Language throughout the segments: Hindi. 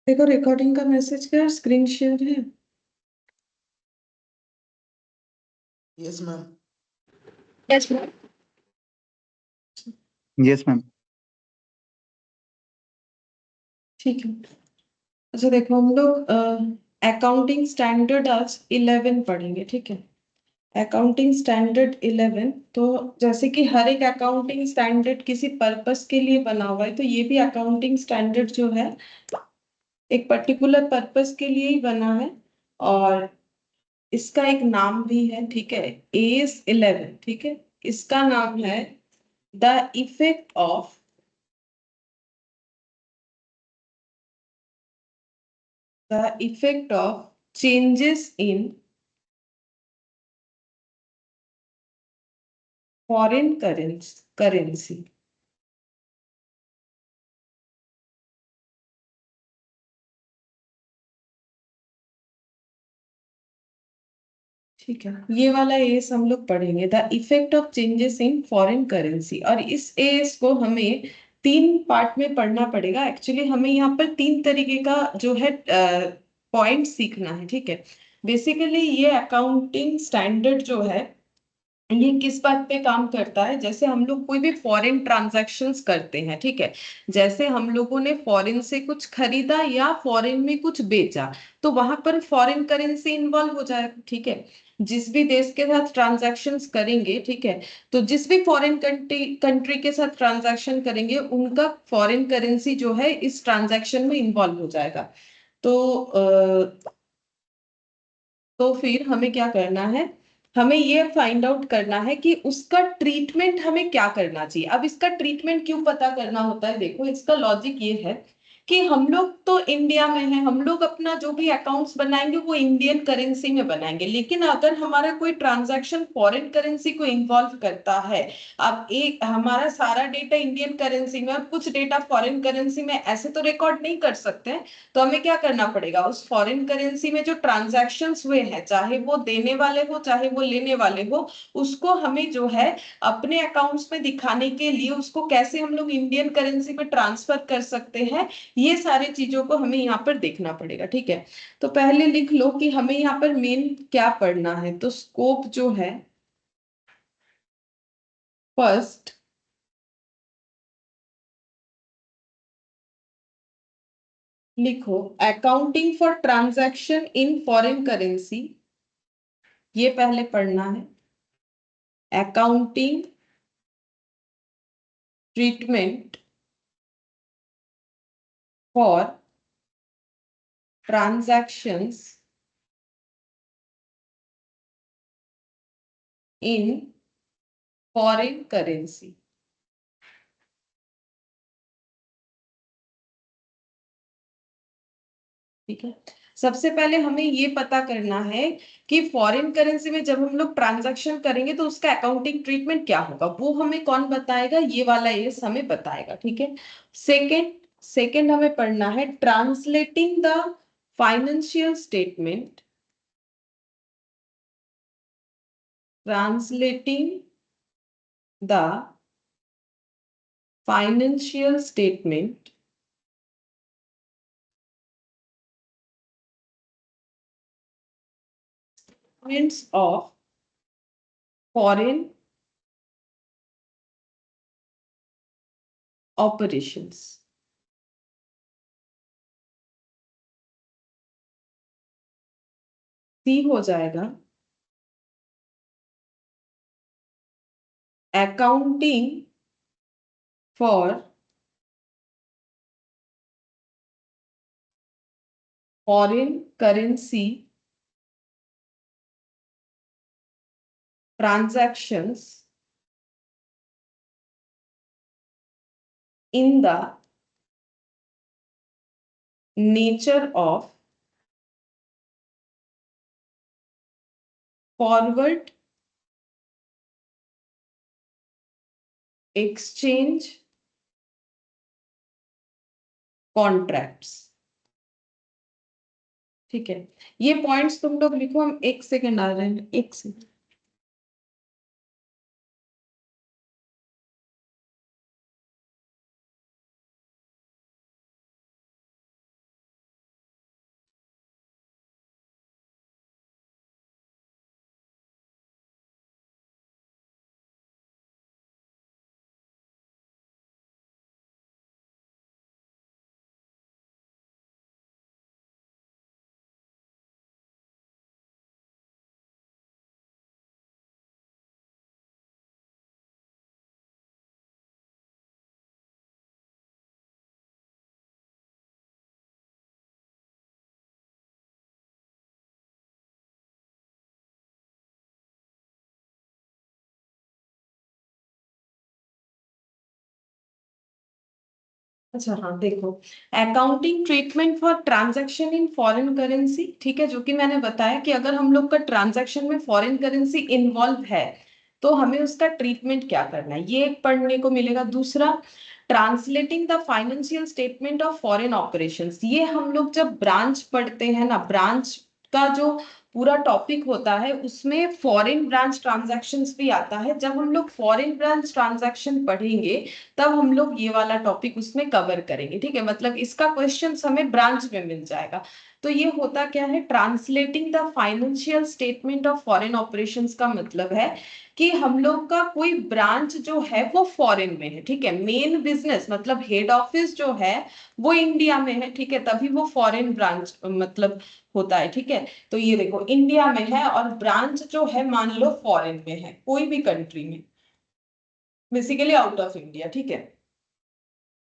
देखो रिकॉर्डिंग का मैसेज कर, स्क्रीन शेयर है। Yes ma'am. Yes ma'am. Yes ma'am. ठीक है। अच्छा देखो, हम लोग अकाउंटिंग स्टैंडर्ड आज 11 पढ़ेंगे, ठीक है। अकाउंटिंग स्टैंडर्ड 11, तो जैसे कि हर एक अकाउंटिंग स्टैंडर्ड किसी पर्पस के लिए बना हुआ है, तो ये भी अकाउंटिंग स्टैंडर्ड जो है एक पर्टिकुलर पर्पस के लिए ही बना है। और इसका एक नाम भी है, ठीक है। एस 11, ठीक है। इसका नाम है the effect of changes in foreign currency। ठीक है, ये वाला एस हम लोग पढ़ेंगे, the effect of changes in foreign currency. और इस एस को हमें 3 पार्ट में पढ़ना पड़ेगा। एक्चुअली हमें यहाँ पर 3 तरीके का जो है पॉइंट सीखना है, ठीक है। बेसिकली ये अकाउंटिंग स्टैंडर्ड जो है ये किस बात पे काम करता है, जैसे हम लोग कोई भी फॉरेन ट्रांजैक्शंस करते हैं, ठीक है। जैसे हम लोगों ने फॉरेन से कुछ खरीदा या फॉरेन में कुछ बेचा, तो वहां पर फॉरेन करेंसी इन्वॉल्व हो जाएगा, ठीक है। जिस भी देश के साथ ट्रांजैक्शंस करेंगे, ठीक है, तो जिस भी फॉरेन कंट्री के साथ ट्रांजैक्शन करेंगे उनका फॉरेन करेंसी जो है इस ट्रांजैक्शन में इन्वॉल्व हो जाएगा। तो तो फिर हमें क्या करना है, हमें ये फाइंड आउट करना है कि उसका ट्रीटमेंट हमें क्या करना चाहिए। अब इसका ट्रीटमेंट क्यों पता करना होता है, देखो इसका लॉजिक ये है कि हम लोग तो इंडिया में हैं, हम लोग अपना जो भी अकाउंट्स बनाएंगे वो इंडियन करेंसी में बनाएंगे, लेकिन अगर हमारा कोई ट्रांजैक्शन फॉरेन करेंसी को इन्वॉल्व करता है, अब एक हमारा सारा डेटा इंडियन करेंसी में और कुछ डेटा फॉरेन करेंसी में, ऐसे तो रिकॉर्ड नहीं कर सकते हैं। तो हमें क्या करना पड़ेगा, उस फॉरेन करेंसी में जो ट्रांजैक्शंस हुए हैं, चाहे वो देने वाले हो चाहे वो लेने वाले हो, उसको हमें जो है अपने अकाउंट्स में दिखाने के लिए उसको कैसे हम लोग इंडियन करेंसी में ट्रांसफर कर सकते हैं, ये सारी चीजों को हमें यहाँ पर देखना पड़ेगा, ठीक है। तो पहले लिख लो कि हमें यहाँ पर मेन क्या पढ़ना है। तो स्कोप जो है, फर्स्ट लिखो accounting for transaction in foreign currency, ये पहले पढ़ना है। Accounting treatment for transactions in foreign currency. ठीक है, सबसे पहले हमें ये पता करना है कि फॉरेन करेंसी में जब हम लोग ट्रांजैक्शन करेंगे तो उसका अकाउंटिंग ट्रीटमेंट क्या होगा, वो हमें कौन बताएगा, ये वाला एस हमें बताएगा, ठीक है। सेकंड सेकंड हमें पढ़ना है translating the financial statement, translating the financial statement of foreign operations। सी हो जाएगा accounting for foreign currency transactions in the nature of forward exchange contracts। ठीक है, ये पॉइंट्स तुम लोग लिखो, हम 1 सेकेंड आ रहे हैं, 1 सेकेंड। अच्छा हाँ देखो, accounting treatment for transaction in foreign currency, ठीक है, जो कि मैंने बताया कि अगर हम लोग का ट्रांजैक्शन में फॉरेन करेंसी इन्वॉल्व है तो हमें उसका ट्रीटमेंट क्या करना है, ये एक पढ़ने को मिलेगा। दूसरा, translating the financial statement of foreign operations, ये हम लोग जब ब्रांच पढ़ते हैं ना, ब्रांच का जो पूरा टॉपिक होता है उसमें फॉरेन ब्रांच ट्रांजैक्शंस भी आता है। जब हम लोग फॉरेन ब्रांच ट्रांजैक्शन पढ़ेंगे तब हम लोग ये वाला टॉपिक उसमें कवर करेंगे, ठीक है, मतलब इसका क्वेश्चन हमें ब्रांच में मिल जाएगा। तो ये होता क्या है, translating the financial statement of foreign operations का मतलब है कि हम लोग का कोई ब्रांच जो है वो फॉरेन में है, ठीक है, मेन बिजनेस मतलब हेड ऑफिस जो है वो इंडिया में है, ठीक है, तभी वो फॉरेन ब्रांच मतलब होता है, ठीक है। तो ये देखो इंडिया में है और ब्रांच जो है मान लो फॉरेन में है, कोई भी कंट्री में, बेसिकली आउट ऑफ इंडिया, ठीक है।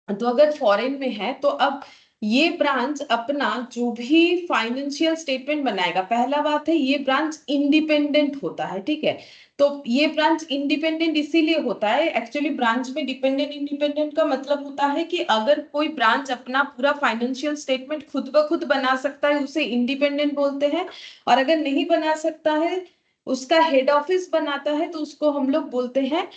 तो अगर फॉरेन में है तो अब ये ब्रांच अपना जो भी फाइनेंशियल स्टेटमेंट बनाएगा, पहला बात है ये ब्रांच इंडिपेंडेंट होता है, ठीक है। तो ये ब्रांच इंडिपेंडेंट इसीलिए होता है, एक्चुअली ब्रांच में डिपेंडेंट इंडिपेंडेंट का मतलब होता है कि अगर कोई ब्रांच अपना पूरा फाइनेंशियल स्टेटमेंट खुद ब खुद बना सकता है उसे इंडिपेंडेंट बोलते हैं, और अगर नहीं बना सकता है, उसका हेड ऑफिस बनाता है, तो उसको हम लोग बोलते हैं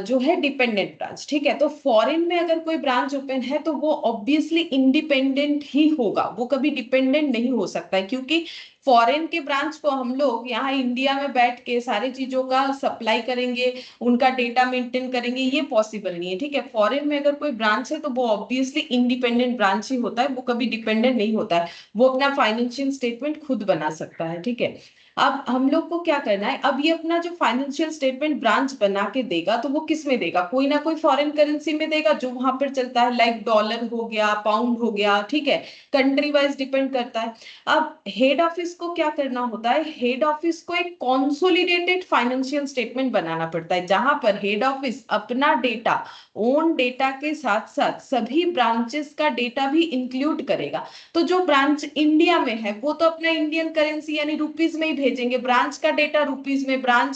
जो है डिपेंडेंट ब्रांच, ठीक है। तो फॉरेन में अगर कोई ब्रांच ओपन है तो वो ऑब्वियसली इंडिपेंडेंट ही होगा, वो कभी डिपेंडेंट नहीं हो सकता है, क्योंकि फॉरेन के ब्रांच को हम लोग यहाँ इंडिया में बैठ के सारी चीजों का सप्लाई करेंगे, उनका डेटा मेंटेन करेंगे, ये पॉसिबल नहीं है, ठीक है। फॉरेन में अगर कोई ब्रांच है तो वो ऑब्वियसली इंडिपेंडेंट ब्रांच ही होता है, वो कभी डिपेंडेंट नहीं होता है, वो अपना फाइनेंशियल स्टेटमेंट खुद बना सकता है, ठीक है। अब हम लोग को क्या करना है, अब ये अपना जो फाइनेंशियल स्टेटमेंट ब्रांच बना के देगा तो वो किस में देगा, कोई ना कोई फॉरेन करेंसी में देगा जो वहां पर चलता है, लाइक डॉलर हो गया, पाउंड हो गया, ठीक है, कंट्री वाइज डिपेंड करता है। अब हेड ऑफिस को क्या करना होता है, हेड ऑफिस को एक कॉन्सोलिडेटेड फाइनेंशियल स्टेटमेंट बनाना पड़ता है जहां पर हेड ऑफिस अपना डेटा, ओन डेटा के साथ साथ सभी ब्रांचेस का डेटा भी इंक्लूड करेगा। तो जो ब्रांच इंडिया में है वो तो अपना इंडियन करेंसी यानी रुपीज में ही भेजेंगे, ब्रांच का डेटा रुपीज में, ब्रांच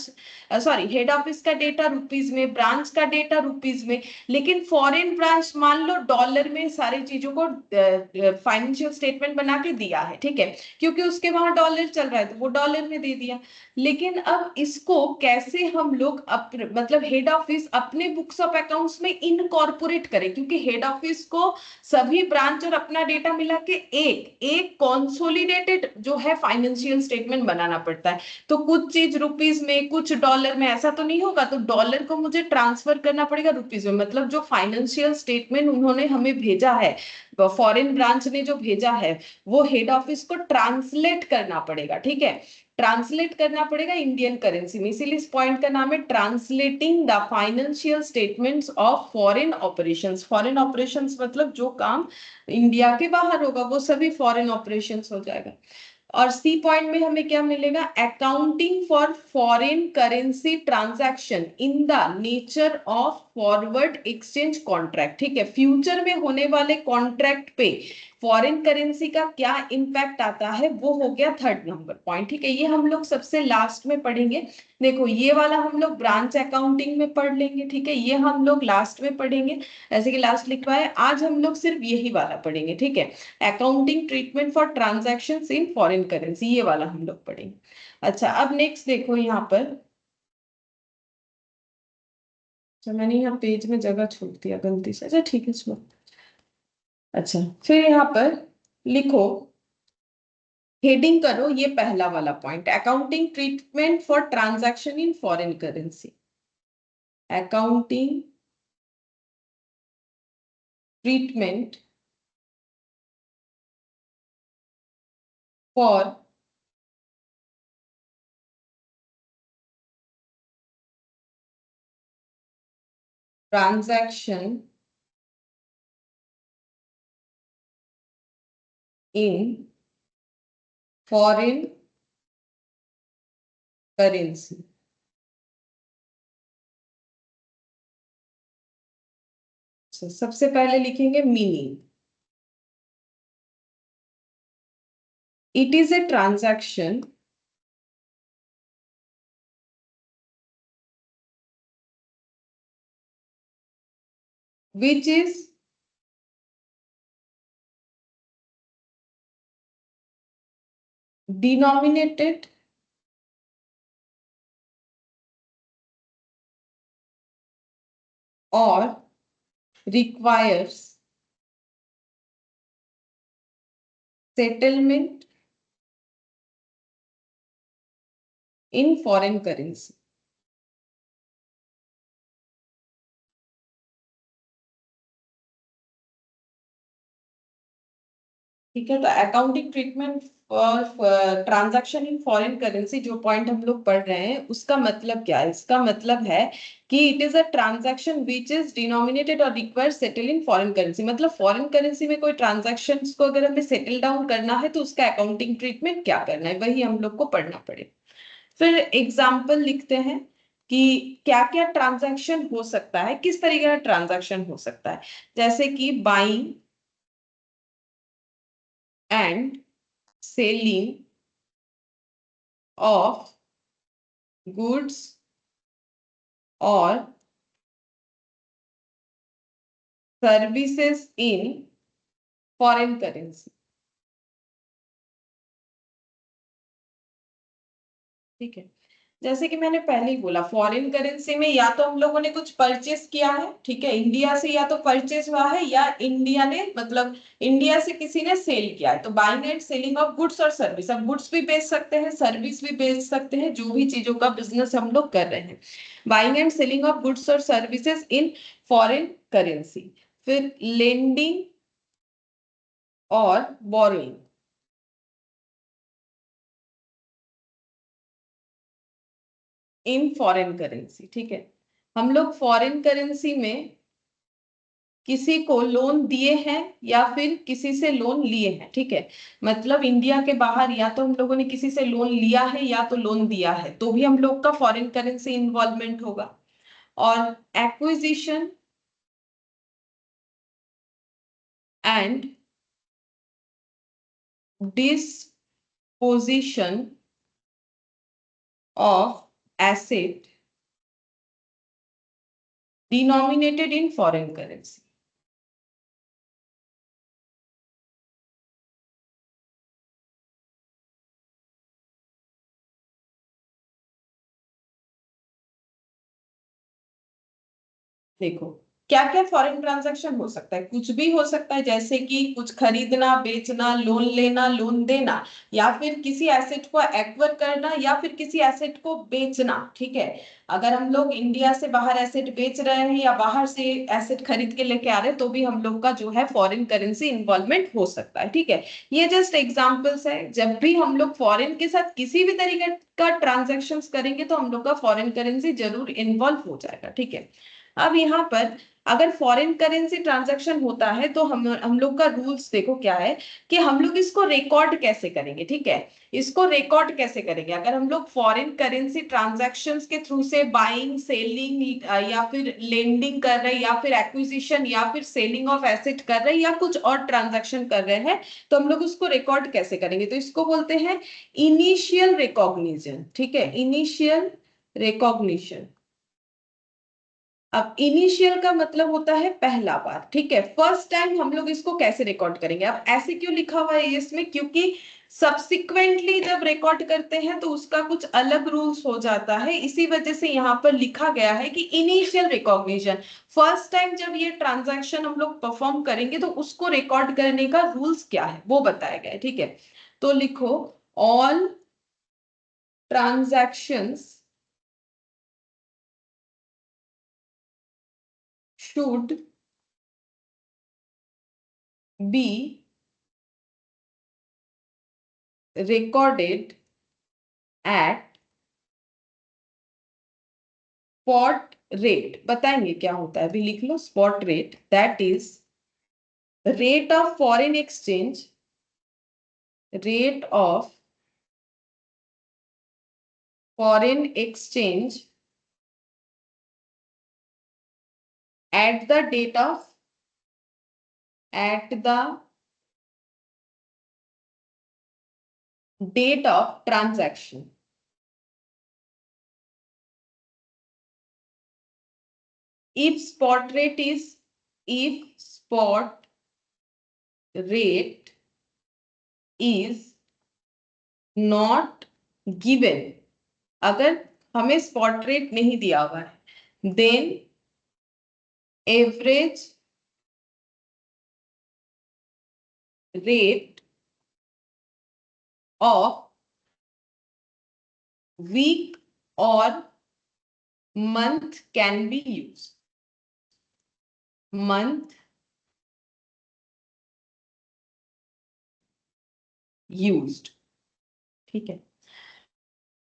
सॉरी हेड ऑफिस का डेटा रुपीज में, ब्रांच का डेटा रुपीज में। लेकिन फॉरेन ब्रांच मान लो डॉलर में सारी चीजों को फाइनेंशियल स्टेटमेंट बना के दिया है, ठीक है, क्योंकि उसके वहां डॉलर चल रहा है तो वो डॉलर में दे दिया। लेकिन अब इसको कैसे हम लोग मतलब हेड ऑफिस अपने बुक्स ऑफ अकाउंट्स में इनकॉर्पोरेट करें, क्योंकि हेड ऑफिस को सभी ब्रांच और अपना डेटा मिला के एक एक कॉन्सोलिडेटेड जो है फाइनेंशियल स्टेटमेंट बनाना पड़ता है। तो कुछ चीज रुपीज में कुछ डॉलर में ऐसा तो नहीं होगा, तो डॉलर को मुझे ट्रांसफर करना पड़ेगा रुपीज में, मतलब जो फाइनेंशियल स्टेटमेंट उन्होंने हमें भेजा है, फॉरेन ब्रांच ने जो भेजा है वो हेड ऑफिस को ट्रांसलेट करना पड़ेगा, ठीक है, ट्रांसलेट करना पड़ेगा इंडियन करेंसी में। इसीलिए इस पॉइंट का नाम है translating the financial statements of foreign operations. Foreign operations मतलब जो काम इंडिया के बाहर होगा वो सभी फॉरेन ऑपरेशंस हो जाएगा। और सी पॉइंट में हमें क्या मिलेगा, accounting for foreign currency transaction in the nature of forward exchange contract, ठीक है, फ्यूचर में होने वाले कॉन्ट्रैक्ट पे फॉरेन करेंसी का क्या इंपैक्ट आता है वो हो गया थर्ड नंबर पॉइंट, ठीक है। ये हम लोग सबसे लास्ट में पढ़ेंगे। देखो ये वाला हम लोग ब्रांच अकाउंटिंग में पढ़ लेंगे, ठीक है, ये हम लोग लास्ट में पढ़ेंगे, ऐसे कि लास्ट लिखवा है, आज हम लोग सिर्फ यही वाला पढ़ेंगे, ठीक है, accounting treatment for transactions in foreign currency, ये वाला हम लोग पढ़ेंगे। अच्छा अब नेक्स्ट देखो यहाँ पर, अच्छा मैंने यहाँ पेज में जगह छोड़ दिया गलती से, अच्छा ठीक है छोड़। अच्छा फिर यहाँ पर लिखो, हेडिंग करो ये पहला वाला point, accounting treatment for transaction in foreign currency, accounting treatment for transaction in foreign currency. सबसे पहले लिखेंगे meaning, it is a transaction which is denominated or requires settlement in foreign currency. ठीक है, तो accounting treatment for transaction in foreign currency, जो पॉइंट हम लोग पढ़ रहे हैं उसका मतलब क्या है? इसका मतलब है कि it is a transaction which is denominated और required settle in foreign currency. मतलब फॉरेन करेंसी में कोई ट्रांजैक्शन को अगर हमें सेटल डाउन करना है तो उसका अकाउंटिंग ट्रीटमेंट क्या करना है, वही हम लोग को पढ़ना पड़े। फिर एग्जाम्पल लिखते हैं कि क्या क्या ट्रांजैक्शन हो सकता है, किस तरीके का ट्रांजैक्शन हो सकता है। जैसे कि buying and selling of goods or services in foreign currency। ठीक है, जैसे कि मैंने पहले ही बोला, फॉरेन करेंसी में या तो हम लोगों ने कुछ परचेस किया है, ठीक है, इंडिया से या तो परचेस हुआ है या इंडिया ने मतलब इंडिया से किसी ने सेल किया है। तो buying and selling of goods और सर्विस, अब गुड्स भी बेच सकते हैं, सर्विस भी बेच सकते हैं, जो भी चीजों का बिजनेस हम लोग कर रहे हैं। Buying and selling of goods और सर्विसेज इन फॉरेन करेंसी। फिर लेंडिंग और बोरोइंग इन फॉरेन करेंसी। ठीक है, हम लोग फॉरेन करेंसी में किसी को लोन दिए हैं या फिर किसी से लोन लिए हैं। ठीक है, मतलब इंडिया के बाहर या तो हम लोगों ने किसी से लोन लिया है या तो लोन दिया है, तो भी हम लोग का फॉरेन करेंसी इन्वॉल्वमेंट होगा। और acquisition and disposition of asset denominated in foreign currency. देखो, क्या क्या फॉरेन ट्रांजैक्शन हो सकता है, कुछ भी हो सकता है, जैसे कि कुछ खरीदना, बेचना, लोन लेना, लोन देना, या फिर किसी एसेट को एक्वायर करना, या फिर किसी एसेट को बेचना। ठीक है, अगर हम लोग इंडिया से बाहर एसेट बेच रहे हैं या बाहर से एसेट खरीद के लेके आ रहे हैं, तो भी हम लोग का जो है फॉरेन करेंसी इन्वॉल्वमेंट हो सकता है। ठीक है, ये जस्ट एग्जांपल्स है। जब भी हम लोग फॉरेन के साथ किसी भी तरीके का ट्रांजेक्शन करेंगे तो हम लोग का फॉरेन करेंसी जरूर इन्वॉल्व हो जाएगा। ठीक है, अब यहाँ पर अगर फॉरेन करेंसी ट्रांजैक्शन होता है तो हम लोग का रूल्स देखो क्या है कि हम लोग इसको रिकॉर्ड कैसे करेंगे। ठीक है, इसको रिकॉर्ड कैसे करेंगे? अगर हम लोग फॉरेन करेंसी ट्रांजैक्शंस के थ्रू से बाइंग, सेलिंग या फिर लेंडिंग कर रहे हैं या फिर एक्विजिशन या फिर सेलिंग ऑफ एसेट कर रहे हैं या कुछ और ट्रांजैक्शन कर रहे हैं, तो हम लोग उसको रिकॉर्ड कैसे करेंगे? तो इसको बोलते हैं इनिशियल रिकॉग्निशन। ठीक है, इनिशियल रिकॉग्निशन। अब इनिशियल का मतलब होता है पहला बार। ठीक है, फर्स्ट टाइम हम लोग इसको कैसे रिकॉर्ड करेंगे? अब ऐसे क्यों लिखा हुआ है इसमें? क्योंकि सब्सिक्वेंटली जब रिकॉर्ड करते हैं तो उसका कुछ अलग रूल्स हो जाता है, इसी वजह से यहाँ पर लिखा गया है कि इनिशियल रिकॉग्निशन। फर्स्ट टाइम जब ये ट्रांजैक्शन हम लोग परफॉर्म करेंगे तो उसको रिकॉर्ड करने का रूल्स क्या है वो बताया गया है। ठीक है, तो लिखो all transactions should be recorded at spot rate. बताएंगे क्या होता है, अभी लिख लो spot rate, that is rate of foreign exchange, rate of foreign exchange at the date of at the date of transaction. if spot rate is if spot rate is not given, अगर हमें स्पॉट रेट नहीं दिया हुआ है, then average rate of week और month can be use. Month used, ठीक है।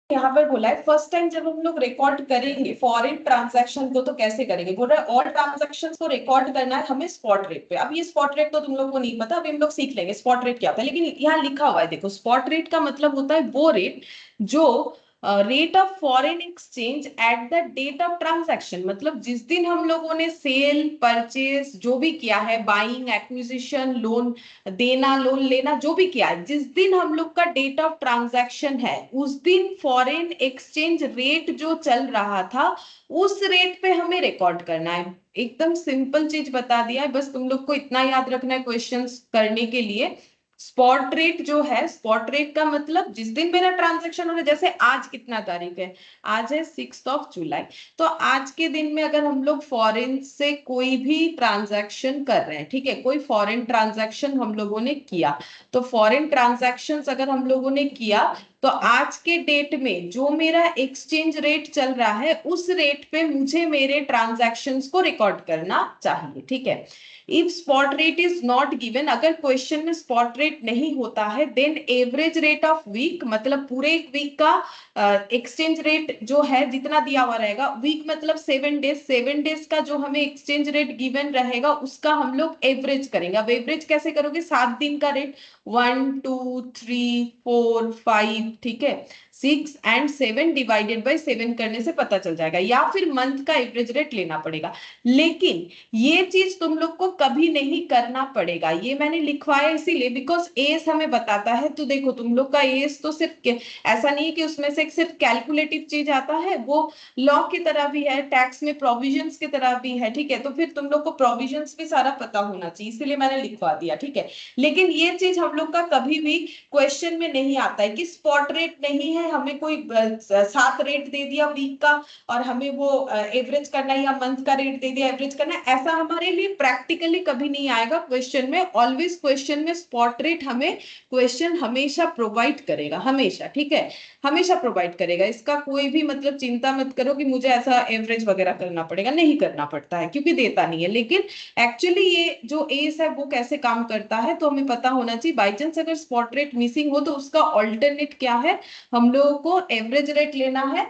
यहाँ पर बोला है फर्स्ट टाइम जब हम लोग रिकॉर्ड करेंगे फॉरेन ट्रांजैक्शन को तो कैसे करेंगे, बोल रहा है ऑल ट्रांजैक्शंस को रिकॉर्ड करना है हमें स्पॉट रेट पे। अब ये स्पॉट रेट तो तुम लोग को नहीं पता, अभी हम लोग सीख लेंगे स्पॉट रेट क्या होता है, लेकिन यहाँ लिखा हुआ है देखो, स्पॉट रेट का मतलब होता है वो रेट जो rate of foreign exchange at the date of transaction, मतलब जिस दिन हम लोगों ने सेल परचेज जो भी किया है, बाइंग एक्विजिशन लोन देना लोन लेना जो भी किया है, जिस दिन हम लोग का डेट ऑफ ट्रांजैक्शन है उस दिन फॉरेन एक्सचेंज रेट जो चल रहा था उस रेट पे हमें रिकॉर्ड करना है। एकदम सिंपल चीज बता दिया है, बस तुम लोग को इतना याद रखना है क्वेश्चंस करने के लिए। स्पॉट रेट जो है, स्पॉट रेट का मतलब जिस दिन मेरा ट्रांजैक्शन हो रहा है, जैसे आज कितना तारीख है, आज है 6 जुलाई, तो आज के दिन में अगर हम लोग फॉरेन से कोई भी ट्रांजैक्शन कर रहे हैं, ठीक है, कोई फॉरेन ट्रांजैक्शन हम लोगों ने किया, तो फॉरेन ट्रांजैक्शंस अगर हम लोगों ने किया तो आज के डेट में जो मेरा एक्सचेंज रेट चल रहा है उस रेट पे मुझे मेरे ट्रांजैक्शंस को रिकॉर्ड करना चाहिए, ठीक है। If spot rate is not given, अगर क्वेश्चन में स्पॉट रेट नहीं होता है, then average rate of week, मतलब पूरे एक वीक का एक्सचेंज रेट जो है जितना दिया हुआ रहेगा, वीक मतलब 7 डेज, 7 डेज का जो हमें एक्सचेंज रेट गिवन रहेगा उसका हम लोग एवरेज करेंगे। अब एवरेज कैसे करोगे, 7 दिन का रेट, 1 2 3 4 5, ठीक है, 6 और 7 डिवाइडेड बाई 7 करने से पता चल जाएगा, या फिर मंथ का एवरेज रेट लेना पड़ेगा। लेकिन ये चीज तुम लोग को कभी नहीं करना पड़ेगा, ये मैंने लिखवाया इसीलिए बिकॉज एस हमें बताता है। तो देखो तुम लोग का एस तो सिर्फ ऐसा नहीं है कि उसमें से सिर्फ कैलकुलेटिव चीज आता है, वो लॉ की तरह भी है, टैक्स में प्रोविजंस की तरह भी है, ठीक है, तो फिर तुम लोग को प्रोविजंस भी सारा पता होना चाहिए, इसीलिए मैंने लिखवा दिया, ठीक है। लेकिन ये चीज हम लोग का कभी भी क्वेश्चन में नहीं आता है कि स्पॉट रेट नहीं है, हमें कोई 7 रेट दे दिया वीक का और हमें वो एवरेज करना है, या मंथ का रेट दे दिया एवरेज करना है, ऐसा हमारे लिए प्रैक्टिकली कभी नहीं आएगा क्वेश्चन में। ऑलवेज क्वेश्चन में स्पॉट रेट हमें क्वेश्चन हमेशा प्रोवाइड करेगा, हमेशा, ठीक है, हमेशा प्रोवाइड करेगा। इसका कोई भी मतलब चिंता मत करो कि मुझे ऐसा एवरेज वगैरह करना पड़ेगा, नहीं करना पड़ता है क्योंकि देता नहीं है। लेकिन एक्चुअली ये जो एस है वो कैसे काम करता है तो हमें पता होना चाहिए। बाई चांस अगर स्पॉट रेट मिसिंग हो तो उसका ऑल्टरनेट क्या है, हम लोगों को एवरेज रेट लेना है,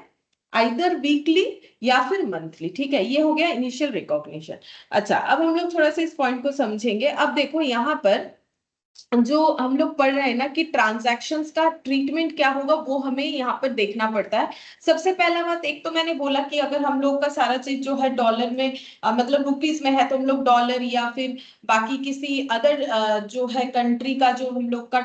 आइदर वीकली या फिर मंथली, ठीक है। ये हो गया इनिशियल रिकॉग्निशन। अच्छा, अब हम लोग थोड़ा सा इस पॉइंट को समझेंगे। अब देखो यहाँ पर जो हम लोग पढ़ रहे हैं ना कि ट्रांजैक्शंस का ट्रीटमेंट क्या होगा, वो हमें यहाँ पर देखना पड़ता है। सबसे पहला बात, एक तो मैंने बोला कि अगर हम लोग का सारा चीज जो है डॉलर में मतलब रुपीस में है, तो हम लोग डॉलर या फिर बाकी किसी अदर जो है कंट्री का जो हम लोग का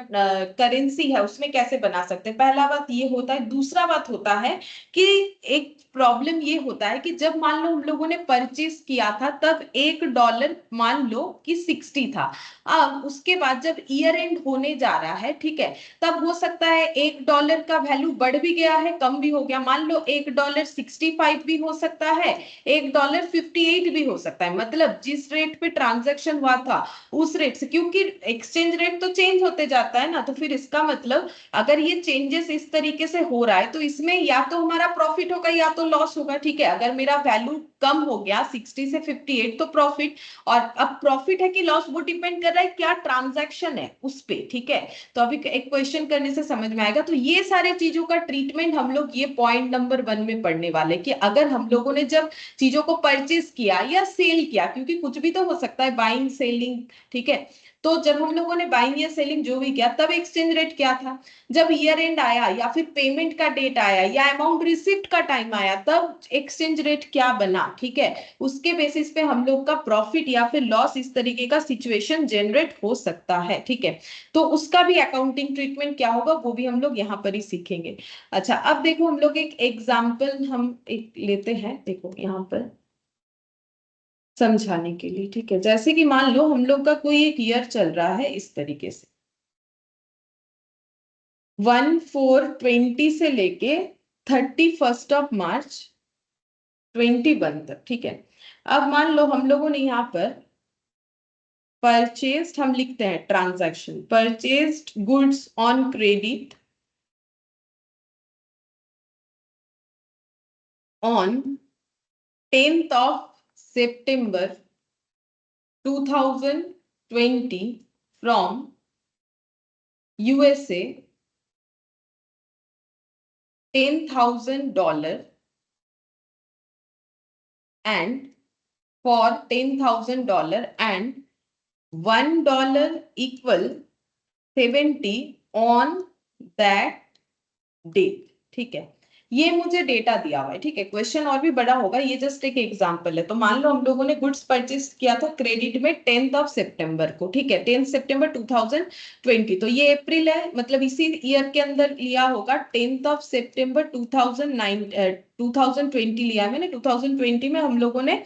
करेंसी है उसमें कैसे बना सकते हैं, पहला बात ये होता है। दूसरा बात होता है कि एक प्रॉब्लम ये होता है कि जब मान लो हम लोगों ने परचेज किया था तब $1 मान लो कि 60 था, अब उसके बाद जब ईयर एंड होने जा रहा है, ठीक है, तब हो सकता है $1 का वैल्यू बढ़ भी गया है, कम भी हो गया, मान लो $1.65 भी हो सकता है, $1.58 भी हो सकता है, मतलब जिस रेट पे ट्रांजैक्शन हुआ था उस रेट से, क्योंकि एक्सचेंज रेट तो चेंज होते जाता है ना, तो फिर इसका मतलब अगर ये चेंजेस इस तरीके से हो रहा है तो इसमें या तो हमारा प्रॉफिट होगा या तो लॉस होगा, ठीक है। अगर मेरा वैल्यू कम हो गया 60 से 58 तो प्रॉफिट, और अब प्रॉफिट है कि लॉस वो डिपेंड कर रहा है क्या ट्रांजैक्शन है उस पे, ठीक है। तो अभी एक क्वेश्चन करने से समझ में आएगा। तो ये सारे चीजों का ट्रीटमेंट हम लोग ये पॉइंट नंबर 1 में पढ़ने वाले कि अगर हम लोगों ने जब चीजों को परचेज किया या सेल किया, क्योंकि कुछ भी तो हो सकता है, बाइंग सेलिंग, ठीक है, तो जब हम लोगों ने बाइंग या सेलिंग जो भी किया तब एक्सचेंज रेट क्या था, जब ईयर एंड आया या फिर पेमेंट का डेट आया या अमाउंट रिसिप्ट का टाइम आया तब एक्सचेंज रेट क्या बना, ठीक है। उसके बेसिस पे हम लोग का प्रॉफिट या फिर लॉस इस तरीके का सिचुएशन जनरेट हो सकता है, ठीक है। तो उसका भी अकाउंटिंग ट्रीटमेंट क्या होगा वो भी हम लोग यहाँ पर ही सीखेंगे। अच्छा, अब देखो हम लोग एक एग्जाम्पल हम एक लेते हैं, देखो यहाँ पर समझाने के लिए, ठीक है। जैसे कि मान लो हम लोग का कोई एक ईयर चल रहा है इस तरीके से, 1/4/20 से लेके 31 मार्च 21 तक, ठीक है। अब मान लो हम लोगों ने यहाँ पर परचेस्ड, हम लिखते हैं transaction, purchased goods on credit on 10th of September 2020 from USA, $10,000, and for $10,000 and $1 equal 70 on that date, ठीक है। ये मुझे डेटा दिया हुआ है, ठीक है। क्वेश्चन और भी बड़ा होगा, ये जस्ट एक एग्जांपल है। तो मान लो हम लोगों ने गुड्स परचेज किया था क्रेडिट में 10th सितंबर को, ठीक है, 10 सितंबर 2020। तो ये अप्रैल है, मतलब इसी ईयर के अंदर लिया होगा। 10th सितंबर 2020 लिया है मैंने। 2020 में हम लोगों ने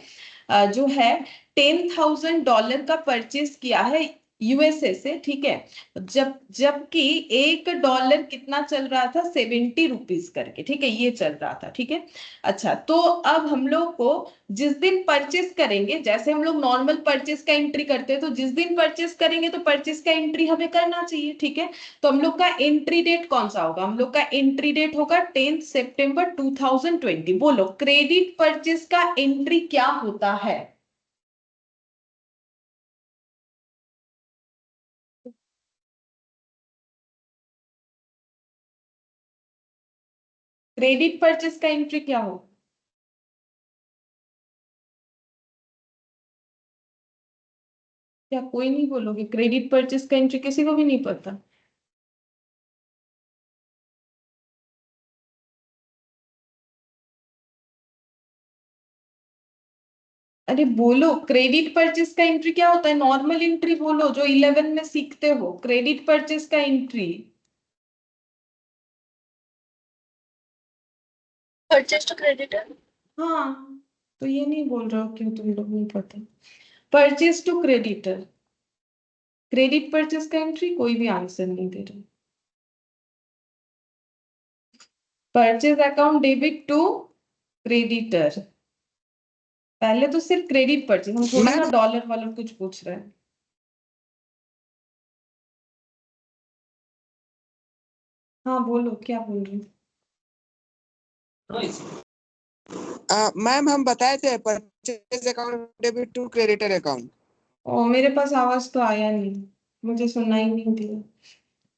जो है $10,000 का परचेज किया है यूएसए से, ठीक है। जबकि $1 कितना चल रहा था, 70 रुपीज करके, ठीक है, ये चल रहा था, ठीक है। अच्छा, तो अब हम लोग को जिस दिन परचेस करेंगे, जैसे हम लोग नॉर्मल परचेस का एंट्री करते हैं, तो जिस दिन परचेस करेंगे तो परचेस का एंट्री हमें करना चाहिए, ठीक है। तो हम लोग का एंट्री डेट कौन सा होगा, हम लोग का एंट्री डेट होगा 10 सितंबर 2020। बोलो क्रेडिट परचेस का एंट्री क्या होता है। क्रेडिट परचेस का एंट्री क्या हो, क्या कोई नहीं बोलोगे? क्रेडिट परचेस का एंट्री किसी को भी नहीं पता? अरे बोलो, क्रेडिट परचेस का एंट्री क्या होता है? नॉर्मल एंट्री बोलो, जो 11 में सीखते हो, क्रेडिट परचेस का एंट्री। Purchase to creditor. हाँ, तो ये नहीं बोल रहे हो क्यों तुम लोग नहीं पता? Purchase to creditor, credit purchase का एंट्री, कोई भी आंसर नहीं दे रहे। Purchase account debit to creditor, पहले तो सिर्फ क्रेडिट परचेज, हम थोड़ी ना डॉलर वालर कुछ पूछ रहे हैं। हाँ बोलो, क्या बोल रहे हो? मैम हम बताए थे purchase account debit to creditor account. ओ, मेरे पास आवाज तो आया नहीं, मुझे सुनना ही नहीं दिया।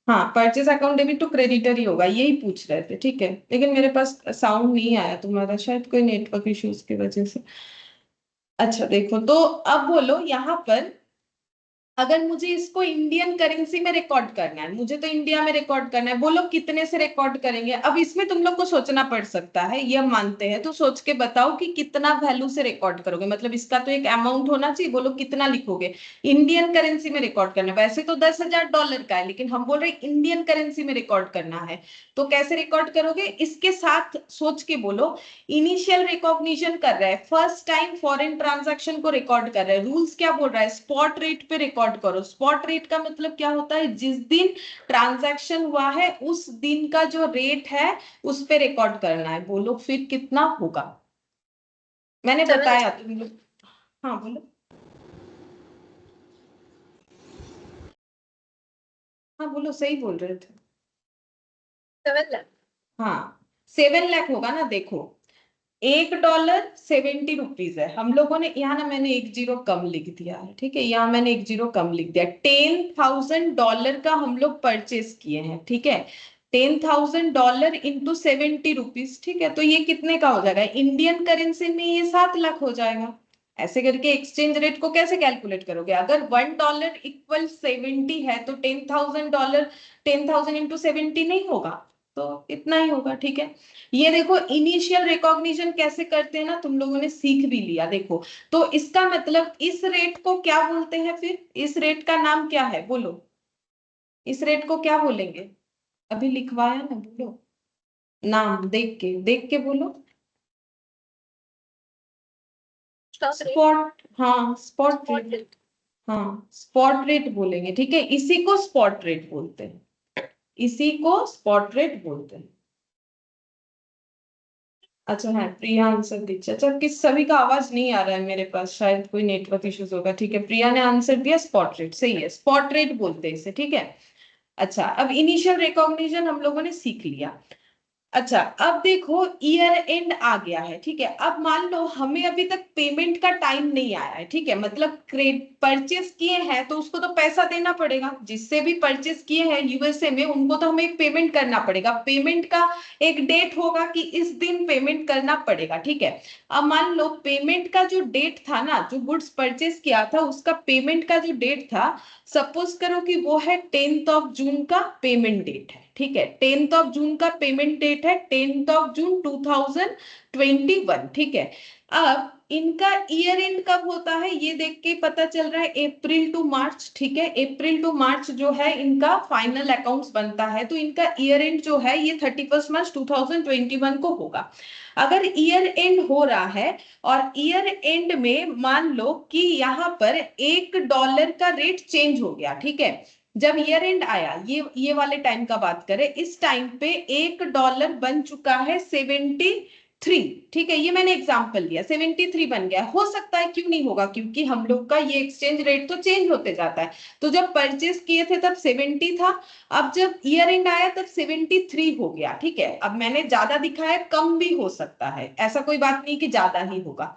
हाँ, purchase account debit to creditor ही होगा, यही पूछ रहे थे, ठीक है। लेकिन मेरे पास साउंड नहीं आया तुम्हारा, शायद कोई नेटवर्क इश्यूज की वजह से। अच्छा देखो, तो अब बोलो यहाँ पर, अगर मुझे इसको इंडियन करेंसी में रिकॉर्ड करना है, मुझे तो इंडिया में रिकॉर्ड करना है, बोलो कितने से रिकॉर्ड करेंगे? अब इसमें तुम लोग को सोचना पड़ सकता है, ये मानते हैं, तो सोच के बताओ कि कितना वैल्यू से रिकॉर्ड करोगे, मतलब इसका तो एक अमाउंट होना चाहिए, बोलो कितना लिखोगे। इंडियन करेंसी में रिकॉर्ड करना है, वैसे तो $10,000 का है, लेकिन हम बोल रहे इंडियन करेंसी में रिकॉर्ड करना है। तो कैसे रिकॉर्ड करोगे, इसके साथ सोच के बोलो। इनिशियल रिकॉग्निशन कर रहा है, फर्स्ट टाइम फॉरेन ट्रांजैक्शन को रिकॉर्ड कर रहा है, रूल्स क्या बोल रहा है, स्पॉट रेट पे रिकॉर्ड करो। स्पॉट रेट का मतलब क्या होता है, जिस दिन ट्रांजैक्शन हुआ है उस दिन का जो रेट है उस पे रिकॉर्ड करना है। बोलो फिर कितना होगा, मैंने बताया तुम लोग। हाँ बोलो, हाँ बोलो, सही बोल रहे थे। 7 लाख। हाँ, 7 लाख होगा ना। देखो, $1 70 है, हम लोगों ने यहाँ ना, मैंने एक जीरो कम लिख दिया है, ठीक है, यहाँ मैंने एक जीरो कम लिख दिया। $10,000 का हम लोग परचेस किए हैं, ठीक है। $10,000 इंटू 70 रुपीज, ठीक है। तो ये कितने का हो जाएगा इंडियन करेंसी में? ये 7 लाख हो जाएगा। ऐसे करके एक्सचेंज रेट को कैसे कैलकुलेट करोगे? अगर $1 इक्वल 70 है तो $10,000, 10,000 इंटू 70 नहीं होगा, तो इतना ही होगा, ठीक है। ये देखो, इनिशियल रिकॉग्निशन कैसे करते हैं ना, तुम लोगों ने सीख भी लिया। देखो, तो इसका मतलब इस रेट को क्या बोलते हैं, फिर इस रेट का नाम क्या है, बोलो इस रेट को क्या बोलेंगे? अभी लिखवाया ना, बोलो नाम, देख के बोलो। स्पॉट, हाँ स्पॉट रेट, हाँ स्पॉट रेट बोलेंगे, ठीक है, इसी को स्पॉट रेट बोलते हैं, इसी को स्पॉट रेट बोलते हैं। अच्छा है, प्रिया आंसर दीजिए। अच्छा, किस सभी का आवाज नहीं आ रहा है मेरे पास, शायद कोई नेटवर्क इश्यूज होगा। ठीक है, प्रिया ने आंसर दिया स्पॉट रेट, सही है, स्पॉट रेट बोलते हैं इसे। ठीक है, अच्छा अब इनिशियल रिकॉग्निशन हम लोगों ने सीख लिया। अच्छा अब देखो ईयर एंड आ गया है, ठीक है। अब मान लो हमें अभी तक पेमेंट का टाइम नहीं आया है, ठीक है, मतलब परचेस किए हैं तो उसको तो पैसा देना पड़ेगा। जिससे भी परचेस किए हैं यूएसए में उनको तो हमें एक पेमेंट करना पड़ेगा। पेमेंट का एक डेट होगा कि इस दिन पेमेंट करना पड़ेगा, ठीक है। अब मान लो पेमेंट का जो डेट था ना, जो गुड्स परचेस किया था उसका पेमेंट का जो डेट था, सपोज करो कि वो है 10th ऑफ जून का पेमेंट डेट है, ठीक है। 10th ऑफ जून का पेमेंट डेट है 10th ऑफ जून 2021, ठीक है। अब इनका ईयर एंड कब होता है ये देख के पता चल रहा है, अप्रैल टू मार्च, ठीक है। अप्रैल टू मार्च जो है इनका फाइनल अकाउंट्स बनता है, तो इनका ईयर एंड जो है ये 31 मार्च 2021 को होगा। अगर ईयर एंड हो रहा है और ईयर एंड में मान लो कि यहाँ पर $1 का रेट चेंज हो गया, ठीक है। जब ईयर एंड आया, ये वाले टाइम का बात करें, इस टाइम पे $1 बन चुका है 73, ठीक है। ये मैंने एग्जांपल लिया, 73 बन गया। हो सकता है, क्यों नहीं होगा, क्योंकि हम लोग का ये एक्सचेंज रेट तो चेंज होते जाता है। तो जब परचेस किए थे तब 70 था, अब जब ईयर एंड आया तब 73 हो गया, ठीक है। अब मैंने ज्यादा दिखाया, कम भी हो सकता है, ऐसा कोई बात नहीं कि ज्यादा ही होगा।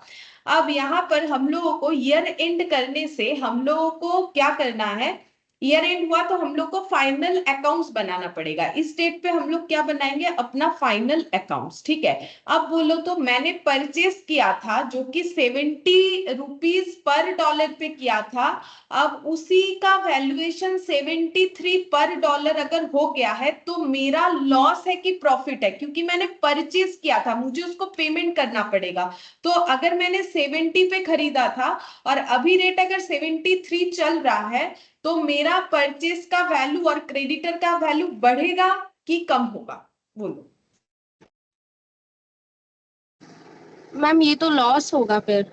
अब यहाँ पर हम लोगों को ईयर एंड करने से हम लोगों को क्या करना है, ईयर एंड हुआ तो हम लोग को फाइनल अकाउंट्स बनाना पड़ेगा। इस डेट पे हम लोग क्या बनाएंगे, अपना फाइनल अकाउंट्स, ठीक है। अब बोलो तो मैंने परचेस किया था जो कि 70 रुपीज पर डॉलर पे किया था। अब उसी का वैल्यूएशन 73 पर डॉलर अगर हो गया है तो मेरा लॉस है कि प्रॉफिट है, क्योंकि मैंने परचेस किया था, मुझे उसको पेमेंट करना पड़ेगा। तो अगर मैंने 70 पे खरीदा था और अभी रेट अगर 73 चल रहा है, तो मेरा परचेस का वैल्यू और क्रेडिटर का वैल्यू बढ़ेगा कि कम होगा, बोलो। मैम ये तो लॉस होगा फिर।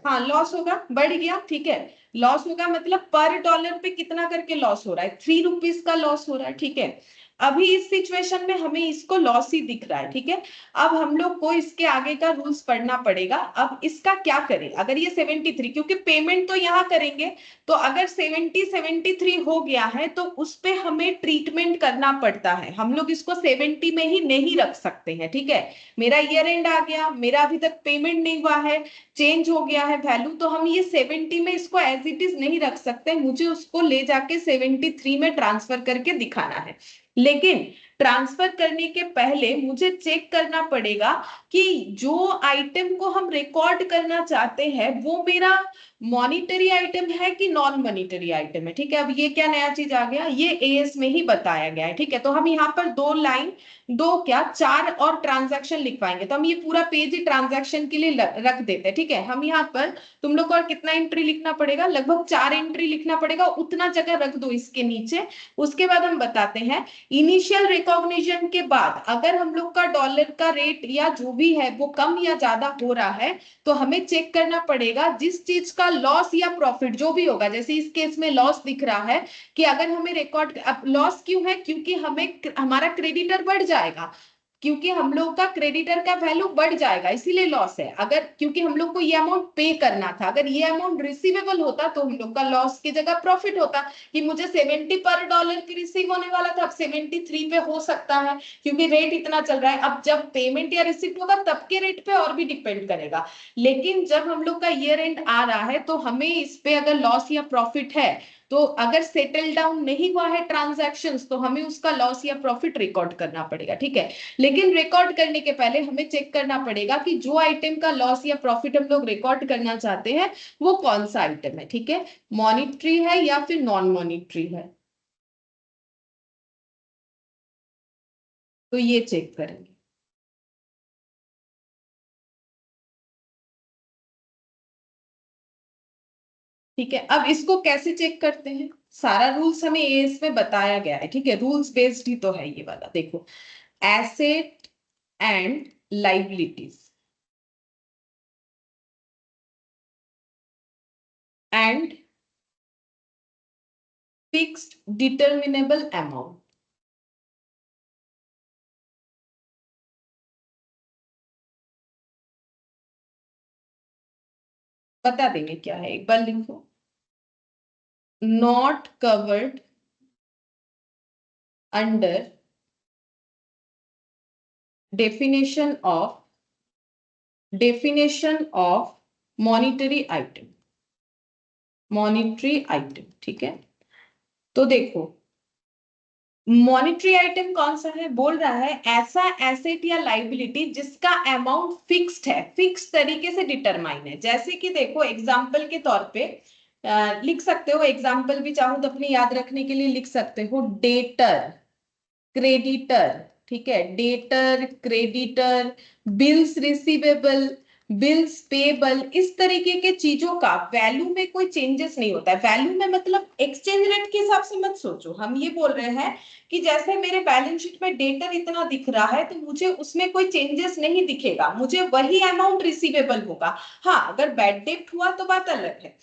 हाँ लॉस होगा, बढ़ गया, ठीक है। लॉस होगा मतलब पर डॉलर पे कितना करके लॉस हो रहा है, 3 रुपीज का लॉस हो रहा है, ठीक है। अभी इस सिचुएशन में हमें इसको लॉस ही दिख रहा है, ठीक है। अब हम लोग को इसके आगे का रूल्स पढ़ना पड़ेगा। अब इसका क्या करें, अगर ये 73, क्योंकि पेमेंट तो यहाँ करेंगे, तो अगर 73 हो गया है तो उस पे हमें ट्रीटमेंट करना पड़ता है। हम लोग इसको 70 में ही नहीं रख सकते हैं, ठीक है। मेरा ईयर एंड आ गया, मेरा अभी तक पेमेंट नहीं हुआ है, चेंज हो गया है वैल्यू, तो हम ये 70 में इसको एज इट इज नहीं रख सकते, मुझे उसको ले जाके 73 में ट्रांसफर करके दिखाना है। लेकिन ट्रांसफर करने के पहले मुझे चेक करना पड़ेगा कि जो आइटम को हम रिकॉर्ड करना चाहते हैं वो मेरा मॉनिटरी आइटम है कि नॉन मॉनिटरी आइटम है, ठीक है। अब ये क्या नया चीज आ गया, ये एएस में ही बताया गया है, ठीक है। तो हम यहाँ पर 2 लाइन, दो क्या 4 और ट्रांजैक्शन लिखवाएंगे, तो हम ये पूरा पेज ही ट्रांजैक्शन के लिए रख देते हैं, ठीक है। हम यहाँ पर तुम लोग को और कितना एंट्री लिखना पड़ेगा, लगभग 4 एंट्री लिखना पड़ेगा, उतना जगह रख दो इसके नीचे। उसके बाद हम बताते हैं, इनिशियल रिकॉग्निशन के बाद अगर हम लोग का डॉलर का रेट या जो भी है वो कम या ज्यादा हो रहा है, तो हमें चेक करना पड़ेगा जिस चीज का लॉस या प्रॉफिट जो भी होगा। जैसे इस केस में लॉस दिख रहा है कि अगर हमें रिकॉर्ड, अब लॉस क्यों है, क्योंकि हमें हमारा क्रेडिटर बढ़ जाएगा, क्योंकि हम लोग का क्रेडिटर का वैल्यू बढ़ जाएगा, इसीलिए लॉस है। अगर क्योंकि हम लोग को ये अमाउंट पे करना था, अगर ये अमाउंट रिसीवेबल होता तो हम लोग का लॉस की जगह प्रॉफिट होता, कि मुझे 70 पर डॉलर की रिसीव होने वाला था, अब 73 पे हो सकता है क्योंकि रेट इतना चल रहा है। अब जब पेमेंट या रिसिप्ट होगा तब के रेट पे और भी डिपेंड करेगा। लेकिन जब हम लोग का ईयर एंड आ रहा है तो हमें इस पे अगर लॉस या प्रॉफिट है, तो अगर सेटल डाउन नहीं हुआ है ट्रांजैक्शंस, तो हमें उसका लॉस या प्रॉफिट रिकॉर्ड करना पड़ेगा, ठीक है। लेकिन रिकॉर्ड करने के पहले हमें चेक करना पड़ेगा कि जो आइटम का लॉस या प्रॉफिट हम लोग रिकॉर्ड करना चाहते हैं वो कौन सा आइटम है, ठीक है। मॉनिटरी है या फिर नॉन मॉनिटरी है, तो ये चेक करेंगे। ठीक है, अब इसको कैसे चेक करते हैं, सारा रूल्स हमें एएस में बताया गया है, ठीक है। रूल्स बेस्ड ही तो है ये वाला, देखो। Asset and liabilities and fixed determinable amount, बता देंगे क्या है, एक बार लिखो, not covered under definition of monetary item, monetary item, ठीक है। तो देखो मॉनिटरी आइटम कौन सा है, बोल रहा है ऐसा एसेट या लाइबिलिटी जिसका अमाउंट फिक्स्ड है, फिक्स तरीके से डिटरमाइन है। जैसे कि देखो एग्जांपल के तौर पे लिख सकते हो, एग्जांपल भी चाहो तो अपने याद रखने के लिए लिख सकते हो, डेटर, क्रेडिटर, ठीक है, debtor, creditor, bills receivable, bills payable, इस तरीके के चीजों का वैल्यू में कोई चेंजेस नहीं होता है। वैल्यू में मतलब एक्सचेंज रेट के हिसाब से मत सोचो, हम ये बोल रहे हैं कि जैसे मेरे बैलेंस शीट में डेटर इतना दिख रहा है तो मुझे उसमें कोई चेंजेस नहीं दिखेगा, मुझे वही अमाउंट रिसीवेबल होगा। हाँ अगर बैड डेट हुआ तो बात अलग है।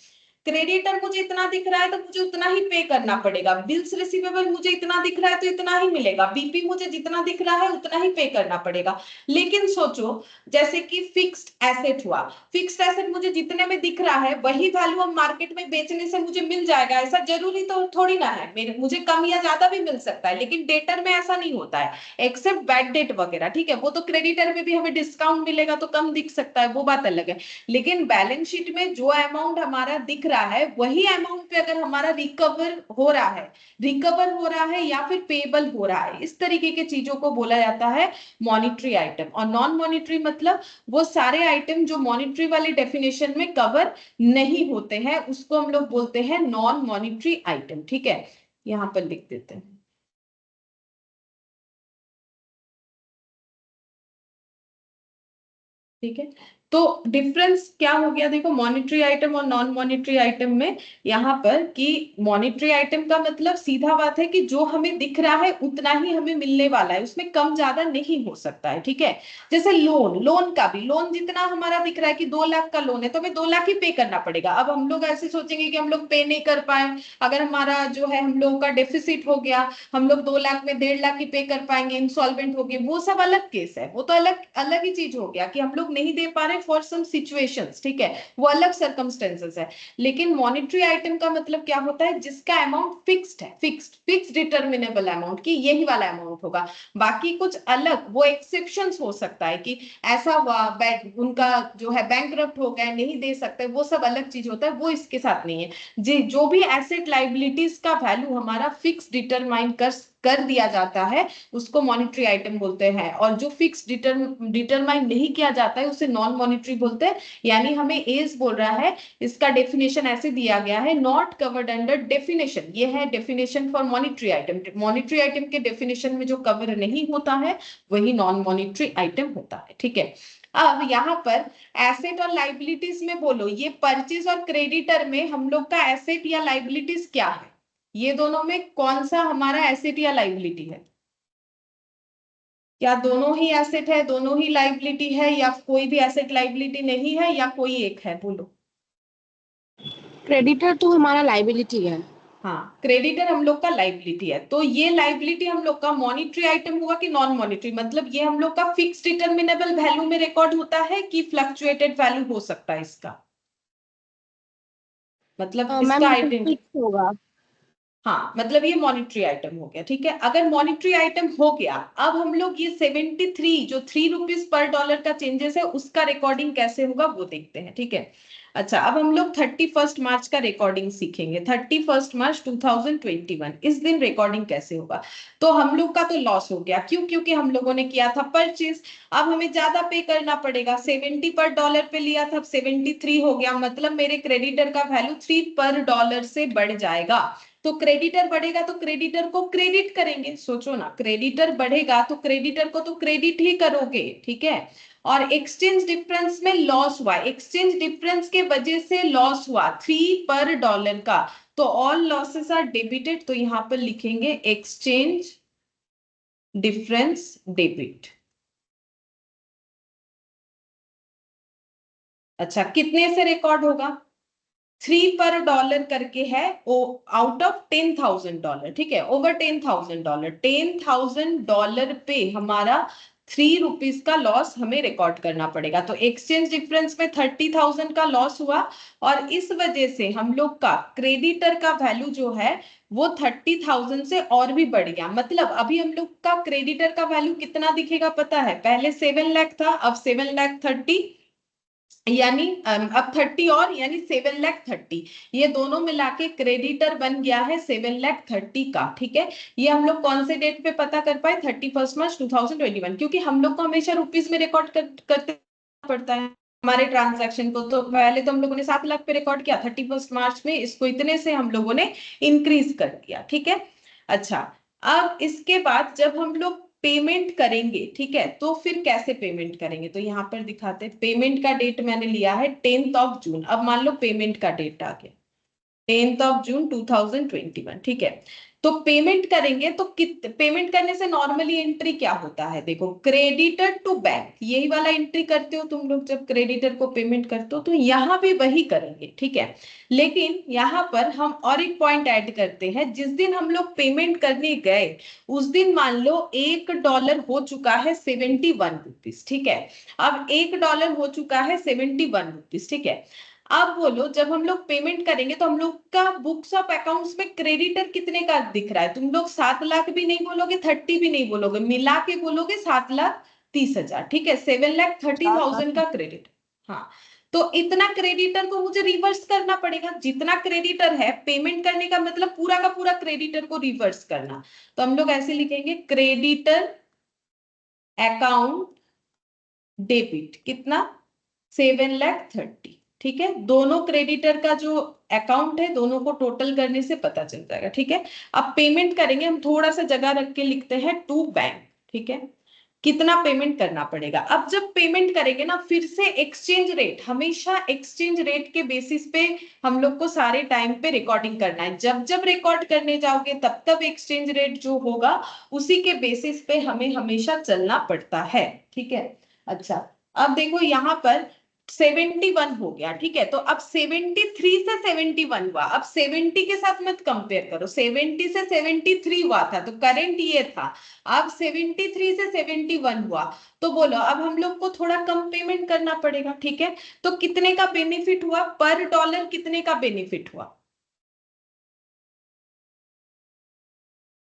क्रेडिटर मुझे इतना दिख रहा है तो मुझे उतना ही पे करना पड़ेगा, बिल्स रिसीवेबल मुझे इतना दिख रहा है तो इतना ही मिलेगा, बीपी मुझे जितना दिख रहा है उतना ही पे करना पड़ेगा। लेकिन सोचो जैसे कि फिक्स्ड एसेट हुआ, फिक्स्ड एसेट मुझे जितने में दिख रहा है वही वैल्यू हम मार्केट में बेचने से मुझे मिल जाएगा, ऐसा जरूरी तो थोड़ी ना है, मेरे मुझे कम या ज्यादा भी मिल सकता है। लेकिन डेटर में ऐसा नहीं होता है, एक्सेप्ट बैड डेट वगैरह, ठीक है, वो तो क्रेडिटर में भी हमें डिस्काउंट मिलेगा तो कम दिख सकता है, वो बात अलग है। लेकिन बैलेंस शीट में जो अमाउंट हमारा दिख रहा है वही अमाउंट पे अगर हमारा रिकवर हो रहा है या फिर पेबल हो रहा है, इस तरीके के चीजों को बोला जाता है मॉनिटरी आइटम। और नॉन मॉनिटरी मतलब वो सारे आइटम जो मॉनिटरी वाली डेफिनेशन में कवर नहीं होते हैं, उसको हम लोग बोलते हैं नॉन मॉनिटरी आइटम, ठीक है, यहां पर लिख देते हैं, ठीक है। तो डिफरेंस क्या हो गया देखो मॉनिटरी आइटम और नॉन मॉनिटरी आइटम में, यहाँ पर कि मॉनिटरी आइटम का मतलब सीधा बात है कि जो हमें दिख रहा है उतना ही हमें मिलने वाला है, उसमें कम ज्यादा नहीं हो सकता है, ठीक है। जैसे लोन, लोन का भी, लोन जितना हमारा दिख रहा है कि 2 लाख का लोन है तो हमें 2 लाख ही पे करना पड़ेगा। अब हम लोग ऐसे सोचेंगे कि हम लोग पे नहीं कर पाए, अगर हमारा जो है हम लोगों का डेफिसिट हो गया, हम लोग 2 लाख में 1.5 लाख ही पे कर पाएंगे, इंसॉल्वेंट हो गए, वो सब अलग केस है, वो तो अलग अलग ही चीज हो गया कि हम लोग नहीं दे पा रहे फॉर सम सिचुएशंस, ठीक है, वो अलग सर्कमस्टेंसेस है। लेकिन मॉनिटरी आइटम का मतलब क्या होता है, जिसका अमाउंट फिक्स्ड है, फिक्स्ड डिटर्मिनेबल अमाउंट की यही वाला अमाउंट होगा। बाकी कुछ अलग वो एक्सेप्शंस हो सकता है कि ऐसा उनका जो है बैंकरप्ट हो गया नहीं दे सकते, वो सब अलग चीज होता है, वो इसके साथ नहीं है। जी जो भी एसेट लाइबिलिटीज का वैल्यू हमारा फिक्स डिटरमाइन कर दिया जाता है उसको मॉनिटरी आइटम बोलते हैं, और जो फिक्स डिटरमाइन नहीं किया जाता है उसे नॉन मॉनिटरी बोलते हैं। यानी हमें एज बोल रहा है, इसका डेफिनेशन ऐसे दिया गया है, नॉट कवर्ड अंडर डेफिनेशन, ये है definition for monetary item. Monetary item के डेफिनेशन में जो कवर नहीं होता है वही नॉन मॉनिटरी आइटम होता है, ठीक है। अब यहाँ पर एसेट और लाइबिलिटीज में बोलो, ये परचेज और क्रेडिटर में हम लोग का एसेट या लाइबिलिटीज क्या है, ये दोनों में कौन सा हमारा एसेट या लाइबिलिटी है? क्या दोनों ही एसेट है, दोनों ही लाइबिलिटी है, या कोई भी एसेट लाइबिलिटी नहीं है, या कोई एक है, बोलो। क्रेडिटर तो हमारा लाइबिलिटी है। हाँ क्रेडिटर हम लोग का लाइबिलिटी है, तो ये लाइबिलिटी हम लोग का मॉनिटरी आइटम होगा कि नॉन मॉनिटरी, मतलब ये हम लोग का फिक्स डिटर्मिनेबल वैल्यू में रिकॉर्ड होता है कि फ्लक्चुएटेड वैल्यू हो सकता है इसका, मतलब मैम इसका ये तो आइडेंटिटी। फिक्स होगा। हाँ मतलब ये मॉनिटरी आइटम हो गया, ठीक है। अगर मॉनिटरी आइटम हो गया, अब हम लोग ये 73 जो ₹3 पर डॉलर का चेंजेस है उसका रिकॉर्डिंग कैसे होगा वो देखते हैं, ठीक है। अच्छा अब हम लोग 31 मार्च का रिकॉर्डिंग सीखेंगे, 31 मार्च 2021, इस दिन रिकॉर्डिंग कैसे होगा। तो हम लोग का तो लॉस हो गया, क्यों, क्योंकि हम लोगों ने किया था परचेज, अब हमें ज्यादा पे करना पड़ेगा, 70 पर डॉलर पे लिया था, 73 हो गया, मतलब मेरे क्रेडिटर का वैल्यू 3 पर डॉलर से बढ़ जाएगा। तो क्रेडिटर बढ़ेगा तो क्रेडिटर को क्रेडिट करेंगे, सोचो ना, क्रेडिटर बढ़ेगा तो क्रेडिटर को तो क्रेडिट ही करोगे, ठीक है। और एक्सचेंज डिफरेंस में लॉस हुआ, एक्सचेंज डिफरेंस के वजह से लॉस हुआ 3 पर डॉलर का, तो ऑल लॉसेस आर डेबिटेड, तो यहां पर लिखेंगे एक्सचेंज डिफरेंस डेबिट। अच्छा कितने से रिकॉर्ड होगा, 3 पर डॉलर करके है, आउट ऑफ $10,000, ठीक है, ओवर $10,000, $10,000 पे हमारा ₹3 का लॉस हमें रिकॉर्ड करना पड़ेगा। तो एक्सचेंज डिफरेंस में 30,000 का लॉस हुआ और इस वजह से हम लोग का क्रेडिटर का वैल्यू जो है वो 30,000 से और भी बढ़ गया। मतलब अभी हम लोग का क्रेडिटर का वैल्यू कितना दिखेगा पता है? पहले 7 लाख था, अब 7,30,000, यानी अब 30 और यानी 7,30,000, ये दोनों मिला के क्रेडिटर बन गया है 7,30,000 का। ठीक है, ये हम लोग कौन से डेट पे पता कर पाए? 31 मार्च 2021, क्योंकि हम लोग को हमेशा रुपीस में रिकॉर्ड करते पड़ता है हमारे ट्रांजैक्शन को। तो पहले तो हम लोगों ने 7 लाख पे रिकॉर्ड किया, 31 मार्च में इसको इतने से हम लोगों ने इंक्रीज कर दिया। ठीक है, अच्छा अब इसके बाद जब हम लोग पेमेंट करेंगे, ठीक है, तो फिर कैसे पेमेंट करेंगे? तो यहाँ पर दिखाते हैं, पेमेंट का डेट मैंने लिया है 10 जून। अब मान लो पेमेंट का डेट आ गया 10 जून 2021, ठीक है। तो पेमेंट करेंगे तो पेमेंट करने से नॉर्मली एंट्री क्या होता है? देखो, क्रेडिटर टू बैंक, यही वाला एंट्री करते हो तुम लोग जब क्रेडिटर को पेमेंट करते हो, तो यहाँ भी वही करेंगे। ठीक है, लेकिन यहाँ पर हम और एक पॉइंट ऐड करते हैं। जिस दिन हम लोग पेमेंट करने गए उस दिन मान लो $1 हो चुका है 71 रुपीज। ठीक है, अब $1 हो चुका है 71 रुपीज। ठीक है, अब बोलो जब हम लोग पेमेंट करेंगे तो हम लोग का बुक्स ऑफ अकाउंट्स में क्रेडिटर कितने का दिख रहा है? तुम लोग 7 लाख भी नहीं बोलोगे, 30 भी नहीं बोलोगे, मिला के बोलोगे 7,30,000। ठीक है, 7,30,000 का क्रेडिट। हाँ, तो इतना क्रेडिटर को मुझे रिवर्स करना पड़ेगा। जितना क्रेडिटर है, पेमेंट करने का मतलब पूरा का पूरा क्रेडिटर को रिवर्स करना। तो हम लोग ऐसे लिखेंगे, क्रेडिटर अकाउंट डेबिट कितना? 7,30,000। ठीक है, दोनों क्रेडिटर का जो अकाउंट है दोनों को टोटल करने से पता चल जाएगा। ठीक है, अब पेमेंट करेंगे, हम थोड़ा सा जगह रख के लिखते हैं टू बैंक। ठीक है, कितना पेमेंट करना पड़ेगा? अब जब पेमेंट करेंगे ना, फिर से एक्सचेंज रेट, हमेशा एक्सचेंज रेट के बेसिस पे हम लोग को सारे टाइम पे रिकॉर्डिंग करना है। जब जब रिकॉर्ड करने जाओगे तब तब एक्सचेंज रेट जो होगा उसी के बेसिस पे हमें हमेशा चलना पड़ता है। ठीक है, अच्छा अब देखो यहाँ पर 71 हो गया। ठीक है, तो अब 73 से 71 हुआ। अब 70 के साथ मत कंपेयर करो, 70 से 73 हुआ था तो करंट ये था। अब 73 से 71 हुआ, तो बोलो अब हम लोग को थोड़ा कम पेमेंट करना पड़ेगा। ठीक है, तो कितने का बेनिफिट हुआ पर डॉलर? कितने का बेनिफिट हुआ?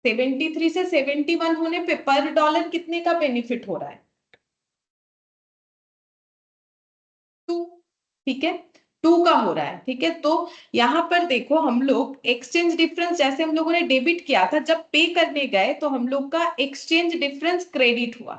73 से 71 होने पे पर डॉलर कितने का बेनिफिट हो रहा है? 2। ठीक है, 2 का हो रहा है। ठीक है, तो यहां पर देखो हम लोग एक्सचेंज डिफरेंस जैसे हम लोगों ने डेबिट किया था, जब पे करने गए तो हम लोग का एक्सचेंज डिफरेंस क्रेडिट हुआ।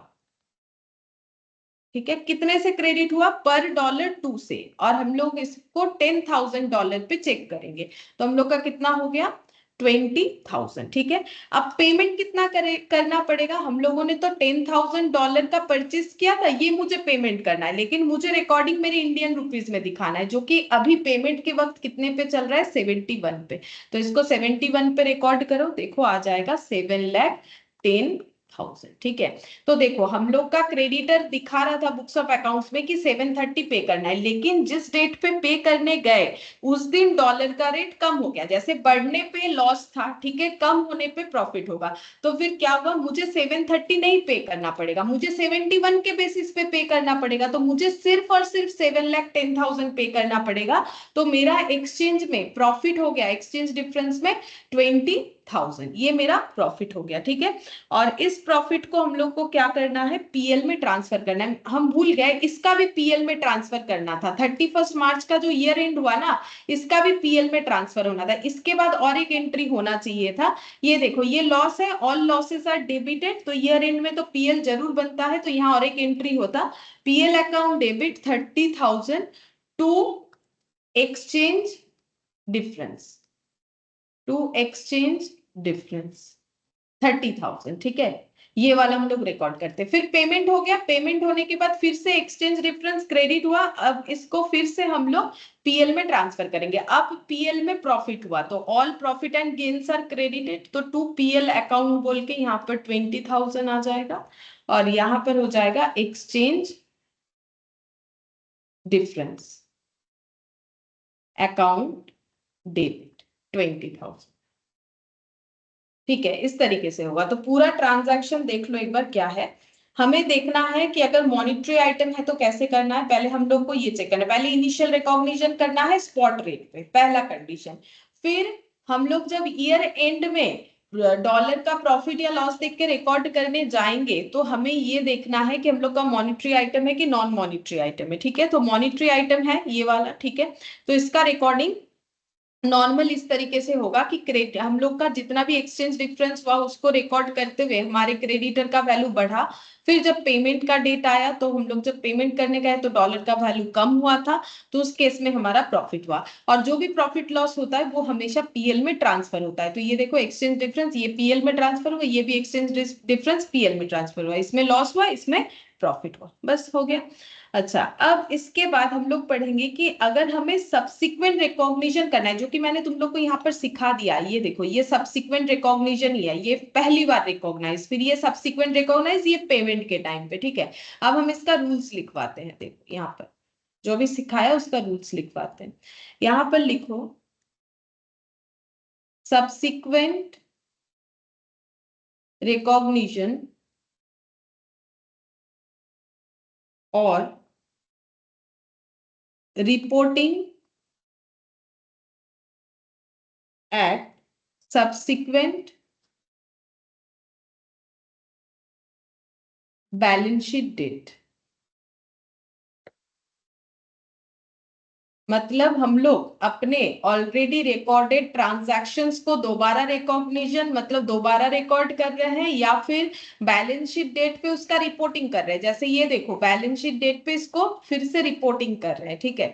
ठीक है, कितने से क्रेडिट हुआ? पर डॉलर 2 से। और हम लोग इसको $10,000 पे चेक करेंगे तो हम लोग का कितना हो गया? 20,000। ठीक है, अब पेमेंट कितना करना पड़ेगा? हम लोगों ने तो $10,000 का परचेस किया था, ये मुझे पेमेंट करना है, लेकिन मुझे रिकॉर्डिंग मेरे इंडियन रुपीज में दिखाना है, जो कि अभी पेमेंट के वक्त कितने पे चल रहा है? 71 पे। तो इसको 71 पे रिकॉर्ड करो, देखो आ जाएगा 7,10,000। ठीक है, तो देखो हम लोग का क्रेडिटर दिखा रहा था बुक्स ऑफ अकाउंट्स में कि 730 पे करना है, लेकिन जिस डेट पे करने गए उस दिन डॉलर का रेट कम हो गया। जैसे बढ़ने पे लॉस था, ठीक है, कम होने पे प्रॉफिट होगा। तो फिर क्या हुआ? मुझे 730 नहीं पे करना पड़ेगा, मुझे 71 के बेसिस पे करना पड़ेगा। तो मुझे सिर्फ और सिर्फ 7,10,000 पे करना पड़ेगा। तो मेरा एक्सचेंज में प्रॉफिट हो गया, एक्सचेंज डिफरेंस में 20,000, ये मेरा प्रॉफिट हो गया। ठीक है, और इस प्रॉफिट को हम लोग को क्या करना है? पीएल में ट्रांसफर करना है। हम भूल गए, इसका भी पीएल में ट्रांसफर करना था। 31 मार्च का जो ईयर एंड हुआ ना, इसका भी पीएल में ट्रांसफर होना था। इसके बाद और एक एंट्री होना चाहिए था। ये देखो, ये लॉस है, ऑल लॉसेस आर डेबिटेड, तो ईयर एंड में तो पीएल जरूर बनता है। तो यहाँ और एक एंट्री होता, PL account debit 30,000 to exchange difference, to exchange difference 30,000। ठीक है, ये वाला हम लोग रिकॉर्ड करते हैं। फिर पेमेंट हो गया, पेमेंट होने के बाद फिर से एक्सचेंज डिफरेंस क्रेडिट हुआ। अब इसको फिर से हम लोग पीएल में ट्रांसफर करेंगे। अब पीएल में प्रॉफिट हुआ तो all profit and gains are credited, तो टू पीएल अकाउंट बोल के यहाँ पर 20,000 आ जाएगा और यहाँ पर हो जाएगा एक्सचेंज डिफरेंस अकाउंट डेबिट 20,000। ठीक है, इस तरीके से होगा। तो पूरा ट्रांजैक्शन देख लो एक बार क्या है। हमें देखना है कि अगर मॉनिटरी आइटम है तो कैसे करना है। पहले हम लोग को ये चेक करना है, पहले इनिशियल रिकॉग्निशन करना है स्पॉट रेट पे, पहला कंडीशन। फिर हम लोग जब ईयर एंड में डॉलर का प्रॉफिट या लॉस देख के रिकॉर्ड करने जाएंगे तो हमें ये देखना है कि हम लोग का मॉनिटरी आइटम है कि नॉन मॉनिटरी आइटम है। ठीक है, तो मॉनिटरी आइटम है ये वाला। ठीक है, तो इसका रिकॉर्डिंग नॉर्मल इस तरीके से होगा कि क्रेडिट, हम लोग का जितना भी एक्सचेंज डिफरेंस हुआ उसको रिकॉर्ड करते हुए हमारे क्रेडिटर का वैल्यू बढ़ा। फिर जब पेमेंट का डेट आया तो हम लोग जब पेमेंट करने गए तो डॉलर का वैल्यू कम हुआ था, तो उस केस में हमारा प्रॉफिट हुआ। और जो भी प्रॉफिट लॉस होता है वो हमेशा पीएल में ट्रांसफर होता है। तो ये देखो एक्सचेंज डिफरेंस, ये पीएल में ट्रांसफर हुआ, ये भी एक्सचेंज डिफरेंस पीएल में ट्रांसफर हुआ, इसमें लॉस हुआ, इसमें प्रॉफिट हुआ, बस हो गया। अच्छा, अब इसके बाद हम लोग पढ़ेंगे कि अगर हमें सब्सिक्वेंट रिकॉग्निशन करना है, जो कि मैंने तुम लोग को यहाँ पर सिखा दिया। ये देखो, ये सब्सिक्वेंट रिकॉग्निशन ही है, ये पहली बार रिकॉग्नाइज, फिर ये सब्सिक्वेंट रिकॉग्नाइज, ये पेमेंट के टाइम पे। ठीक है, अब हम इसका रूल्स लिखवाते हैं। देखो यहाँ पर जो भी सिखाया उसका रूल्स लिखवाते हैं। यहाँ पर लिखो सब्सिक्वेंट रिकॉग्निशन और reporting at subsequent balance sheet date. मतलब हम लोग अपने ऑलरेडी रिकॉर्डेड ट्रांजैक्शंस को दोबारा रिकॉग्निशन, मतलब दोबारा रिकॉर्ड कर रहे हैं, या फिर बैलेंस शीट डेट पे उसका रिपोर्टिंग कर रहे हैं। जैसे ये देखो, बैलेंस शीट डेट पे इसको फिर से रिपोर्टिंग कर रहे हैं। ठीक है,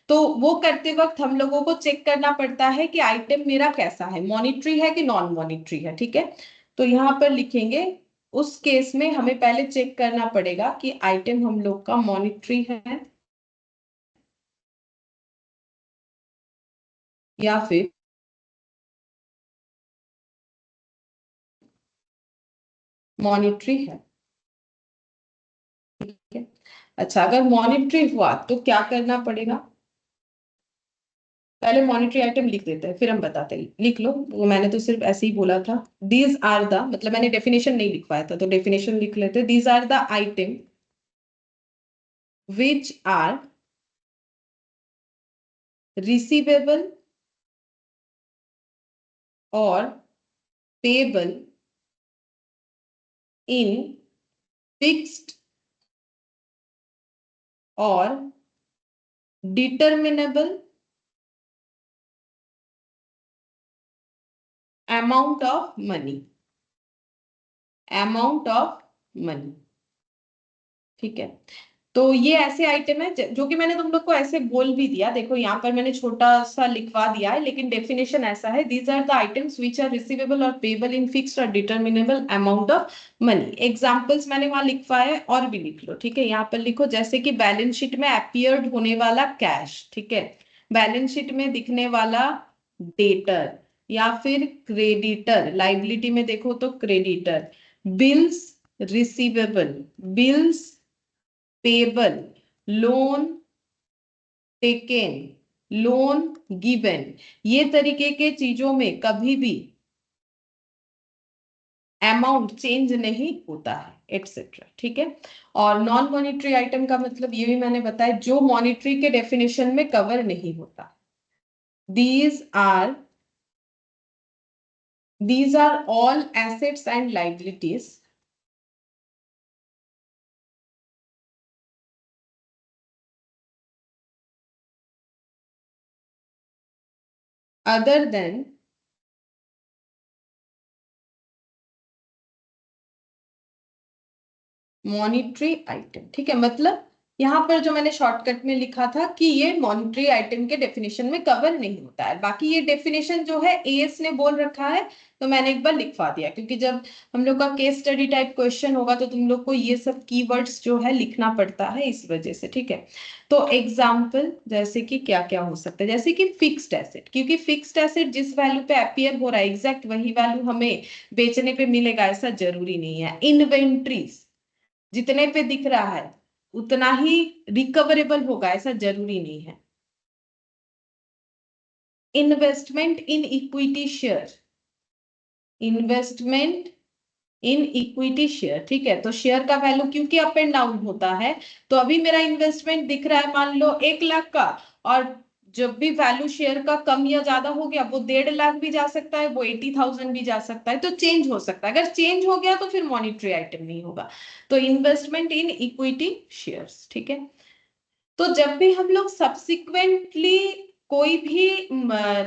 तो वो करते वक्त हम लोगों को चेक करना पड़ता है कि आइटम मेरा कैसा है, मॉनिटरी है कि नॉन मॉनिटरी है। ठीक है, तो यहाँ पर लिखेंगे उस केस में हमें पहले चेक करना पड़ेगा कि आइटम हम लोग का मॉनिटरी है या फिर मॉनिटरी है। ठीक है, अच्छा, अगर मॉनिटरी हुआ तो क्या करना पड़ेगा। पहले मॉनिटरी आइटम लिख देते हैं, फिर हम बताते हैं। लिख लो, वो मैंने तो सिर्फ ऐसे ही बोला था। दीज आर द, मतलब मैंने डेफिनेशन नहीं लिखवाया था, तो डेफिनेशन लिख लेते। These are the item which are receivable और पेबल इन फिक्स्ड और determinable amount of money, amount of money. ठीक है, तो ये ऐसे आइटम है जो कि मैंने तुम लोग को ऐसे बोल भी दिया। देखो यहाँ पर मैंने छोटा सा लिखवा दिया है, लेकिन डेफिनेशन ऐसा है। These are the items which are receivable और पेबल इन फिक्स्ड और determinable amount of money. Examples मैंने वहां लिखवाया है, और भी लिख लो। ठीक है, यहाँ पर लिखो जैसे कि बैलेंस शीट में अपीयर्ड होने वाला कैश। ठीक है, बैलेंस शीट में दिखने वाला डेटर या फिर क्रेडिटर, लाइबिलिटी में देखो तो creditor, bills receivable, bills payable, loan taken, loan given, ये तरीके के चीजों में कभी भी अमाउंट चेंज नहीं होता है, एटसेट्रा। ठीक है, और नॉन मॉनिटरी आइटम का मतलब ये भी मैंने बताया, जो मॉनिटरी के डेफिनेशन में कवर नहीं होता। These are all assets and liabilities other than monetary item. ठीक है, मतलब यहाँ पर जो मैंने शॉर्टकट में लिखा था कि ये मॉनिटरी आइटम के डेफिनेशन में कवर नहीं होता है। बाकी ये डेफिनेशन जो है एएस ने बोल रखा है, तो मैंने एक बार लिखवा दिया, क्योंकि जब हम लोग का केस स्टडी टाइप क्वेश्चन होगा तो तुम लोग को ये सब कीवर्ड्स जो है लिखना पड़ता है, इस वजह से। ठीक है, तो एग्जाम्पल जैसे कि क्या क्या हो सकता है, जैसे कि फिक्स्ड एसेट, क्योंकि फिक्स्ड एसेट जिस वैल्यू पे अपियर हो रहा है एग्जैक्ट वही वैल्यू हमें बेचने पे मिलेगा ऐसा जरूरी नहीं है। इन्वेंट्रीज जितने पे दिख रहा है उतना ही रिकवरेबल होगा ऐसा जरूरी नहीं है। Investment in equity share, investment in equity share, ठीक है। तो शेयर का वैल्यू क्योंकि अप एंड डाउन होता है, तो अभी मेरा इन्वेस्टमेंट दिख रहा है मान लो 1 लाख का, और जब भी वैल्यू शेयर का कम या ज्यादा हो गया, वो 1.5 लाख भी जा सकता है, वो 80,000 भी जा सकता है, तो चेंज हो सकता है। अगर चेंज हो गया तो फिर मॉनिटरी आइटम नहीं होगा। तो इन्वेस्टमेंट इन इक्विटी शेयर्स, ठीक है। तो जब भी हम लोग सब्सिक्वेंटली कोई भी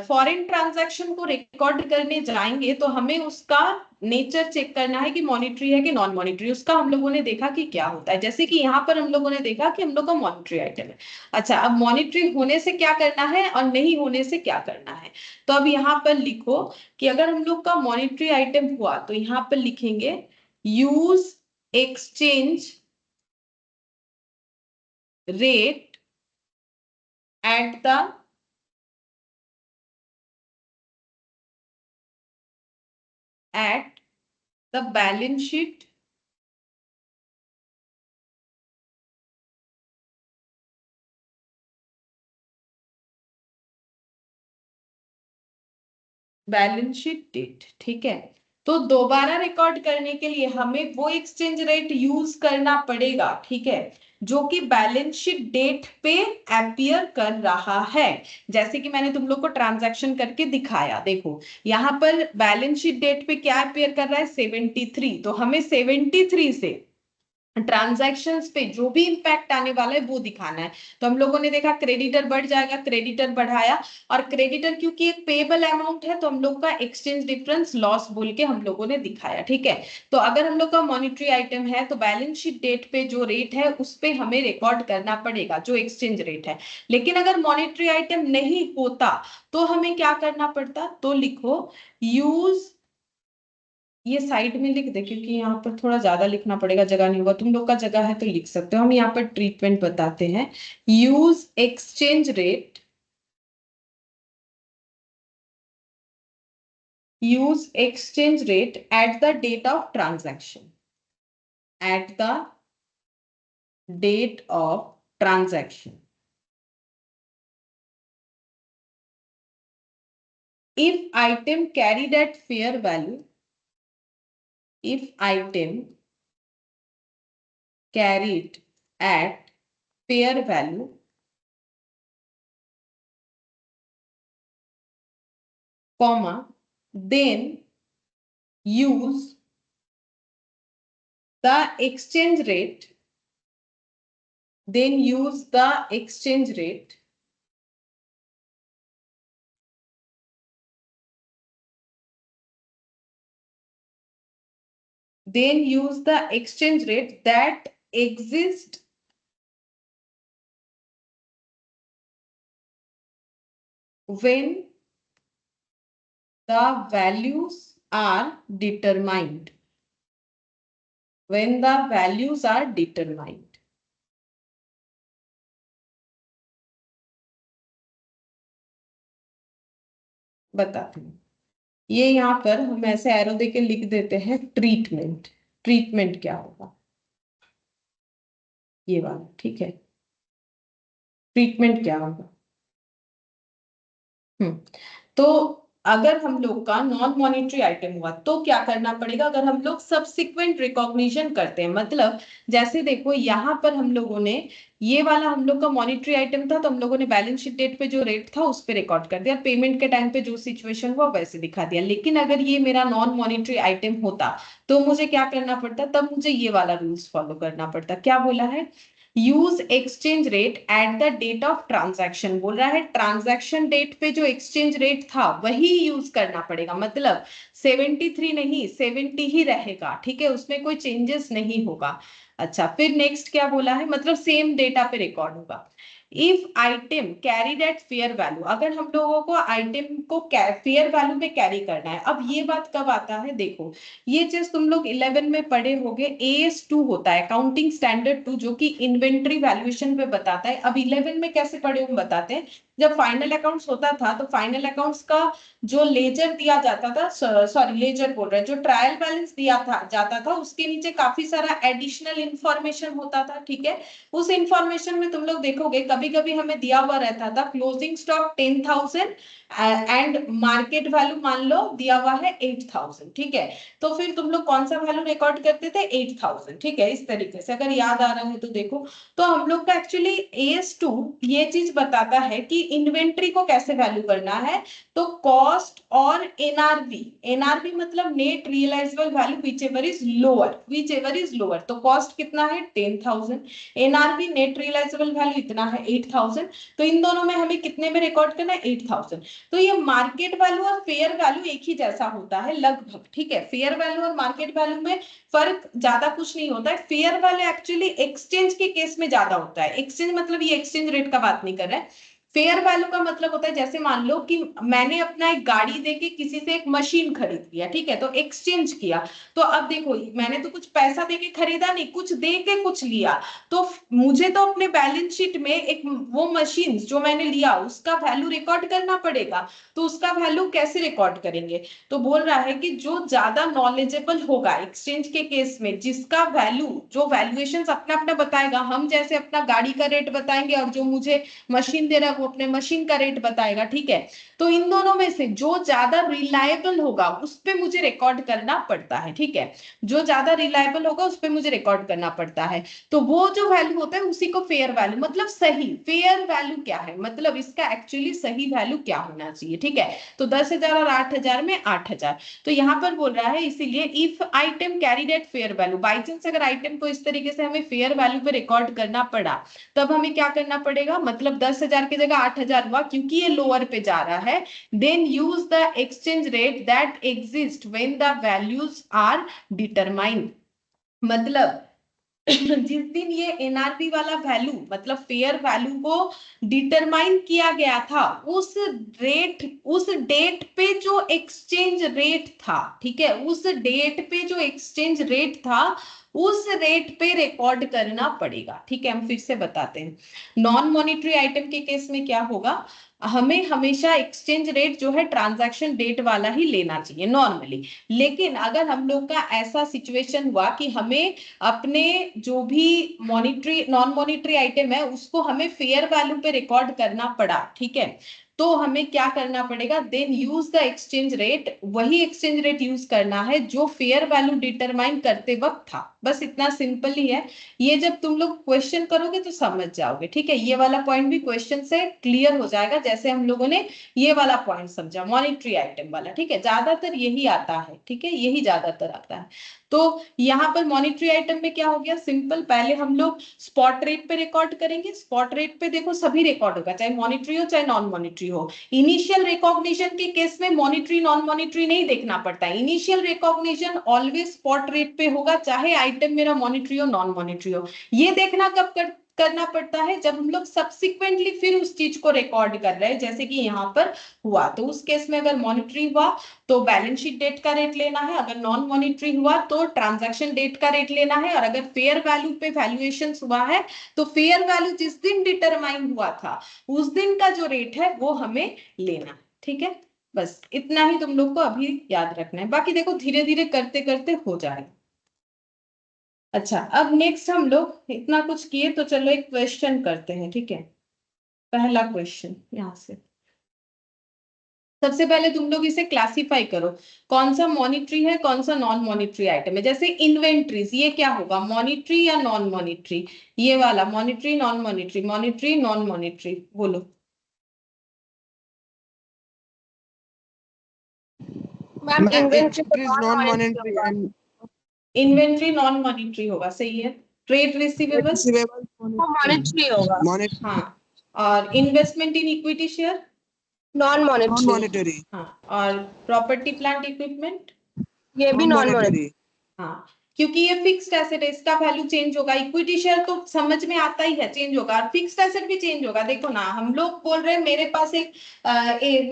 फॉरेन ट्रांजैक्शन को रिकॉर्ड करने जाएंगे, तो हमें उसका नेचर चेक करना है कि मॉनिटरी है कि नॉन मॉनिटरी। उसका हम लोगों ने देखा कि क्या होता है, जैसे कि यहाँ पर हम लोगों ने देखा कि हम लोग का मॉनिटरी आइटम है। अच्छा, अब मॉनिटरी होने से क्या करना है और नहीं होने से क्या करना है। तो अब यहाँ पर लिखो कि अगर हम लोग का मॉनिटरी आइटम हुआ, तो यहाँ पर लिखेंगे use exchange rate at the balance sheet date, ठीक है। तो दोबारा रिकॉर्ड करने के लिए हमें वो एक्सचेंज रेट यूज करना पड़ेगा, ठीक है, जो कि बैलेंस शीट डेट पे अपीयर कर रहा है। जैसे कि मैंने तुम लोग को ट्रांजैक्शन करके दिखाया, देखो यहाँ पर बैलेंस शीट डेट पे क्या अपीयर कर रहा है, 73। तो हमें 73 से ट्रांजैक्शंस पे जो भी इंपैक्ट आने वाला है वो दिखाना है। तो हम लोगों ने देखा क्रेडिटर बढ़ जाएगा, क्रेडिटर बढ़ाया, और क्रेडिटर क्योंकि एक पेबल अमाउंट है, तो हम लोग का एक्सचेंज डिफरेंस लॉस बोल के हम लोगों ने दिखाया, ठीक है। तो अगर हम लोग का मॉनिटरी आइटम है, तो बैलेंस शीट डेट पे जो रेट है उस पे हमें रिकॉर्ड करना पड़ेगा, जो एक्सचेंज रेट है। लेकिन अगर मॉनिटरी आइटम नहीं होता तो हमें क्या करना पड़ता, तो लिखो यूज, ये साइड में लिख दे क्योंकि यहाँ पर थोड़ा ज्यादा लिखना पड़ेगा, जगह नहीं होगा। तुम लोग का जगह है तो लिख सकते हो, हम यहाँ पर ट्रीटमेंट बताते हैं। Use exchange rate, use exchange rate at the date of transaction, at the date of transaction. if item carried at fair value, if item carried at fair value, comma, then use the exchange rate, then use the exchange rate that exists when the values are determined, when the values are determined। बताते हैं, ये यहाँ पर हम ऐसे एरो देके लिख देते हैं ट्रीटमेंट। ट्रीटमेंट क्या होगा, ये वाला, ठीक है। ट्रीटमेंट क्या होगा, तो अगर हम लोग का नॉन मॉनिटरी आइटम हुआ तो क्या करना पड़ेगा, अगर हम लोग सब्सिक्वेंट रिकॉग्निशन करते हैं, मतलब जैसे देखो यहाँ पर हम लोगों ने ये वाला हम लोग का मॉनिटरी आइटम था, तो हम लोगों ने बैलेंस शीट डेट पे जो रेट था उस पे रिकॉर्ड कर दिया, पेमेंट के टाइम पे जो सिचुएशन हुआ वैसे दिखा दिया। लेकिन अगर ये मेरा नॉन मॉनिटरी आइटम होता तो मुझे क्या करना पड़ता, तब मुझे ये वाला रूल्स फॉलो करना पड़ता। क्या बोला है, use exchange rate at the date of transaction, बोल रहा है ट्रांजैक्शन डेट पे जो एक्सचेंज रेट था वही यूज करना पड़ेगा, मतलब 73 नहीं 70 ही रहेगा, ठीक है, उसमें कोई चेंजेस नहीं होगा। अच्छा, फिर नेक्स्ट क्या बोला है, मतलब सेम डेटा पे रिकॉर्ड होगा। If item carried at fair value, अगर हम लोगों को आइटम को फेयर वैल्यू पे कैरी करना है, अब ये बात कब आता है, देखो ये चीज तुम लोग 11 में पढ़े होगे, AS2 होता है अकाउंटिंग स्टैंडर्ड 2, जो कि इन्वेंट्री वैल्यूएशन पे बताता है। अब 11 में कैसे पढ़े हम बताते हैं, जब फाइनल अकाउंट्स होता था तो फाइनल अकाउंट्स का जो लेजर दिया जाता था, सॉरी लेजर बोल रहे हैं, जो ट्रायल बैलेंस दिया था जाता था, उसके नीचे काफी सारा एडिशनल इंफॉर्मेशन होता था, ठीक है। उस इंफॉर्मेशन में तुम लोग देखोगे कभी कभी हमें दिया हुआ रहता था closing stock 10,000 and market value मान लो दिया हुआ है 8000, ठीक है। तो फिर तुम लोग कौन सा वैल्यू रिकॉर्ड करते थे, 8000, ठीक है। इस तरीके से अगर याद आ रहा है तो देखो, तो हम लोग का एक्चुअली AS2 ये चीज बताता है कि इन्वेंट्री को कैसे वैल्यू करना है। तो कॉस्ट और एनआरवी मतलब net realisable value whichever is lower. तो कॉस्ट कितना है 10,000, एनआरवी नेट रियलाइजेबल वैल्यू इतना है 8000। तो इन दोनों में हमें कितने में रिकॉर्ड करना है 8000। तो ये मार्केट वैल्यू और फेयर वैल्यू एक ही जैसा होता है लगभग, ठीक है। फेयर वैल्यू और मार्केट वैल्यू में फर्क ज्यादा कुछ नहीं होता है। फेयर वैल्यू एक्चुअली एक्सचेंज के केस में ज्यादा होता है। एक्सचेंज मतलब ये एक्सचेंज रेट का बात नहीं कर रहे हैं। फेयर वैल्यू का मतलब होता है जैसे मान लो कि मैंने अपना एक गाड़ी देके किसी से एक मशीन खरीद लिया, ठीक है, तो एक्सचेंज किया। तो अब देखो मैंने तो कुछ पैसा देके खरीदा नहीं, कुछ दे के कुछ लिया। तो मुझे तो अपने बैलेंस शीट में एक वो मशीन जो मैंने लिया उसका वैल्यू रिकॉर्ड करना पड़ेगा। तो उसका वैल्यू कैसे रिकॉर्ड करेंगे, तो बोल रहा है कि जो ज्यादा नॉलेजेबल होगा एक्सचेंज के केस में, जिसका वैल्यू जो वैल्यूएशन अपना अपना बताएगा, हम जैसे अपना गाड़ी का रेट बताएंगे और जो मुझे मशीन दे रहा है वो अपने मशीन का रेट बताएगा, ठीक है। तो इन दोनों में से जो ज्यादा रिलायबल होगा उस पे मुझे रिकॉर्ड करना पड़ता है, ठीक है। जो ज्यादा रिलायबल होगा उस पे मुझे रिकॉर्ड करना पड़ता है। तो वो जो वैल्यू होता है उसी को फेयर वैल्यू मतलब सही। फेयर वैल्यू क्या है, मतलब इसका एक्चुअली सही वैल्यू क्या होना चाहिए, ठीक है। तो 10,000 और 8,000 में 8,000। तो यहाँ पर बोल रहा है इसीलिए if item carried at fair value, by chance अगर आइटम को इस तरीके से हमें फेयर वैल्यू पे रिकॉर्ड करना पड़ा, तब हमें क्या करना पड़ेगा, मतलब 10,000 की जगह 8,000 हुआ क्योंकि ये लोअर पे जा रहा है। Then use the exchange rate that exist when the values are determined. मतलब जिस दिन ये एनआरपी वाला वैल्यू मतलब फेयर वैल्यू को डिटरमाइन किया गया था, उस डेट पे जो एक्सचेंज रेट था, ठीक है, उस डेट पे जो एक्सचेंज रेट था उस रेट पे रिकॉर्ड करना पड़ेगा, ठीक है। हम फिर से बताते हैं, नॉन मॉनिटरी आइटम के केस में क्या होगा, हमें हमेशा एक्सचेंज रेट जो है ट्रांजैक्शन डेट वाला ही लेना चाहिए नॉर्मली। लेकिन अगर हम लोग का ऐसा सिचुएशन हुआ कि हमें अपने जो भी मॉनिटरी नॉन मॉनिटरी आइटम है उसको हमें फेयर वैल्यू पे रिकॉर्ड करना पड़ा, ठीक है, तो हमें क्या करना पड़ेगा, then use the exchange rate, वही एक्सचेंज रेट यूज करना है जो फेयर वैल्यू डिटरमाइन करते वक्त था। बस इतना सिंपल ही है। ये जब तुम लोग क्वेश्चन करोगे तो समझ जाओगे, ठीक है। ये वाला पॉइंट भी क्वेश्चन से क्लियर हो जाएगा, जैसे हम लोगों ने ये वाला पॉइंट समझा मॉनिटरी आइटम वाला, ठीक है। ज्यादातर यही आता है, ठीक है, यही ज्यादातर आता है। तो यहाँ पर मॉनिटरी आइटम में क्या हो गया, सिंपल, पहले हम लोग स्पॉट रेट पे रिकॉर्ड करेंगे। स्पॉट रेट पे देखो सभी रिकॉर्ड होगा, चाहे मॉनिटरी हो चाहे नॉन मॉनिटरी हो। इनिशियल रिकॉग्निशन के केस में मॉनिटरी नॉन मॉनिटरी नहीं देखना पड़ता है। Initial recognition always spot rate पे होगा, चाहे आइटम मेरा मॉनिटरी हो नॉन मॉनिटरी हो। ये देखना कब करना पड़ता है, जब हम लोग सब्सिक्वेंटली फिर उस चीज को रिकॉर्ड कर रहे हैं, जैसे कि यहाँ पर हुआ। तो उस केस में अगर मॉनिटरी हुआ तो बैलेंस शीट डेट का रेट लेना है, अगर नॉन मॉनिटरी हुआ तो ट्रांजैक्शन डेट का रेट लेना है, और अगर फेयर वैल्यू पे वैल्यूएशन हुआ है तो फेयर वैल्यू जिस दिन डिटरमाइन हुआ था उस दिन का जो रेट है वो हमें लेना है, ठीक है। बस इतना ही तुम लोग को अभी याद रखना है, बाकी देखो धीरे धीरे करते करते हो जाएगा। अच्छा, अब नेक्स्ट हम लोग इतना कुछ किए तो चलो एक क्वेश्चन करते हैं, ठीक है। पहला क्वेश्चन यहाँ से, सबसे पहले तुम लोग इसे क्लासिफाई करो, कौन सा मॉनिटरी है कौन सा नॉन मॉनिटरी आइटम है। जैसे इन्वेंट्रीज, ये क्या होगा, मॉनिटरी या नॉन मॉनिटरी, ये वाला monetary non monetary, monetary non monetary, बोलो। मैम इन्वेंट्री तो inventory is non non monetary monetary होगा। एंड इन्वेंट्री नॉन मॉनिटरी होगा, सही है। ट्रेड रिसीवेबल, रिसीवेबल वो मॉनिटरी होगा। मॉनेटरी, हाँ। और investment in equity share, non non monetary, monetary, हाँ। और प्रॉपर्टी प्लांट इक्विपमेंट, ये भी नॉन नॉन मॉनेटरी। मॉनिटरी। हाँ, क्योंकि ये फिक्स्ड एसेट है, इसका वैल्यू चेंज होगा। इक्विटी शेयर तो समझ में आता ही है चेंज होगा, और फिक्स्ड एसेट भी चेंज होगा। देखो ना, हम लोग बोल रहे हैं मेरे पास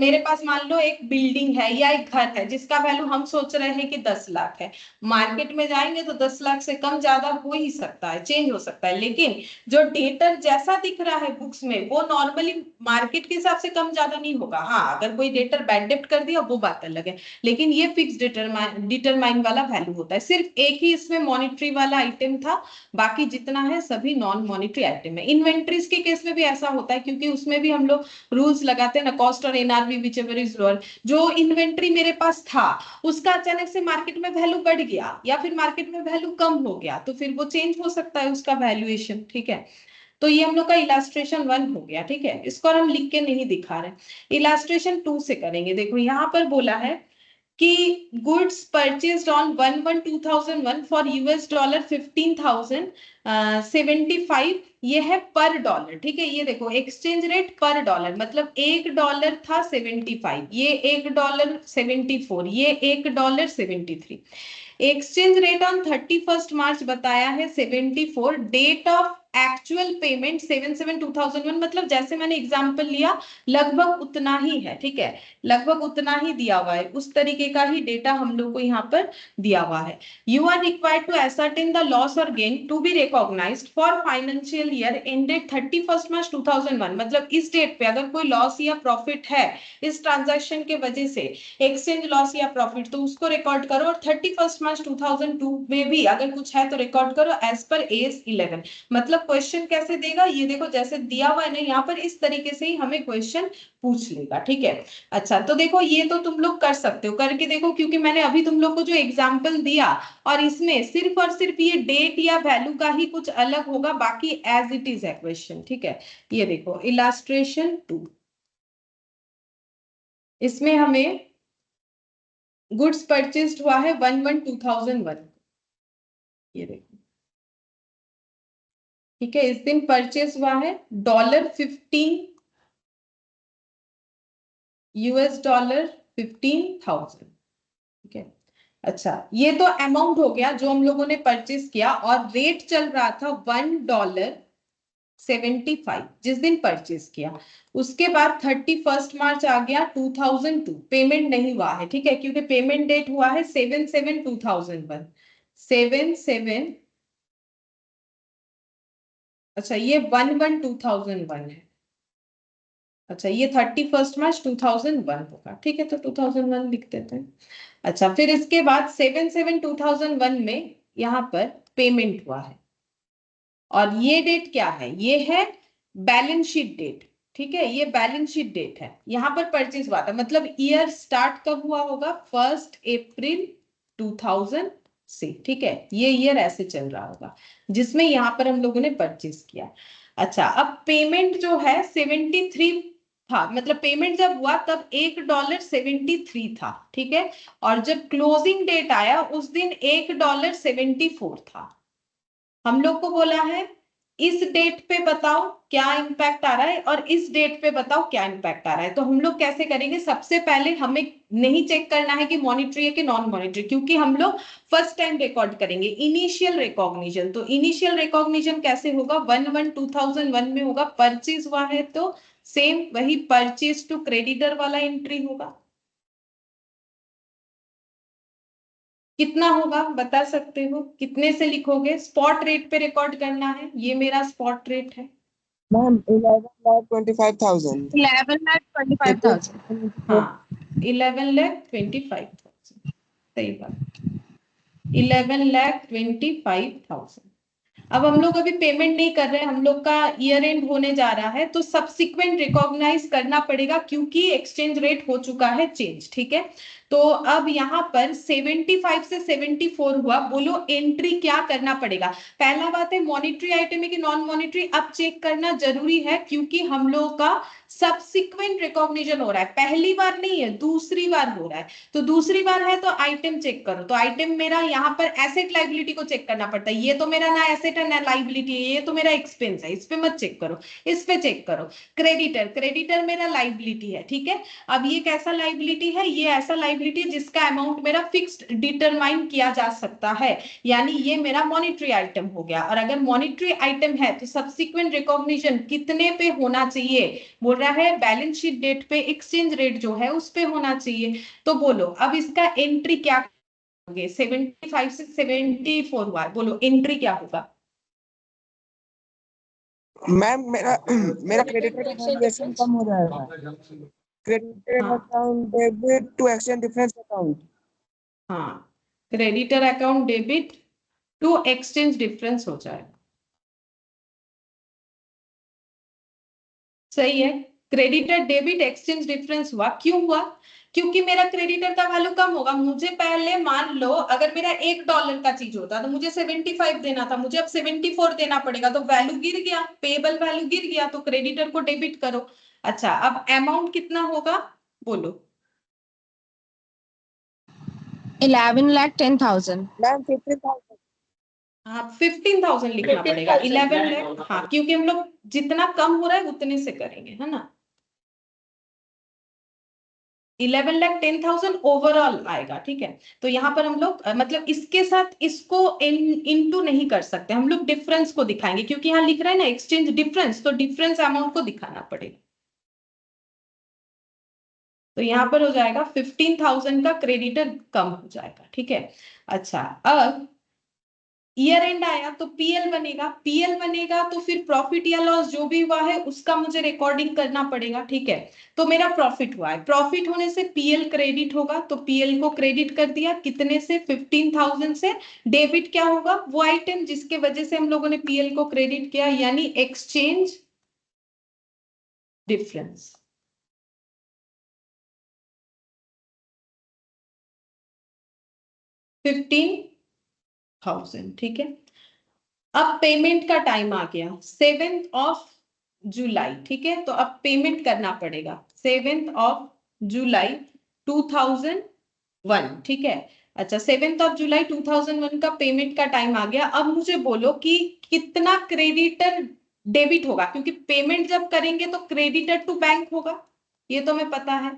मेरे पास मान लो एक बिल्डिंग है या एक घर है जिसका वैल्यू हम सोच रहे हैं कि 10 लाख है। मार्केट में जाएंगे तो 10 लाख से कम ज्यादा हो ही सकता है, चेंज हो सकता है, लेकिन जो डेटर जैसा दिख रहा है बुक्स में वो नॉर्मली मार्केट के हिसाब से कम ज्यादा नहीं होगा। हाँ, अगर कोई डेटर बैड डेप्ट कर दिया वो बात अलग है, लेकिन ये फिक्स डिटरमाइन वाला वैल्यू होता है। सिर्फ एक ही जिसमें मॉनिटरी वाला आइटम था, बाकी जितना है सभी नॉन मॉनिटरी आइटम है। इन्वेंट्रीज के केस में भी ऐसा होता है, क्योंकि उसमें भी हम लोग रूल्स लगाते हैं ना, कॉस्ट और एनआरवी व्हिचएवर इज लोअर। जो इन्वेंट्री मेरे पास था उसका अचानक से मार्केट में वैल्यू बढ़ गया या फिर मार्केट में वैल्यू कम हो गया, तो फिर वो चेंज हो सकता है उसका वैल्यूएशन, ठीक है। तो ये हम लोग का इलास्ट्रेशन 1 हो गया, ठीक है। इसको हम लिख के नहीं दिखा रहे, इलास्ट्रेशन 2 से करेंगे। देखो यहाँ पर बोला है कि गुड्स परचेज्ड ऑन 1/1/2001 फॉर $15,075, ये है पर डॉलर, ठीक है। ये देखो एक्सचेंज रेट पर डॉलर, मतलब $1 था 75, ये $1.74, ये $1.73। एक्सचेंज रेट ऑन 31 मार्च बताया है 74, डेट ऑफ एक्चुअल पेमेंट 7/7/2001, मतलब जैसे मैंने एग्जांपल लिया लगभग उतना ही है, ठीक है, लगभग उतना ही दिया हुआ है, उस तरीके का ही डेटा हम लोग को यहाँ पर दिया हुआ है। You are required to ascertain the loss और gain to be recognised for financial year ended 31 March 2001, मतलब इस डेट पे अगर कोई लॉस या प्रॉफिट है इस ट्रांजैक्शन के वजह से, एक्सचेंज लॉस या प्रॉफिट, तो उसको रिकॉर्ड करो। और 31 मार्च 2002 में भी अगर कुछ है तो रिकॉर्ड करो एज पर AS 11। मतलब क्वेश्चन कैसे देगा, ये देखो जैसे दिया हुआ है ना यहाँ पर, इस तरीके से ही हमें क्वेश्चन पूछ लेगा, ठीक है। अच्छा, तो देखो ये तो तुम लोग कर सकते हो, करके देखो, क्योंकि मैंने अभी तुम लोग को जो एग्जांपल दिया और इसमें सिर्फ और सिर्फ ये डेट या वैल्यू का ही कुछ अलग होगा, बाकी एज इट इज है क्वेश्चन, ठीक है। ये देखो इलास्ट्रेशन 2, इसमें हमें गुड्स परचेस्ड हुआ है 1/1/2001, ये देखो, ठीक है। इस दिन परचेस हुआ है $15, $15,000, ठीक है। अच्छा, ये तो अमाउंट हो गया जो हम लोगों ने परचेस किया, और रेट चल रहा था $1.75 जिस दिन परचेस किया। उसके बाद 31 मार्च आ गया 2002, पेमेंट नहीं हुआ है, ठीक है, क्योंकि पेमेंट डेट हुआ है 7/7/2001, 7/7। अच्छा, ये 1/1/2001 है। अच्छा, ये 31 मार्च 2001 होगा, ठीक है, तो 2001 लिख देते हैं। अच्छा, फिर इसके बाद 7/7/2001 में यहाँ पर पेमेंट हुआ है, और ये डेट क्या है, ये है बैलेंस शीट डेट, ठीक है, ये बैलेंस शीट डेट है। यहाँ पर परचेज हुआ था, मतलब ईयर स्टार्ट कब हुआ होगा, 1 अप्रैल 2000 से, ठीक है, ये ईयर ऐसे चल रहा होगा जिसमें यहाँ पर हम लोगों ने परचेज किया। अच्छा, अब पेमेंट जो है 73 था, मतलब पेमेंट जब हुआ तब $1.73 था, ठीक है, और जब क्लोजिंग डेट आया उस दिन $1.74 था। हम लोग को बोला है इस डेट पे बताओ क्या इम्पैक्ट आ रहा है और इस डेट पे बताओ क्या इम्पैक्ट आ रहा है। तो हम लोग कैसे करेंगे, सबसे पहले हमें नहीं चेक करना है कि मॉनिटरी है कि नॉन मॉनिटरी, क्योंकि हम लोग फर्स्ट टाइम रिकॉर्ड करेंगे इनिशियल रिकॉग्निशन। तो इनिशियल रिकॉग्निशन कैसे होगा, 1/1/2001 में होगा, परचेज हुआ है तो सेम वही परचेज टू क्रेडिटर वाला एंट्री होगा। कितना होगा बता सकते हो, कितने से लिखोगे, स्पॉट रेट पे रिकॉर्ड करना है, ये मेरा स्पॉट रेट है। मैम 11,25,000। 11,25,000। हाँ, 11,25,000, सही बात, 11,25,000। अब हम लोग अभी पेमेंट नहीं कर रहे हैं, हम लोग का ईयर एंड होने जा रहा है, तो सब्सिक्वेंट रिकॉग्नाइज करना पड़ेगा क्योंकि एक्सचेंज रेट हो चुका है चेंज, ठीक है। तो अब यहाँ पर 75 से 74 हुआ, बोलो एंट्री क्या करना पड़ेगा। पहला बात है मॉनिटरी आइटम है कि नॉन मॉनिटरी, अब चेक करना जरूरी है क्योंकि हम लोग का सब्सिक्वेंट रिकॉग्निशन हो रहा है, पहली बार नहीं है, दूसरी बार हो रहा है। तो दूसरी बार है तो आइटम चेक करो, तो आइटम मेरा यहाँ पर एसेट लाइबिलिटी को चेक करना पड़ता है, ये तो मेरा ना एसेट है ना लाइबिलिटी है, ये तो मेरा एक्सपेंस है, इस पे मत चेक करो, इस पे चेक करो। क्रेडिटर, क्रेडिटर मेरा लाइबिलिटी है, ठीक है। अब ये कैसा लाइबिलिटी है, ये ऐसा लाइबिलिटी है जिसका अमाउंट मेरा फिक्स्ड डिटरमाइन किया जा सकता है, यानी ये मेरा मॉनिटरी आइटम हो गया। और अगर मॉनिटरी आइटम है तो सब्सिक्वेंट रिकॉग्निशन कितने पे होना चाहिए, बोल रहा है बैलेंस शीट डेट पे, एक्सचेंज रेट जो है उस पे होना चाहिए। तो बोलो अब इसका एंट्री क्या होगे, 75 से 74 हुआ, बोलो एंट्री क्या होगा। मैम मेरा मेरा क्रेडिटर का वैल्यूएशन कम हो जाएगा, क्रेडिटर हाँ account debit to exchange difference account. हाँ, creditor account debit to exchange difference हो जाएगा। सही है। क्रेडिटर डेबिट एक्सचेंज डिफरेंस हुआ, क्यों हुआ? क्योंकि मेरा क्रेडिटर का वैल्यू कम होगा। मुझे पहले मान लो अगर मेरा $1 का चीज होता तो मुझे 75 देना था, मुझे अब 74 देना पड़ेगा, तो वैल्यू गिर गया, पेबल वैल्यू गिर गया, तो क्रेडिटर को डेबिट करो। अच्छा, अब अमाउंट कितना होगा बोलो? 11,10,000। मैम 15,000। हाँ 15,000 लिखना पड़ेगा। 11 लाख, हाँ क्योंकि हम लोग जितना कम हो रहा है उतने से करेंगे, है ना। 11,10,000 ओवरऑल आएगा, ठीक है। तो यहाँ पर हम लोग मतलब इसके साथ इसको इनटू नहीं कर सकते, हम लोग डिफरेंस को दिखाएंगे, क्योंकि यहाँ लिख रहा है ना एक्सचेंज डिफरेंस, तो डिफरेंस अमाउंट को दिखाना पड़ेगा। तो यहाँ पर हो जाएगा 15,000 का क्रेडिटर कम हो जाएगा, ठीक है। अच्छा, अब ईयर एंड आया तो पीएल बनेगा, पीएल बनेगा तो फिर प्रॉफिट या लॉस जो भी हुआ है उसका मुझे रिकॉर्डिंग करना पड़ेगा, ठीक है। तो मेरा प्रॉफिट हुआ है, प्रॉफिट होने से पीएल क्रेडिट होगा, तो पीएल को क्रेडिट कर दिया, कितने से? 15,000 से। डेबिट क्या होगा? वो आइटम जिसके वजह से हम लोगों ने पीएल को क्रेडिट किया, यानी एक्सचेंज डिफरेंस। $15,000, ठीक है। अब पेमेंट का टाइम आ गया 7 जुलाई, ठीक है। तो अब पेमेंट करना पड़ेगा 7 जुलाई 2001, ठीक है। अच्छा, 7 जुलाई 2001 का पेमेंट का टाइम आ गया। अब मुझे बोलो कि कितना क्रेडिटर डेबिट होगा, क्योंकि पेमेंट जब करेंगे तो क्रेडिटर टू बैंक होगा, ये तो मैं पता है।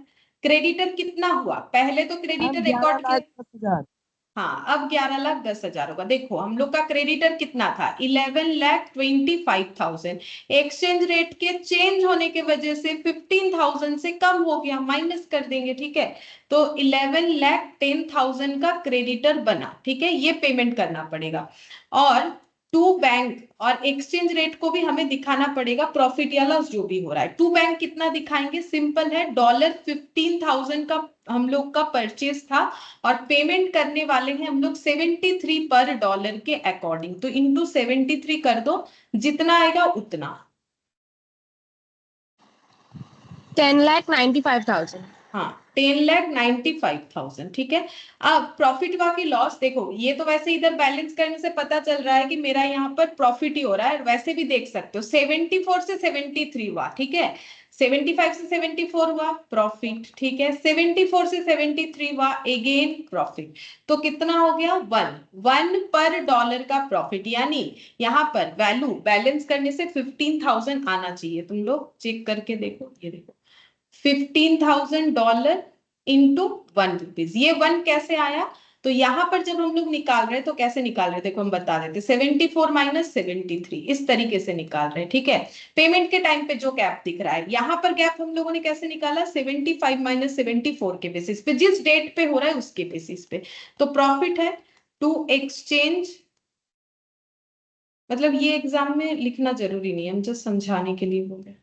क्रेडिटर कितना हुआ? पहले तो मैम क्रेडिटर 11 रिकॉर्ड किया। लाख 10,000। हाँ, अब 11,10,000 होगा। देखो हम लोग का क्रेडिटर कितना था? 11,25,000। एक्सचेंज रेट के चेंज होने के वजह से 15,000 से कम हो गया, माइनस कर देंगे, ठीक है। तो 11,10,000 का क्रेडिटर बना, ठीक है। ये पेमेंट करना पड़ेगा, और टू बैंक और एक्सचेंज रेट को भी हमें दिखाना पड़ेगा, प्रॉफिट या लॉस जो भी हो रहा है। टू बैंक कितना दिखाएंगे? सिंपल है, $15,000 का हम लोग का परचेज था, और पेमेंट करने वाले हैं हम लोग 73 पर डॉलर के अकॉर्डिंग, तो इंटू 73 कर दो, जितना आएगा उतना। 10,95,000। हाँ, 10,95,000, ठीक है। अब प्रॉफिट बाकी लॉस देखो, ये तो वैसे इधर बैलेंस करने से पता चल रहा है कि मेरा यहाँ पर प्रॉफिट ही हो रहा है, वैसे भी देख सकते हो 74 से 73 हुआ, ठीक है। 75 से 74 हुआ प्रॉफिट, ठीक है। 74 से 73 हुआ अगेन प्रॉफिट, तो कितना हो गया? 1 पर डॉलर का प्रॉफिट, यानी यहाँ पर वैल्यू बैलेंस करने से 15,000 आना चाहिए। तुम लोग चेक करके देखो, ये देखो $15,000 इंटू ₹1। ये 1 कैसे आया? तो यहां पर जब हम लोग निकाल रहे हैं तो कैसे निकाल रहे हैं देखो, हम बता देते। 74 माइनस 73 इस तरीके से निकाल रहे हैं, ठीक है। पेमेंट के टाइम पे जो गैप दिख रहा है, यहाँ पर गैप हम लोगों ने कैसे निकाला? 75 माइनस 74 के बेसिस पे, जिस डेट पे हो रहा है उसके बेसिस पे। तो प्रॉफिट है टू एक्सचेंज, मतलब ये एग्जाम में लिखना जरूरी नहीं है, हम जस्ट समझाने के लिए बोल रहे हैं।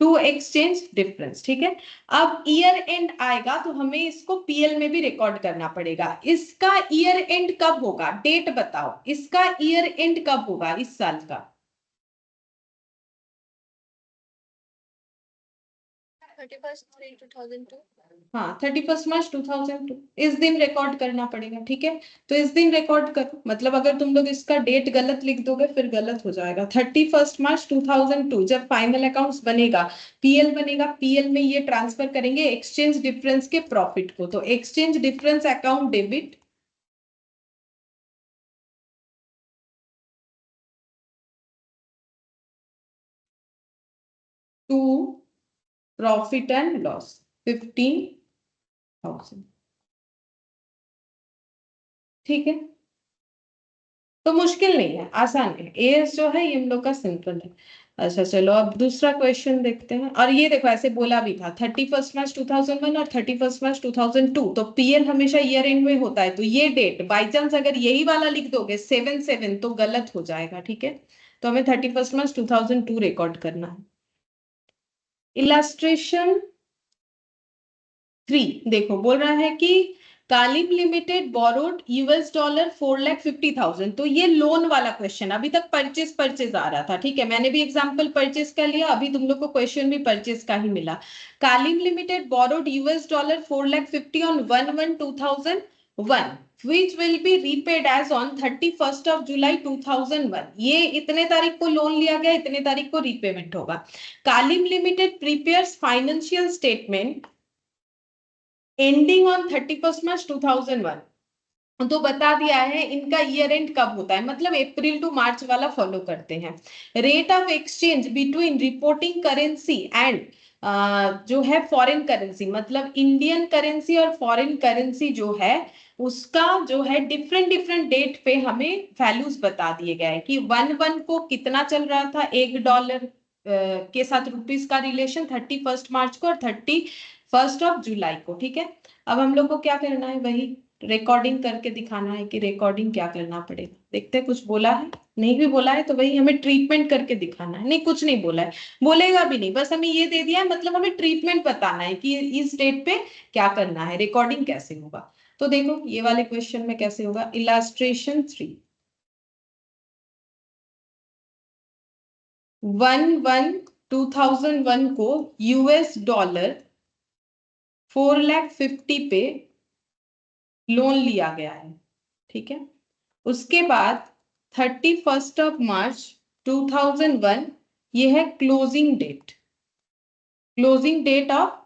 टू एक्सचेंज डिफरेंस, ठीक है। अब ईयर एंड आएगा तो हमें इसको पीएल में भी रिकॉर्ड करना पड़ेगा। इसका ईयर एंड कब होगा? डेट बताओ, इसका ईयर एंड कब होगा इस साल का? 31 March 2002। हाँ, 31 मार्च 2002 इस दिन रिकॉर्ड करना पड़ेगा, ठीक है। तो इस दिन रिकॉर्ड करो, मतलब अगर तुम लोग इसका डेट गलत लिख दोगे फिर गलत हो जाएगा। 31 मार्च 2002 जब फाइनल अकाउंट्स बनेगा, पीएल बनेगा, पीएल में ये ट्रांसफर करेंगे एक्सचेंज डिफरेंस के प्रॉफिट को, तो exchange difference account debit to profit and loss 15,000, ठीक है। तो मुश्किल नहीं है, आसान है। एएस जो है ये हम लोग का सिंपल है। अच्छा चलो, अब दूसरा क्वेश्चन देखते हैं। और ये देखो ऐसे बोला भी था 31 मार्च 2001 और 31 मार्च 2002, तो पीएल हमेशा ईयर एंड में होता है, तो ये डेट बाई चांस अगर यही वाला लिख दोगे 7/7 तो गलत हो जाएगा, ठीक है। तो हमें 31 मार्च 2002 रिकॉर्ड करना है। इलास्ट्रेशन 3 देखो, बोल रहा है कि कालिम लिमिटेड बोरोड $4 4,50,000। तो ये लोन वाला क्वेश्चन, अभी तक परचेज आ रहा था, ठीक है, मैंने भी एग्जांपल परचेज का लिया, अभी तुम लोग को क्वेश्चन भी परचेज का ही मिला। कालिम limited borrowed $4 4,50,000 on 1/1/2001 which will be repaid as on 31st of July 2001। ये इतने तारीख को लोन लिया गया, इतने तारीख को रीपेमेंट होगा। Kalim limited prepares financial statement ending on 31st March 2001। तो बता दिया है इनका ईयर एंड कब होता है, मतलब अप्रैल टू मार्च वाला फॉलो करते हैं। Rate of exchange between reporting currency and जो है फॉरेन करेंसी, मतलब इंडियन करेंसी और फॉरेन करेंसी जो है उसका जो है डिफरेंट डिफरेंट डेट पे हमें वैल्यूज बता दिए गए हैं कि 1/1 को कितना चल रहा था, $1 के साथ रुपीस का रिलेशन 31st मार्च को और 31st ऑफ जुलाई को, ठीक है। अब हम लोग को क्या करना है, वही रिकॉर्डिंग करके दिखाना है कि रिकॉर्डिंग क्या करना पड़ेगा। देखते हैं कुछ बोला है, नहीं भी बोला है तो वही हमें ट्रीटमेंट करके दिखाना है। नहीं कुछ नहीं बोला है, बोलेगा भी नहीं, बस हमें ये दे दिया है, मतलब हमें ट्रीटमेंट बताना है कि इस डेट पे क्या करना है, रिकॉर्डिंग कैसे होगा। तो देखो ये वाले क्वेश्चन में कैसे होगा। इलास्ट्रेशन 3, 1/1/2001 को $4,50,000 पे लोन लिया गया है, ठीक है। उसके बाद 31st ऑफ मार्च 2001 ये है closing date of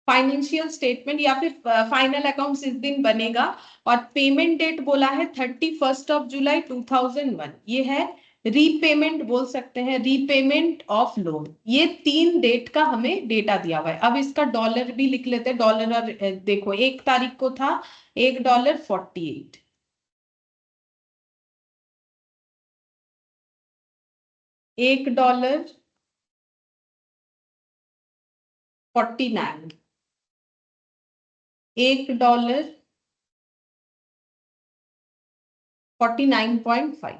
financial statement या फिर फाइनल अकाउंट्स इस दिन बनेगा। और पेमेंट डेट बोला है 31st ऑफ जुलाई 2001, ये है रीपेमेंट बोल सकते हैं, रीपेमेंट ऑफ लोन। ये 3 डेट का हमें डेटा दिया हुआ है। अब इसका डॉलर भी लिख लेते हैं, डॉलर और देखो 1 तारीख को था $1.48, $1.49, $1.49.5,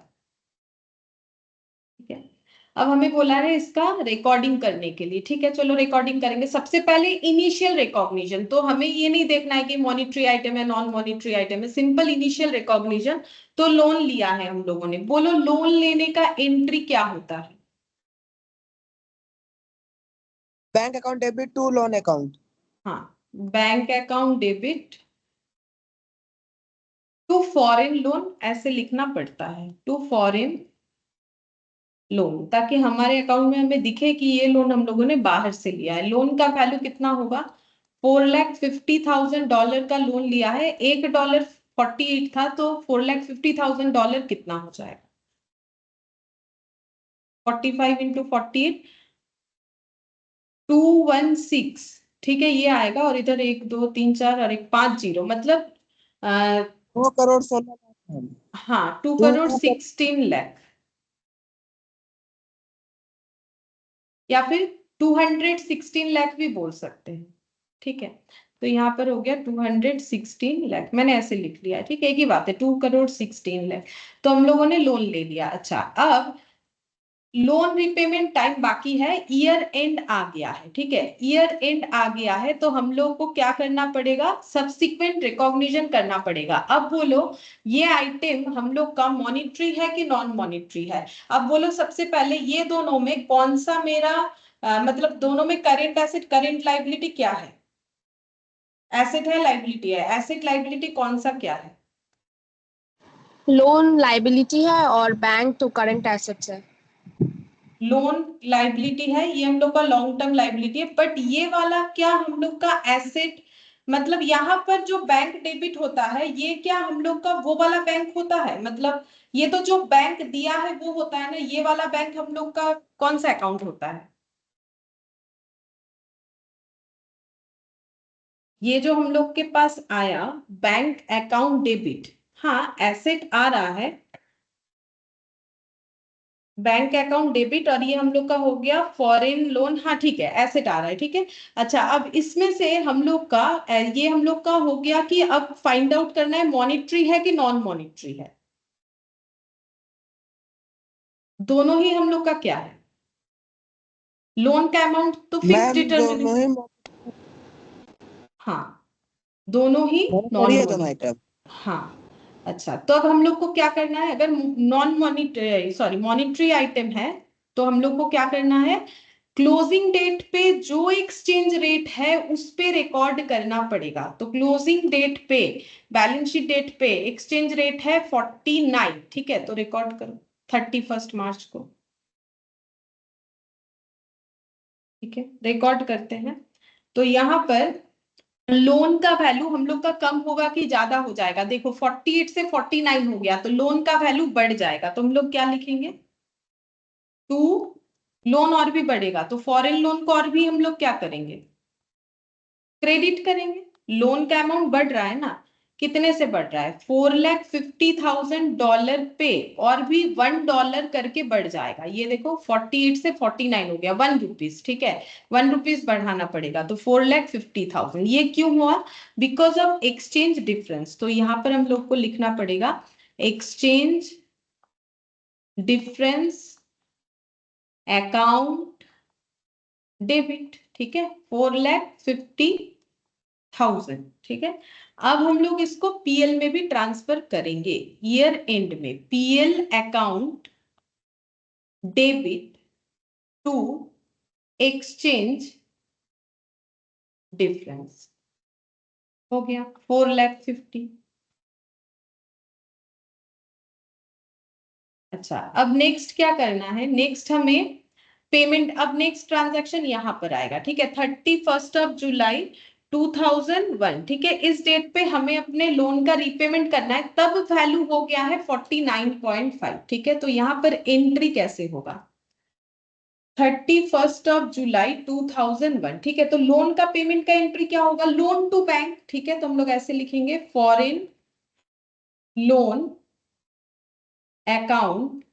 ठीक है। अब हमें बोला है इसका रिकॉर्डिंग करने के लिए, ठीक है, चलो रिकॉर्डिंग करेंगे। सबसे पहले इनिशियल रिकॉग्निशन, तो हमें ये नहीं देखना है कि मॉनिटरी आइटम है नॉन मॉनिटरी आइटम है, सिंपल इनिशियल रिकॉग्निशन। तो लोन लिया है हम लोगों ने, बोलो लोन लेने का एंट्री क्या होता है। Bank account debit to loan account. हाँ, bank account debit to foreign loan, ऐसे लिखना पड़ता है, टू फॉरेन लोन, ताकि हमारे अकाउंट में हमें दिखे कि ये लोन हम लोगों ने बाहर से लिया है। लोन का वैल्यू कितना होगा, $4,50,000 का लोन लिया है, $1.48 था, तो $4,50,000 कितना हो जाएगा, 45 इंटू 48, 216, ठीक है, ये आएगा। और इधर 1 2 3 4 और एक 5 जीरो, मतलब 2,16,00,000। हाँ 2,16,00,000 या फिर 216,00,000 भी बोल सकते हैं, ठीक है। तो यहाँ पर हो गया 216,00,000, मैंने ऐसे लिख लिया, ठीक है, एक ही बात है, 2,16,00,000। तो हम लोगों ने लोन ले लिया। अच्छा, अब लोन रिपेमेंट टाइम बाकी है, ईयर एंड आ गया है, ठीक है, ईयर एंड आ गया है, तो हम लोग को क्या करना पड़ेगा, सब्सिक्वेंट रिकॉग्निशन करना पड़ेगा। अब बोलो ये आइटम हम लोग का मॉनिटरी है कि नॉन मॉनिटरी है। अब बोलो सबसे पहले ये दोनों में कौन सा मेरा मतलब दोनों में करेंट एसेट करेंट लाइबिलिटी क्या है, एसेट है लाइबिलिटी है, एसेट लाइबिलिटी कौन सा क्या है, लोन लाइबिलिटी है और बैंक तो करंट एसेट्स है। लोन लाइबिलिटी है, ये हम लोग का लॉन्ग टर्म लाइबिलिटी है। बट ये वाला क्या हम लोग का एसेट, मतलब यहाँ पर जो बैंक डेबिट होता है ये क्या हम लोग का वो वाला बैंक होता है, मतलब ये तो जो बैंक दिया है वो होता है ना, ये वाला बैंक हम लोग का कौन सा अकाउंट होता है, ये जो हम लोग के पास आया बैंक अकाउंट डेबिट, हाँ एसेट आ रहा है बैंक अकाउंट डेबिट, और ये हम लोग का हो गया फॉरेन लोन, हाँ ठीक है एसेट आ रहा है, ठीक है। अच्छा, अब इसमें से हम लोग का ये हम लोग का हो गया कि अब फाइंड आउट करना है मॉनिटरी है कि नॉन मॉनिटरी है। दोनों ही हम लोग का क्या है, लोन का अमाउंट तो फिक्स मैम डिटर्मिनेंट, दोनों ही हाँ दोनों ही नॉन दोनों मॉनिटरी। आइटम। हाँ, अच्छा, तो अब हम लोग को क्या करना है, अगर नॉन मॉनिटरी मॉनिटरी आइटम है तो हम लोग को क्या करना है, क्लोजिंग डेट पे जो एक्सचेंज रेट है उस पे रिकॉर्ड करना पड़ेगा। तो क्लोजिंग डेट पे, बैलेंस शीट डेट पे एक्सचेंज रेट है 49, ठीक है, तो रिकॉर्ड करो 31 मार्च को, ठीक है, रिकॉर्ड करते हैं। तो यहाँ पर लोन का वैल्यू हम लोग का कम होगा कि ज्यादा हो जाएगा, देखो 48 से 49 हो गया, तो लोन का वैल्यू बढ़ जाएगा, तो हम लोग क्या लिखेंगे, टू, लोन और भी बढ़ेगा तो फॉरेन लोन को और भी हम लोग क्या करेंगे, क्रेडिट करेंगे। लोन का अमाउंट बढ़ रहा है ना, कितने से बढ़ रहा है, $450,000 पे और भी $1 करके बढ़ जाएगा। ये देखो 48 से 49 हो गया, ₹1, ठीक है, ₹1 बढ़ाना पड़ेगा, तो 450,000। ये क्यों हुआ, बिकॉज ऑफ एक्सचेंज डिफरेंस। तो यहाँ पर हम लोग को लिखना पड़ेगा एक्सचेंज डिफरेंस अकाउंट डेबिट, ठीक है, 450,000, ठीक है। अब हम लोग इसको पीएल में भी ट्रांसफर करेंगे, ईयर एंड में PL account debit to exchange difference, हो गया 450। अच्छा, अब नेक्स्ट क्या करना है, नेक्स्ट हमें पेमेंट, अब नेक्स्ट ट्रांजैक्शन यहाँ पर आएगा, ठीक है, 31 जुलाई 2001, ठीक है, इस डेट पे हमें अपने लोन का रीपेमेंट करना है, तब वैल्यू हो गया है 49.5, ठीक है। तो यहाँ पर एंट्री कैसे होगा, 31 जुलाई 2001, ठीक है, तो लोन का पेमेंट का एंट्री क्या होगा, लोन टू बैंक, ठीक है, तो हम लोग ऐसे लिखेंगे foreign loan account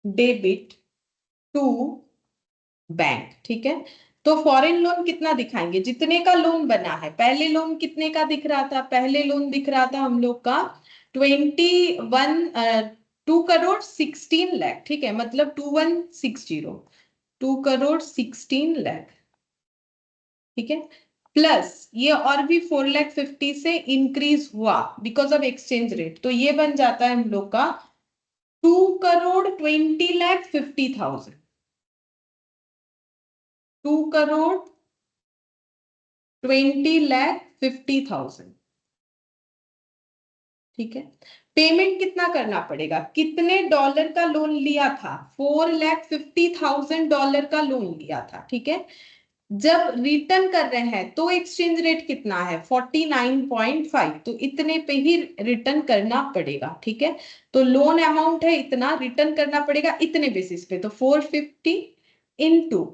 debit to bank, ठीक है। तो फॉरेन लोन कितना दिखाएंगे, जितने का लोन बना है, पहले लोन कितने का दिख रहा था, पहले लोन दिख रहा था हम लोग का 2 करोड़ 16 लाख, ठीक है, मतलब 2160, 2 करोड़ 16 लाख, ठीक है, प्लस ये और भी 450 से इंक्रीज हुआ बिकॉज ऑफ एक्सचेंज रेट, तो ये बन जाता है हम लोग का 2 करोड़ 20 लाख 50,000, 2 करोड़ 20 लाख 50,000, ठीक है। पेमेंट कितना करना पड़ेगा, कितने डॉलर का लोन लिया था, $450,000 का लोन लिया था, ठीक है। जब रिटर्न कर रहे हैं तो एक्सचेंज रेट कितना है 49.5, तो इतने पे ही रिटर्न करना पड़ेगा, ठीक है। तो लोन अमाउंट है इतना, रिटर्न करना पड़ेगा इतने बेसिस पे, तो 450 इंटू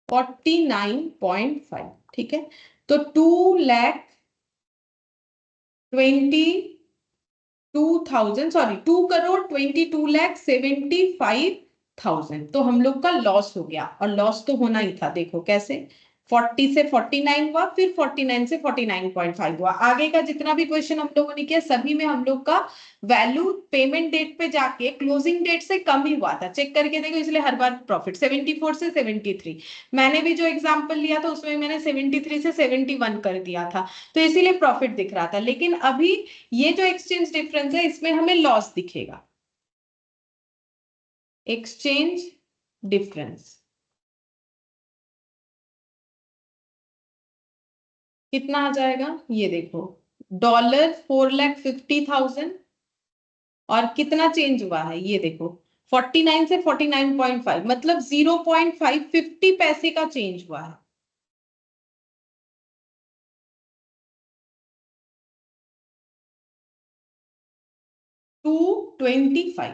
49.5, ठीक है, तो 2,22,000 तो हम लोग का लॉस हो गया, और लॉस तो होना ही था, देखो कैसे, 40 से 49 हुआ, फिर 49 से 49.5 हुआ। आगे का जितना भी क्वेश्चन हम लोगों ने किया सभी में हम लोग का वैल्यू पेमेंट डेट पे जाके क्लोजिंग डेट से कम ही हुआ था, चेक करके देखो, इसलिए हर बार प्रॉफिट 74 से 73। मैंने भी जो एग्जाम्पल लिया था उसमें मैंने 73 से 71 कर दिया था, तो इसीलिए प्रॉफिट दिख रहा था। लेकिन अभी ये जो एक्सचेंज डिफरेंस है इसमें हमें लॉस दिखेगा, एक्सचेंज डिफरेंस कितना आ जाएगा, ये देखो, $4,50,000 और कितना चेंज हुआ है, ये देखो 49 से 49.5, मतलब 0.550 पैसे का चेंज हुआ है। 225,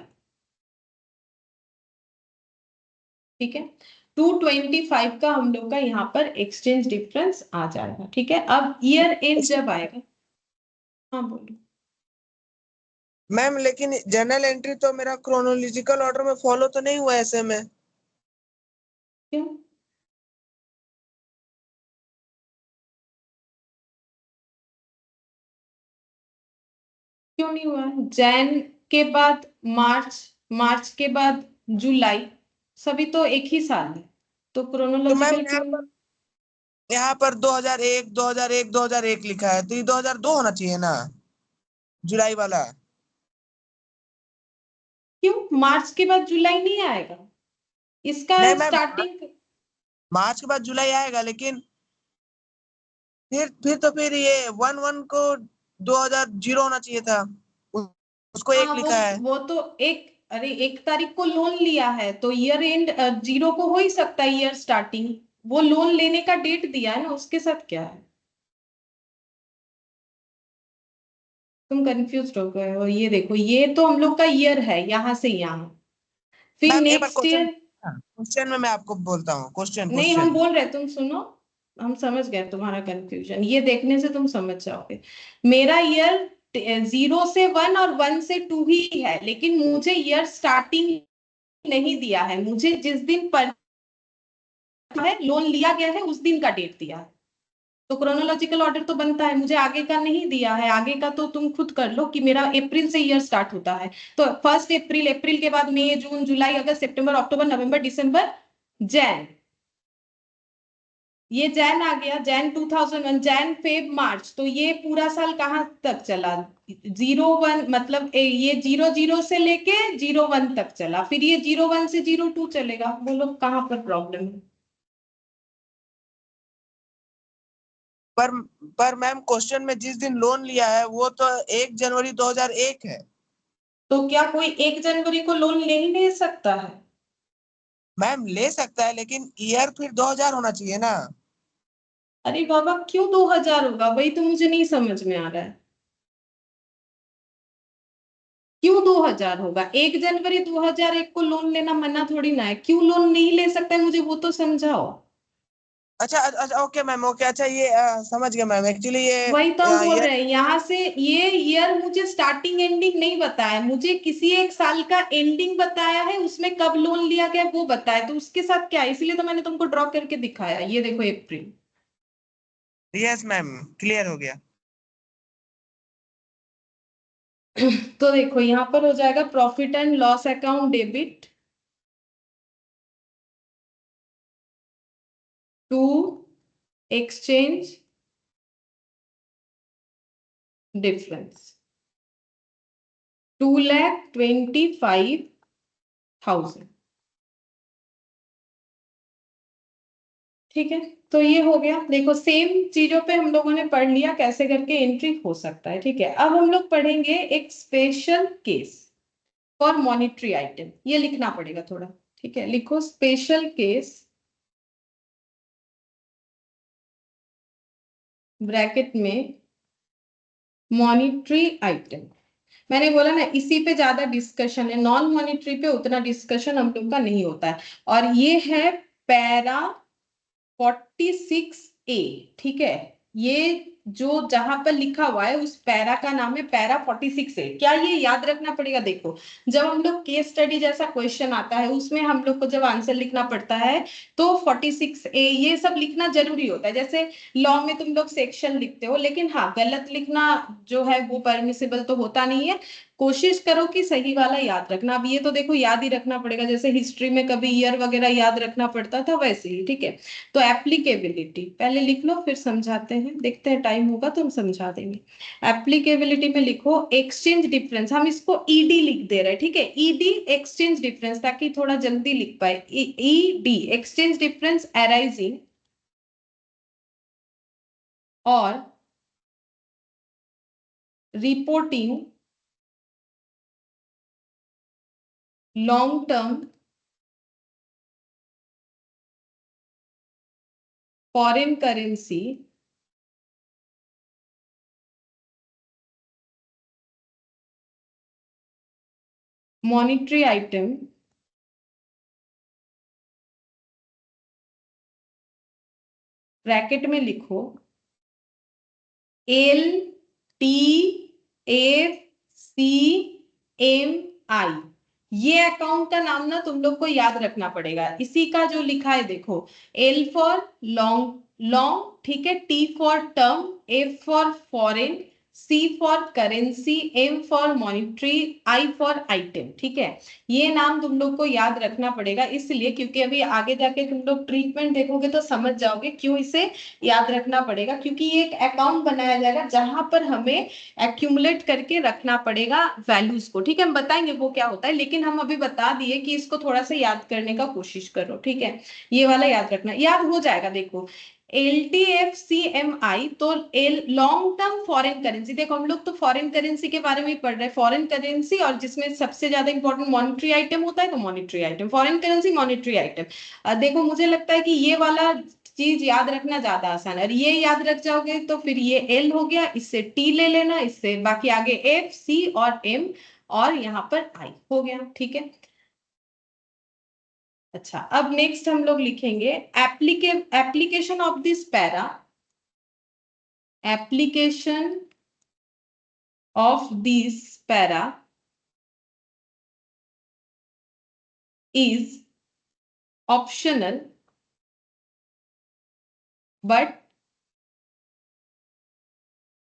ठीक है, 225 का हम लोग का यहाँ पर एक्सचेंज डिफरेंस आ जाएगा, ठीक है। अब ईयर एंड जब आएगा, हाँ बोलो, मैम लेकिन जर्नल एंट्री तो मेरा क्रोनोलॉजिकल ऑर्डर में फॉलो तो नहीं हुआ ऐसे में। क्यों, क्यों नहीं हुआ, जैन के बाद मार्च, मार्च के बाद जुलाई, सभी तो एक ही साल है, तो तो मैम क्रोनोलॉजिकल यहाँ क्यों पर नहीं? यहाँ पर 2001 2001 2001 लिखा है, तो ये 2002 होना चाहिए ना, जुलाई वाला। क्यों मार्च के बाद जुलाई नहीं आएगा? इसका नहीं मैम, स्टार्टिंग मार्च के बाद जुलाई आएगा, लेकिन फिर ये 11 को 2000 होना चाहिए था, उसको एक हाँ लिखा है। वो तो एक, अरे 1 तारीख को लोन लिया है तो ईयर एंड 0 को हो ही सकता है, ईयर स्टार्टिंग। वो लोन लेने का डेट दिया है ना, उसके साथ क्या है? तुम कंफ्यूज हो गए हो। ये देखो, ये तो हम लोग का ईयर है यहाँ से यहाँ, फिर मैम एक बार नेक्स्ट क्वेश्चन, ईयर। क्वेश्चन में मैं आपको बोलता हूँ, क्वेश्चन नहीं हम क्वेश्चन। बोल रहे, तुम सुनो। हम समझ गए तुम्हारा कंफ्यूजन, ये देखने से तुम समझ जाओगे। मेरा ईयर 0 से 1 और 1 से 2 ही है, लेकिन मुझे ईयर स्टार्टिंग नहीं दिया है। मुझे जिस दिन पर है लोन लिया गया है उस दिन का डेट दिया है। तो क्रोनोलॉजिकल ऑर्डर तो बनता है, मुझे आगे का नहीं दिया है। आगे का तो तुम खुद कर लो कि मेरा अप्रैल से ईयर स्टार्ट होता है, तो 1 अप्रैल, अप्रैल के बाद मई जून जुलाई अगस्त सितंबर अक्टूबर नवंबर दिसंबर जैन। ये जैन आ गया, जैन 2001, जैन फेब मार्च, तो ये पूरा साल कहाँ तक चला? 01 मतलब ये 00 से लेके 01 तक चला, फिर ये 01 से 02 चलेगा। बोलो कहाँ पर प्रॉब्लम है? पर पर मैम क्वेश्चन में जिस दिन लोन लिया है वो तो 1 जनवरी 2001 है। तो क्या कोई 1 जनवरी को लोन ले ही नहीं सकता है? मैम ले सकता है, लेकिन ईयर फिर 2000 होना चाहिए ना। अरे बाबा क्यों 2000 होगा? वही तो मुझे नहीं समझ में आ रहा है, क्यों 2000 होगा? 1 जनवरी 2001 को लोन लेना मना थोड़ी ना है, क्यों लोन नहीं ले सकता है मुझे वो तो समझाओ। अच्छा अच्छा, ओके मैम, ओके, अच्छा ये समझ गया मैम, एक्चुअली ये वही तो हम बोल ये रहे हैं, यहाँ से ये ईयर मुझे स्टार्टिंग एंडिंग नहीं बताया, मुझे किसी एक साल का एंडिंग बताया है, उसमें कब लोन लिया गया वो बताया, तो उसके साथ क्या है, इसलिए तो मैंने तुमको ड्रॉ करके दिखाया। ये देखो अप्रैल। यस मैम, क्लियर हो गया। तो देखो यहाँ पर हो जाएगा profit and loss account debit to exchange difference 2,25,000। ठीक है, तो ये हो गया। देखो सेम चीजों पे हम लोगों ने पढ़ लिया कैसे करके एंट्री हो सकता है। ठीक है, अब हम लोग पढ़ेंगे एक special case for monetary item. ये लिखना पड़ेगा थोड़ा। ठीक है, लिखो स्पेशल केस ब्रैकेट में मॉनिटरी आइटम। मैंने बोला ना इसी पे ज्यादा डिस्कशन है, नॉन मॉनिटरी पे उतना डिस्कशन हम लोग का नहीं होता है। और ये है पैरा 46A। ठीक है, ये जो जहां पर लिखा हुआ है उस पैरा का नाम है पैरा 46A। क्या ये याद रखना पड़ेगा? देखो जब हम लोग केस स्टडी जैसा क्वेश्चन आता है उसमें हम लोग को जब आंसर लिखना पड़ता है तो 46A ये सब लिखना जरूरी होता है। जैसे लॉ में तुम लोग सेक्शन लिखते हो, लेकिन हाँ गलत लिखना जो है वो परमिसिबल तो होता नहीं है। कोशिश करो कि सही वाला याद रखना। अब ये तो देखो याद ही रखना पड़ेगा, जैसे हिस्ट्री में कभी ईयर वगैरह याद रखना पड़ता था वैसे ही। ठीक है, तो एप्लीकेबिलिटी पहले लिख लो फिर समझाते हैं, देखते हैं टाइम होगा तो हम समझा देंगे। एप्लीकेबिलिटी में लिखो एक्सचेंज डिफरेंस, हम इसको ईडी लिख दे रहे हैं। ठीक है, ईडी एक्सचेंज डिफरेंस, ताकि थोड़ा जल्दी लिख पाए। ईडी एक्सचेंज डिफरेंस अराइजिंग और reporting long term foreign currency monetary item bracket में लिखो LTFCMI। ये अकाउंट का नाम ना तुम लोग को याद रखना पड़ेगा। इसी का जो लिखा है देखो, L फॉर लॉन्ग लॉन्ग, ठीक है, T for term, F for foreign, C for currency, M for monetary, I for item. ठीक है, ये नाम तुम लोग को याद रखना पड़ेगा, इसलिए क्योंकि अभी आगे जाके तुम लोग ट्रीटमेंट देखोगे तो समझ जाओगे क्यों इसे याद रखना पड़ेगा, क्योंकि ये एक अकाउंट बनाया जाएगा जहां पर हमें एक्यूमुलेट करके रखना पड़ेगा वैल्यूज को। ठीक है, हम बताएंगे वो क्या होता है, लेकिन हम अभी बता दिए कि इसको थोड़ा सा याद करने का कोशिश करो। ठीक है, ये वाला याद रखना, याद हो जाएगा। देखो LTFCMI तो लॉन्ग टर्म फॉरेन करेंसी, देखो हम लोग तो फॉरेन करेंसी के बारे में ही पढ़ रहे हैं, फॉरेन करेंसी, और जिसमें सबसे ज्यादा इंपॉर्टेंट मॉनिटरी आइटम होता है, तो monetary item, foreign currency, monetary item. देखो मुझे लगता है कि ये वाला चीज याद रखना ज्यादा आसान है, और ये याद रख जाओगे तो फिर ये एल हो गया, इससे टी ले लेना, इससे बाकी आगे एफ, सी और एम, और यहाँ पर आई हो गया। ठीक है, अच्छा अब नेक्स्ट हम लोग लिखेंगे application of this para, application of this para is optional but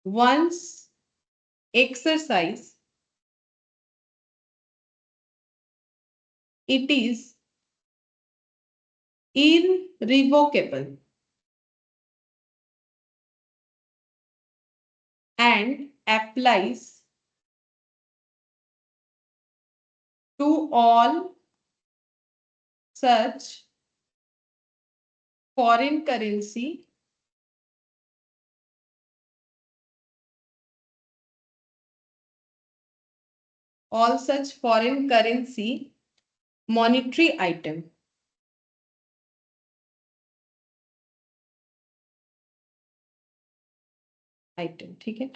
once exercise it is irrevocable and applies to all such foreign currency monetary item। ठीक है,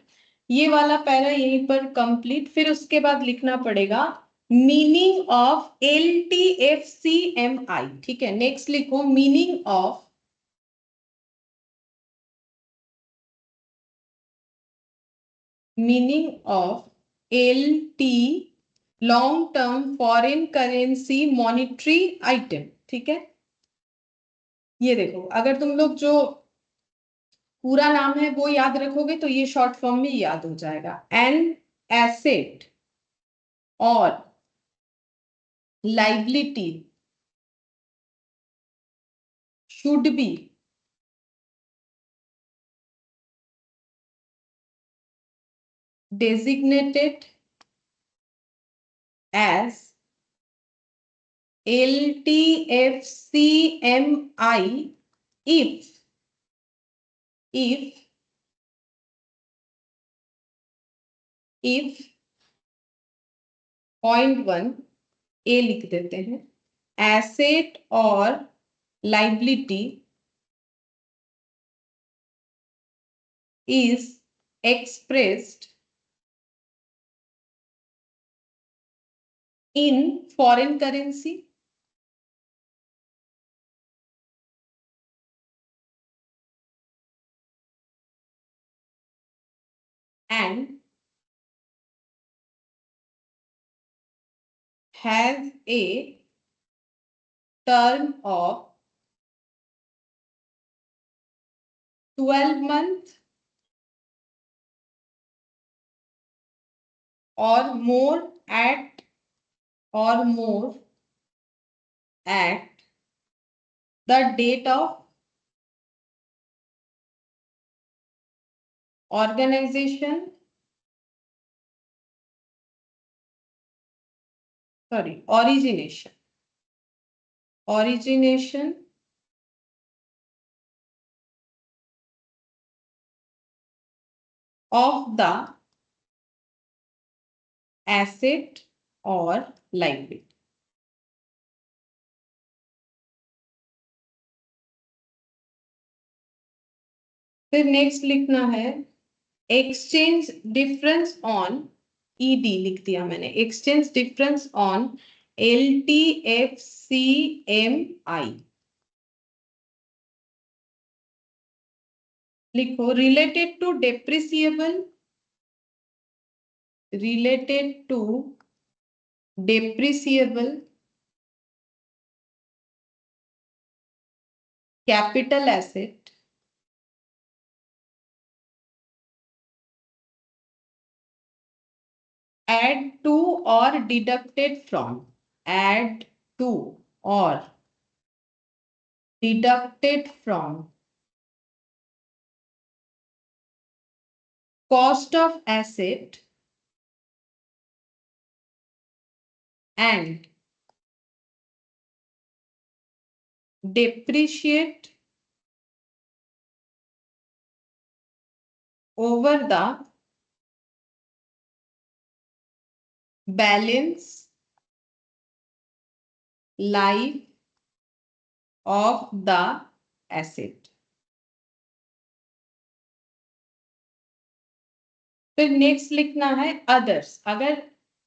ये वाला पैरा यहीं पर कंप्लीट। फिर उसके बाद लिखना पड़ेगा मीनिंग ऑफ LTFCMI। ठीक है, नेक्स्ट लिखो meaning of LT long term foreign currency monetary item. ठीक है, ये देखो अगर तुम लोग जो पूरा नाम है वो याद रखोगे तो ये शॉर्ट फॉर्म में याद हो जाएगा। एन एसेट और liability should B designated as LTFCMI if .1 ए लिख देते हैं, एसेट और liability is expressed in foreign currency and has a term of 12 months or more at the date of organization, origination of the asset or liability। फिर नेक्स्ट लिखना है एक्सचेंज डिफरेंस ऑन ED, लिख दिया मैंने, एक्सचेंज डिफरेंस ऑन LTFCMI। लिखो related to depreciable capital asset add to or deducted from, add to or deducted from cost of asset and depreciate over the balance life of the asset. फिर नेक्स्ट लिखना है अदर्स। अगर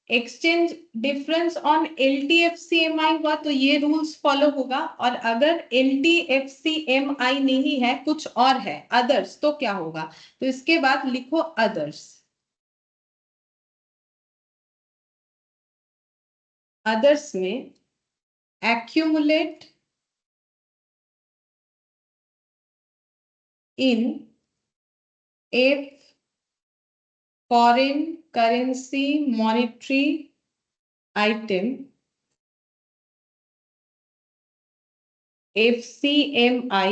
एक्सचेंज डिफरेंस ऑन LTFCMI हुआ तो ये रूल्स फॉलो होगा, और अगर LTFCMI नहीं है, कुछ और है अदर्स, तो क्या होगा? तो इसके बाद लिखो अदर्स। अदर्स में accumulate in if foreign currency monetary item FCMI,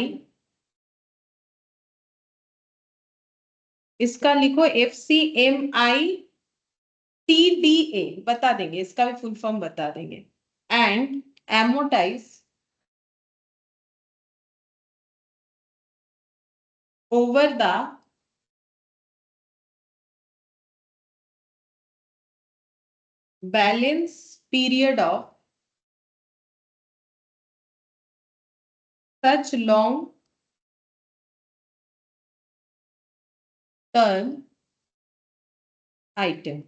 इसका लिखो FCMI TDA, बता देंगे, इसका भी फुल फॉर्म बता देंगे, and amortize over the balance period of such long term item।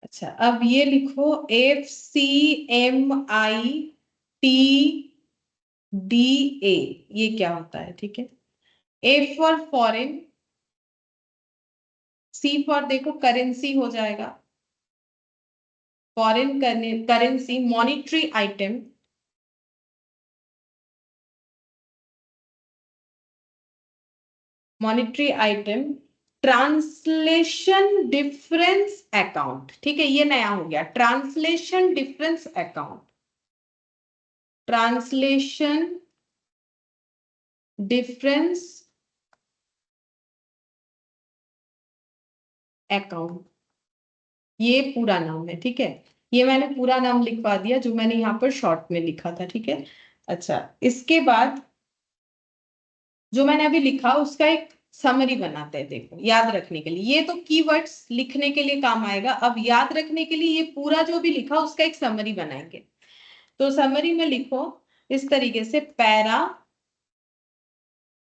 अच्छा, अब ये लिखो FCMI TDA, ये क्या होता है? ठीक है, A for foreign, C for देखो करेंसी हो जाएगा, foreign currency monetary item, monetary item translation difference account. ठीक है, ये नया हो गया, translation difference account, translation difference account, ये पूरा नाम है। ठीक है, ये मैंने पूरा नाम लिखवा दिया जो मैंने यहाँ पर शॉर्ट में लिखा था। ठीक है, अच्छा, इसके बाद जो मैंने अभी लिखा उसका एक समरी बनाते हैं, देखो याद रखने के लिए। ये तो कीवर्ड्स लिखने के लिए काम आएगा, अब याद रखने के लिए ये पूरा जो भी लिखा उसका एक समरी बनाएंगे। तो समरी में लिखो इस तरीके से, para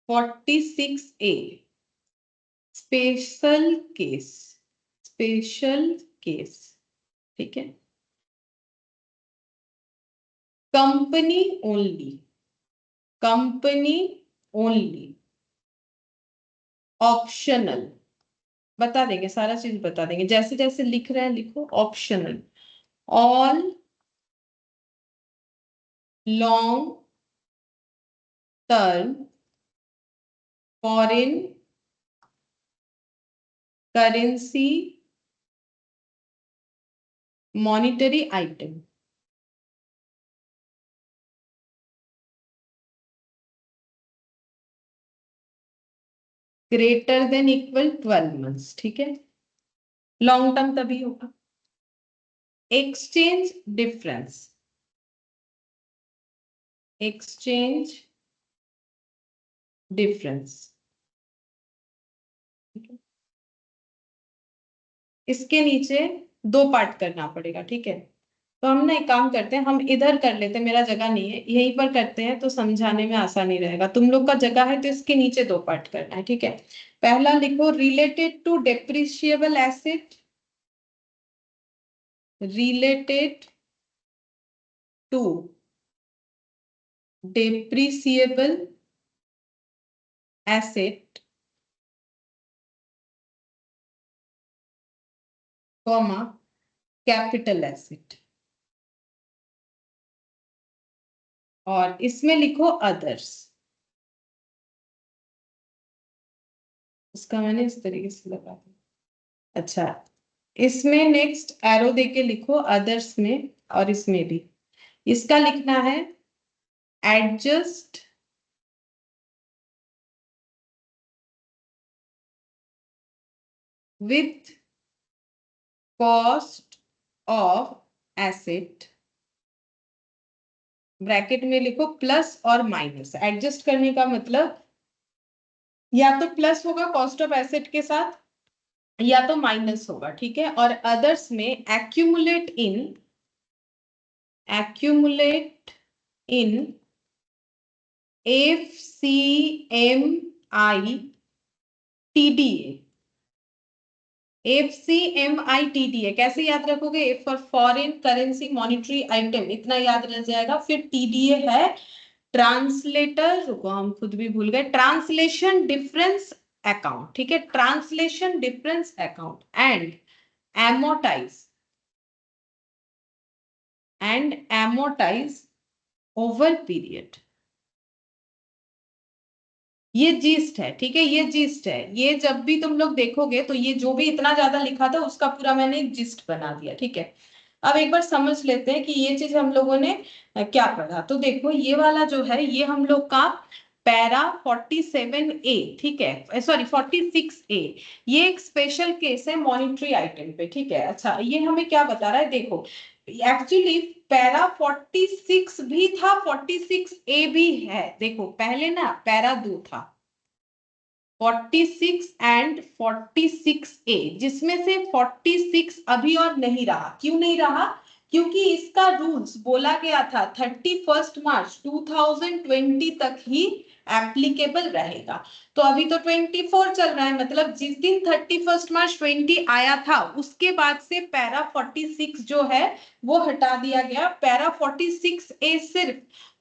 46A special case, special case. ठीक है, company only, company only, optional, बता देंगे, सारा चीज बता देंगे, जैसे जैसे लिख रहे हैं लिखो, optional, all long term foreign currency monetary item, greater than equal 12 months. ठीक है, लॉन्ग टर्म तभी होगा। एक्सचेंज डिफरेंस, एक्सचेंज डिफरेंस, इसके नीचे दो पार्ट करना पड़ेगा। ठीक है, तो हम ना एक काम करते हैं, हम इधर कर लेते हैं, मेरा जगह नहीं है, यहीं पर करते हैं तो समझाने में आसानी रहेगा। तुम लोग का जगह है तो इसके नीचे दो पार्ट करना है। ठीक है, पहला लिखो related to depreciable asset, related to depreciable asset comma capital asset, और इसमें लिखो अदर्स। इसका मैंने इस तरीके से लगा दिया। अच्छा, इसमें नेक्स्ट एरो देके लिखो, अदर्स में और इसमें भी। इसका लिखना है adjust with cost of asset, bracket में लिखो प्लस और माइनस। एडजस्ट करने का मतलब या तो प्लस होगा कॉस्ट ऑफ एसेट के साथ या तो माइनस होगा, ठीक है। और अदर्स में एक्यूमुलेट इन FCMITDA कैसे याद रखोगे? F for foreign currency monetary item, इतना याद रह जाएगा। फिर TDA है ट्रांसलेटर, रुको हम खुद भी भूल गए, ट्रांसलेशन डिफरेंस अकाउंट, ठीक है, translation difference account. And amortize over period. ये जीस्ट है, ठीक है, ये जीस्ट है। ये जब भी तुम लोग देखोगे तो ये जो भी इतना ज्यादा लिखा था उसका पूरा मैंने जीस्ट बना दिया, ठीक है। अब एक बार समझ लेते हैं कि ये चीज हम लोगों ने क्या पढ़ा। तो देखो ये वाला जो है ये हम लोग का पैरा 47A, ठीक है, सॉरी 46A, ये एक स्पेशल केस है मॉनिटरी आइटम पे, ठीक है। अच्छा, ये हमें क्या बता रहा है, देखो एक्चुअली पैरा 46 भी था, 46A भी है। देखो पहले ना पैरा 2 था, 46 एंड 46A, जिसमें से 46 अभी और नहीं रहा। क्यों नहीं रहा? क्योंकि इसका रूल्स बोला गया था 31 मार्च 2020 तक ही एप्लीकेबल रहेगा। तो अभी तो 24 चल रहा है, मतलब जिस दिन 31 मार्च 20 आया था उसके बाद से पैरा 46 जो है वो हटा दिया गया। पैरा 46A सिर्फ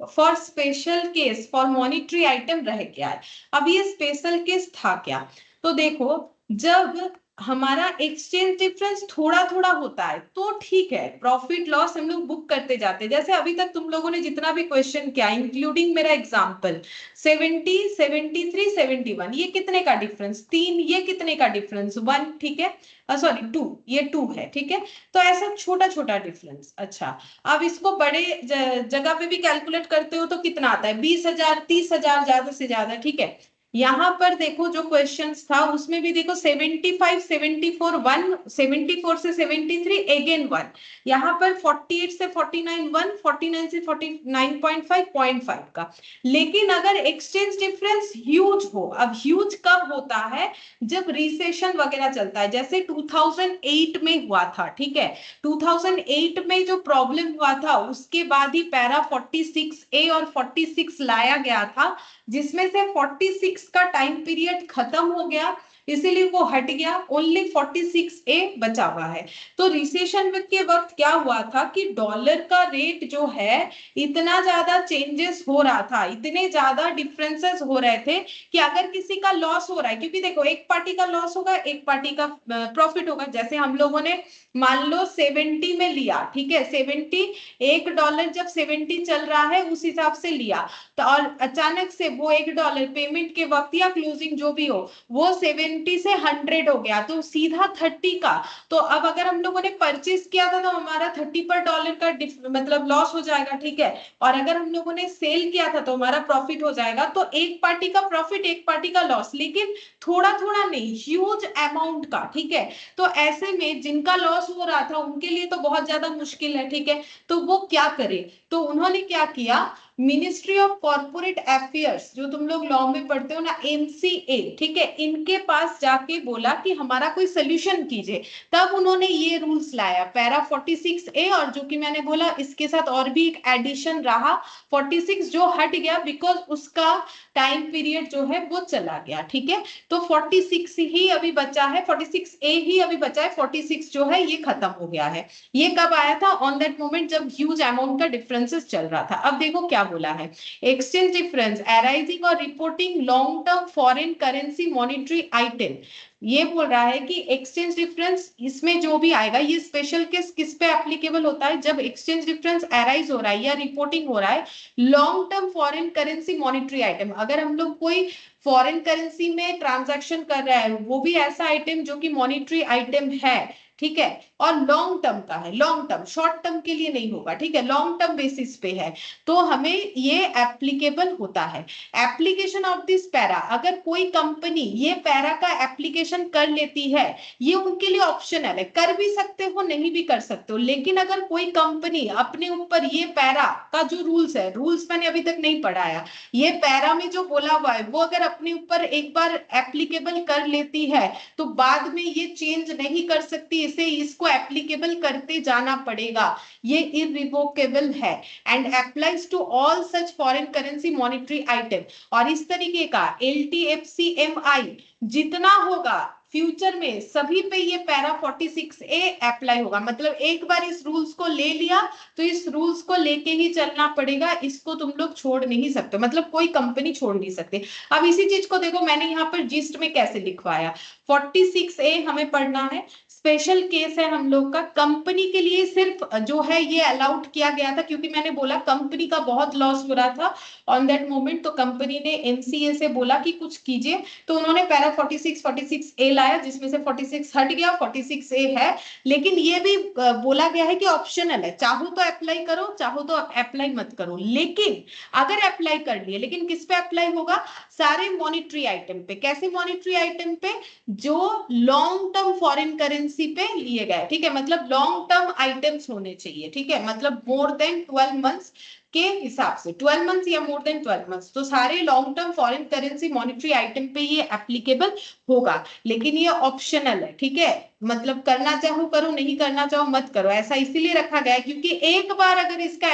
for special case for monetary item रह गया है। अब ये स्पेशल केस था क्या? तो देखो, जब हमारा एक्सचेंज डिफरेंस थोड़ा थोड़ा होता है तो ठीक है, प्रॉफिट लॉस हम लोग बुक करते जाते हैं। जैसे अभी तक तुम लोगों ने जितना भी क्वेश्चन किया इंक्लूडिंग मेरा एग्जांपल, 70, 73, 71, ये कितने का डिफरेंस? 3। ये कितने का डिफरेंस? 1, ठीक है, सॉरी 2, ये 2 है, ठीक है। तो ऐसा छोटा छोटा डिफरेंस। अच्छा, अब इसको बड़े जगह पे भी कैलकुलेट करते हो तो कितना आता है? 20,000, 30,000 ज्यादा से ज्यादा, ठीक है। यहाँ पर देखो जो क्वेश्चंस था उसमें भी देखो 75, 74 1, 74 से 73 अगेन 1, यहाँ पर 48 से 49 1, 49 से 49.5 0.5 का। लेकिन अगर एक्सचेंज डिफरेंस ह्यूज हो, अब ह्यूज कब होता है? जब रिसेशन वगैरह चलता है, जैसे 2008 में हुआ था, ठीक है। 2008 में जो प्रॉब्लम हुआ था उसके बाद ही पैरा 46A और 46 लाया गया था, जिसमें से 46 का टाइम पीरियड खत्म हो गया, इसीलिए वो हट गया, ओनली 46A बचा हुआ है। तो रिसेशन के वक्त क्या हुआ था कि डॉलर का रेट जो है इतना ज्यादा चेंजेस हो रहा था, इतने ज्यादा डिफरेंसेस हो रहे थे कि अगर किसी का लॉस हो रहा है, क्योंकि देखो एक पार्टी का लॉस होगा एक पार्टी का प्रॉफिट होगा। जैसे हम लोगों ने मान लो 70 में लिया, ठीक है, 70, $1 जब 70 चल रहा है उस हिसाब से लिया, तो और अचानक से वो $1 पेमेंट के वक्त या क्लोजिंग जो भी हो वो 70 से 100 हो गया, तो सीधा 30 का। तो अब अगर हम लोगों ने परचेज किया था तो हमारा 30 पर डॉलर का मतलब लॉस हो जाएगा, ठीक है। और अगर हम लोगों ने सेल किया था तो हमारा प्रॉफिट हो जाएगा। तो एक पार्टी का प्रॉफिट एक पार्टी का लॉस, लेकिन थोड़ा थोड़ा नहीं, ह्यूज अमाउंट का, ठीक है। तो ऐसे में जिनका लॉस हो रहा था उनके लिए तो बहुत ज्यादा मुश्किल है, ठीक है। तो वो क्या करे? तो उन्होंने क्या किया, मिनिस्ट्री ऑफ कॉर्पोरेट अफेयर्स जो तुम लोग लॉ में पढ़ते हो ना, MCA, ठीक है, इनके पास जाके बोला कि हमारा कोई सोल्यूशन कीजिए। तब उन्होंने ये रूल्स लाया पैरा 46A, और जो कि मैंने बोला इसके साथ और भी एक एडिशन रहा 46 जो हट गया बिकॉज उसका टाइम पीरियड जो है वो चला गया, ठीक है। तो 46 ही अभी बचा है, 46A ही अभी बचा है, 46 जो है ये खत्म हो गया है। ये कब आया था? ऑन दैट मोमेंट जब ह्यूज अमाउंट का डिफरेंसेस चल रहा था। अब देखो क्या बोला है, एक्सचेंज डिफरेंस अराइजिंग और reporting long term foreign currency monetary item. ये बोल रहा है कि एक्सचेंज डिफरेंस इसमें जो भी आएगा, ये स्पेशल केस किस पे एप्लीकेबल होता है, जब एक्सचेंज डिफरेंस अराइज हो रहा है या रिपोर्टिंग हो रहा है long term foreign currency monetary item. अगर हम लोग कोई फॉरेन करेंसी में ट्रांजैक्शन कर रहा है, वो भी ऐसा आइटम जो कि मॉनिटरी आइटम है, ठीक है, और लॉन्ग टर्म का है, लॉन्ग टर्म, शॉर्ट टर्म के लिए नहीं होगा, ठीक है, लॉन्ग टर्म बेसिस पे है, तो हमें ये एप्लीकेबल होता है। एप्लीकेशन ऑफ दिस पैरा, अगर कोई कंपनी ये पैरा का एप्लीकेशन कर लेती है, ये उनके लिए ऑप्शनल है, कर भी सकते हो नहीं भी कर सकते हो, लेकिन अगर कोई कंपनी अपने ऊपर ये पैरा का जो रूल्स है, रूल्स मैंने अभी तक नहीं पढ़ाया, ये पैरा में जो बोला हुआ है वो अगर अपने ऊपर एक बार एप्लीकेबल कर लेती है तो बाद में ये चेंज नहीं कर सकती, इसे इसको एप्लीकेबल करते जाना पड़ेगा, ये इररिवोकेबल है and applies to all such foreign currency monetary item. और इस तरीके का LTFCMI जितना होगा फ्यूचर में सभी पे ये पैरा 46A अप्लाई होगा। मतलब एक बार इस रूल्स को ले लिया तो इस रूल्स को लेके ही चलना पड़ेगा, इसको तुम लोग छोड़ नहीं सकते, मतलब कोई कंपनी छोड़ नहीं सकती। अब इसी चीज को देखो मैंने यहाँ पर जिस्ट में कैसे लिखवाया, 46A हमें पढ़ना है, स्पेशल केस है हम लोग का, कंपनी के लिए सिर्फ जो है ये अलाउड किया गया था, क्योंकि मैंने बोला कंपनी का बहुत लॉस हो रहा था ऑन दैट मोमेंट, तो कंपनी ने MCA से बोला कि कुछ कीजिए, तो उन्होंने पैरा 46A लाया, जिसमें से 46 हट गया, 46A है, लेकिन ये भी बोला गया है कि ऑप्शनल है, चाहो तो अप्लाई करो चाहो तो अप्लाई मत करो, लेकिन अगर अप्लाई कर लिए, लेकिन किस पे अप्लाई होगा, सारे मॉनिटरी आइटम पे। कैसे मॉनिटरी आइटम पे, जो लॉन्ग टर्म फॉरेन करेंसी पे लिए गए, ठीक है, मतलब लॉन्ग टर्म आइटम्स होने चाहिए, ठीक है, मतलब मोर देन 12 मंथ्स के हिसाब से, 12 मंथ्स या मोर देन 12 मंथ्स, तो सारे long term foreign currency monetary item पे ये एप्लीकेबल होगा, लेकिन ये ऑप्शनल है, ठीक है, मतलब करना चाहो करो, नहीं करना चाहो मत करो, ऐसा इसीलिए रखा गया है क्योंकि एक बार अगर इसका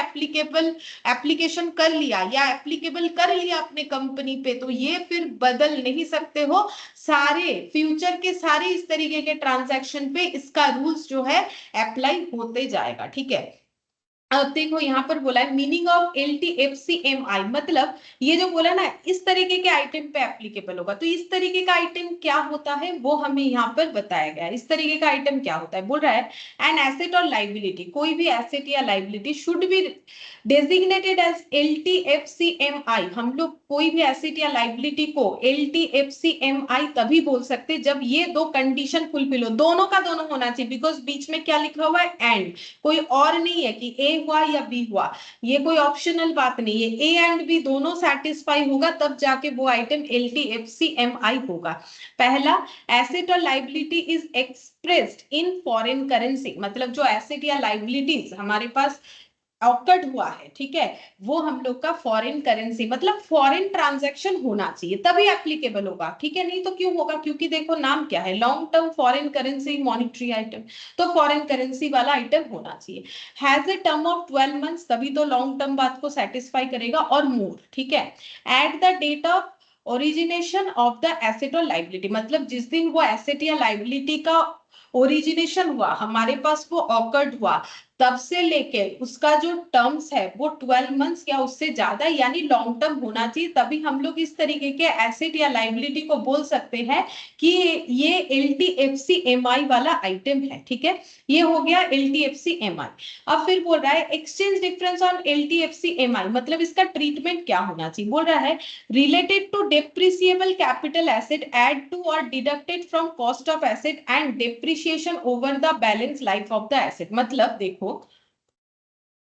एप्लीकेशन कर लिया या एप्लीकेबल कर लिया अपने कंपनी पे, तो ये फिर बदल नहीं सकते हो, सारे फ्यूचर के सारे इस तरीके के ट्रांजैक्शन पे इसका रूल्स जो है अप्लाई होते जाएगा, ठीक है। अब देखो यहाँ पर बोला है मीनिंग ऑफ LTFCMI, मतलब ये जो बोला ना इस तरीके के आइटम पे एप्लीकेबल होगा, तो इस तरीके का आइटम क्या होता है वो हमें यहाँ पर बताया गया है। इस तरीके का आइटम क्या होता है, बोल रहा है एन एसेट और लाइबिलिटी, कोई भी एसेट या liability should be designated as LTFCMI। हम लोग कोई भी एसेट या लाइबिलिटी को LTFCMI तभी बोल सकते जब ये दो कंडीशन फुलफिल हो, दोनों का दोनों होना चाहिए, बिकॉज बीच में क्या लिखा हुआ है एंड, कोई और नहीं है कि A हुआ या B हुआ, ये कोई ऑप्शनल बात नहीं है, A एंड B दोनों सेटिस्फाई होगा तब जाके वो आइटम LTFCMI होगा। पहला, एसेट और liability is expressed in foreign currency, मतलब जो एसेट या लाइबिलिटीज हमारे पास ऑकर्ड हुआ है, ठीक है, वो हम लोग का फॉरेन करेंसी मतलब फॉरेन ट्रांजैक्शन होना चाहिए तभी एप्लीकेबल होगा, ठीक है, नहीं तो क्यों होगा, क्योंकि देखो नाम क्या है, long term foreign currency monetary item, तो फॉरेन करेंसी वाला आइटम होना चाहिए। Has a term of 12 months, तभी तो लॉन्ग टर्म बात को सेटिस्फाई करेगा, और मोर, ठीक है, at the date of origination of the asset और लाइबिलिटी, मतलब जिस दिन वो एसेट या लाइबिलिटी का ओरिजिनेशन हुआ हमारे पास, वो ऑकर्ड हुआ, तब से लेके उसका जो टर्म्स है वो 12 मंथ्स या उससे ज्यादा यानी लॉन्ग टर्म होना चाहिए, तभी हम लोग इस तरीके के एसेट या लाइबिलिटी को बोल सकते हैं कि ये LTFCMI वाला आइटम है, ठीक है, ये हो गया LTFCMI। अब फिर बोल रहा है एक्सचेंज डिफरेंस ऑन LTFCMI, मतलब इसका ट्रीटमेंट क्या होना चाहिए, बोल रहा है related to depreciable capital asset add to और deducted from cost of asset and depreciation over the balance life of the asset. मतलब देखो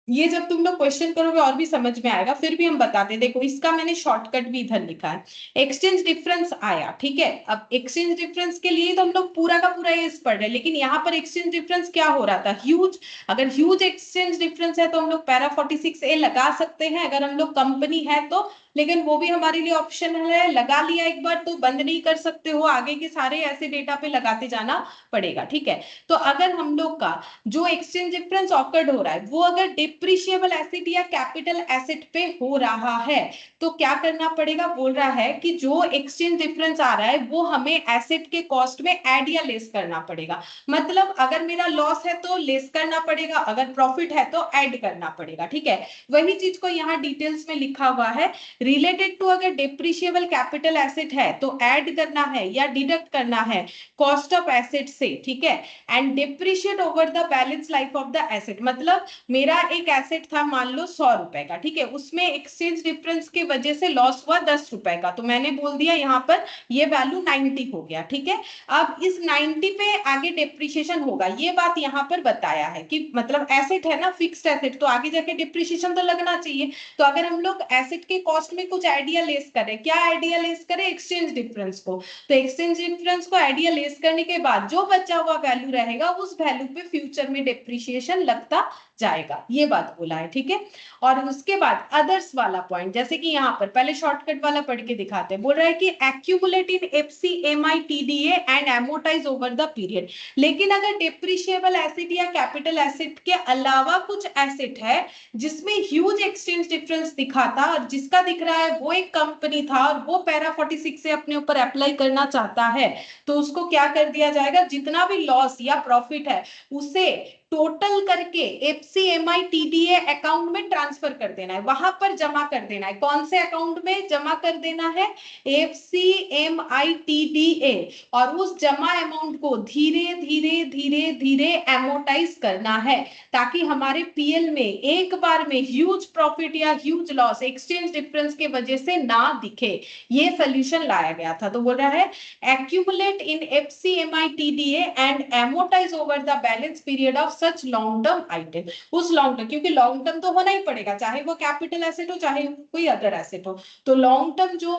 ये जब तुम लोग क्वेश्चन करोगे और भी समझ में आएगा, फिर भी हम बताते, देखो इसका मैंने शॉर्टकट भी इधर लिखा है, एक्सचेंज डिफरेंस आया, ठीक है, अब एक्सचेंज डिफरेंस के लिए तो हम लोग पूरा का पूरा ये पढ़ रहे हैं, लेकिन यहाँ पर एक्सचेंज डिफरेंस क्या हो रहा था, ह्यूज, अगर ह्यूज एक्सचेंज डिफरेंस है तो हम लोग पैरा 46A लगा सकते हैं अगर हम लोग कंपनी है तो, लेकिन वो भी हमारे लिए ऑप्शन है, लगा लिया एक बार तो बंद नहीं कर सकते हो, आगे के सारे ऐसे डेटा पे लगाते जाना पड़ेगा, ठीक है। तो अगर हम लोग का जो एक्सचेंज डिफरेंस ऑकर्ड हो रहा है वो अगर डिप्रिशिएबल एसेट या कैपिटल एसेट पे हो रहा है तो क्या करना पड़ेगा, बोल रहा है कि जो एक्सचेंज डिफरेंस आ रहा है वो हमें एसेट के कॉस्ट में ऐड या लेस करना पड़ेगा। मतलब अगर मेरा लॉस है तो लेस करना पड़ेगा, अगर प्रॉफिट है तो ऐड करना पड़ेगा, ठीक है। वही चीज को यहाँ डिटेल्स में लिखा हुआ है, रिलेटेड टू अगर डिप्रिशिएबल कैपिटल एसेट है तो ऐड करना है या डिडक्ट करना है कॉस्ट ऑफ एसेट से, ठीक है। And depreciate over the balance life of the asset, मतलब मेरा एक एसेट था मान लो 100 रुपए का, ठीक है, उसमें एक्सचेंज डिफरेंस की वजह से लॉस हुआ 10 रुपए का, तो मैंने बोल दिया यहाँ पर ये वैल्यू 90 हो गया, ठीक है। अब इस 90 पे आगे डिप्रिशिएशन होगा, ये बात यहाँ पर बताया है कि मतलब एसेट है ना, फिक्स्ड एसेट, तो आगे जाके डिप्रिशिएशन तो लगना चाहिए। तो अगर हम लोग एसेट के कॉस्ट में कुछ आइडिया लेस करें, क्या आइडिया लेस करें, एक्सचेंज डिफरेंस को, तो एक्सचेंज डिफरेंस को आइडिया लेस करने के बाद जो बचा हुआ वैल्यू रहेगा उस वैल्यू पे फ्यूचर में डिप्रिशिएशन लगता जाएगा, ये बात बोला है, ठीक है। और उसके बाद अदर्स वाला पॉइंट, जैसे कि यहाँ पर पहले शॉर्टकट वाला पढ़ के दिखाते हैं, बोल रहा है कि accumulate in FCMI TDA and amortise over the period. लेकिन अगर डिप्रिशिएबल एसेट या कैपिटल एसेट के अलावा कुछ एसेट है जिसमें ह्यूज एक्सचेंज डिफरेंस दिखा था और जिसका दिख रहा है वो एक कंपनी था और वो पैरा 46 से अपने ऊपर अप्लाई करना चाहता है, तो उसको क्या कर दिया जाएगा, जितना भी लॉस या प्रॉफिट है उसे टोटल करके एफसीएमआई टीडीए अकाउंट में ट्रांसफर कर देना है, वहां पर जमा कर देना है। कौन से अकाउंट में जमा कर देना है, एफसीएमआई टीडीए, और उस जमा अमाउंट को धीरे धीरे धीरे धीरे एमोटाइज करना है ताकि हमारे पीएल में एक बार में ह्यूज प्रॉफिट या ह्यूज लॉस एक्सचेंज डिफरेंस के वजह से ना दिखे। ये सोल्यूशन लाया गया था। तो बोल रहा है accumulate in FCMI TDA and amortize over the balance period of such long term item। उस लॉन्ग टर्म, क्योंकि लॉन्ग टर्म तो होना ही पड़ेगा, चाहे वो कैपिटल एसेट हो चाहे कोई अदर एसेट हो, तो लॉन्ग टर्म जो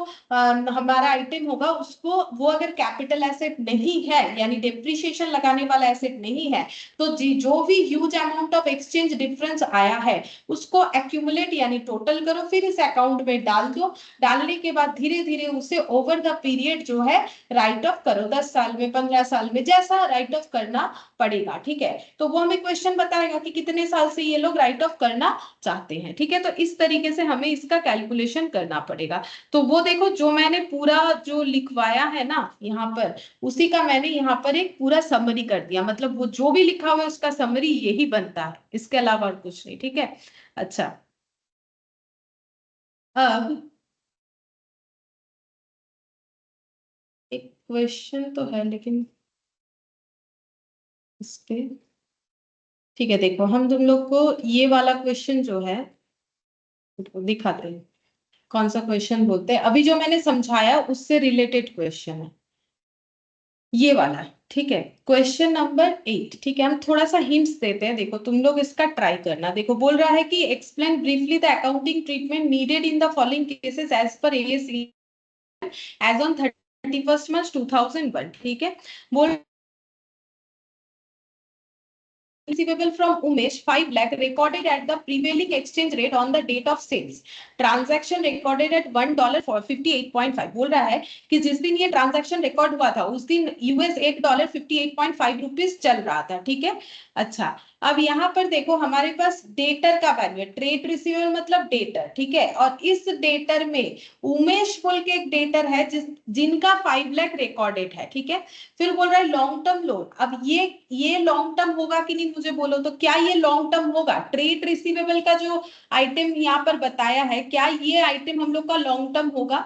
हमारा आइटम होगा उसको, वो अगर कैपिटल एसेट नहीं है यानी डिप्रिशिएशन लगाने वाला एसेट नहीं है, तो जो भी huge amount of exchange difference आया है उसको एक्यूमुलेट यानी टोटल करो, फिर इस अकाउंट में डाल दो। डालने के बाद धीरे धीरे उसे ओवर द पीरियड जो है राइट ऑफ करो, 10 साल में 15 साल में जैसा राइट ऑफ करना पड़ेगा, ठीक है। तो वो हमें क्वेश्चन बताएगा कि कितने साल से ये लोग राइट ऑफ करना चाहते हैं, ठीक है। तो इस तरीके से हमें इसका कैलकुलेशन करना पड़ेगा। तो वो देखो जो मैंने पूरा जो लिखवाया है ना यहाँ पर, उसी का मैंने यहाँ पर एक पूरा समरी कर दिया, मतलब वो जो भी लिखा हुआ है उसका समरी यही बनता है, इसके अलावा और कुछ नहीं, ठीक है। अच्छा, अब एक क्वेश्चन तो है लेकिन इस पे, ठीक है, देखो हम तुम लोग को ये वाला क्वेश्चन जो है दिखाते हैं, कौन सा क्वेश्चन बोलते हैं, अभी जो मैंने समझाया उससे रिलेटेड क्वेश्चन है ये वाला, ठीक है। क्वेश्चन नंबर 8, ठीक है, हम थोड़ा सा हिंट्स देते हैं, देखो तुम लोग इसका ट्राई करना। देखो बोल रहा है कि explain briefly the accounting treatment needed in the following cases as per AS as on 31 March 2001, ठीक है। बोल receivable from Umesh 5 lakh recorded at the prevailing exchange rate on the date of sales, transaction recorded at $1 for 58.5। बोल रहा है कि जिस दिन ये ट्रांजैक्शन रिकॉर्ड हुआ था उस दिन यूएस $1.58.5 चल रहा था, ठीक है। अच्छा, अब यहाँ पर देखो हमारे पास डेटर का वैल्यू है, ट्रेड रिसीवर मतलब डेटर, ठीक है। और इस डेटर में उमेश बोल के एक डेटर है जिनका 5 लाख रिकॉर्डेड है, ठीक है। फिर बोल रहा है लॉन्ग टर्म लोन, अब ये लॉन्ग टर्म होगा कि नहीं मुझे बोलो, तो क्या ये लॉन्ग टर्म होगा, ट्रेड रिसीवेबल का जो आइटम यहाँ पर बताया है क्या ये आइटम हम लोग का लॉन्ग टर्म होगा?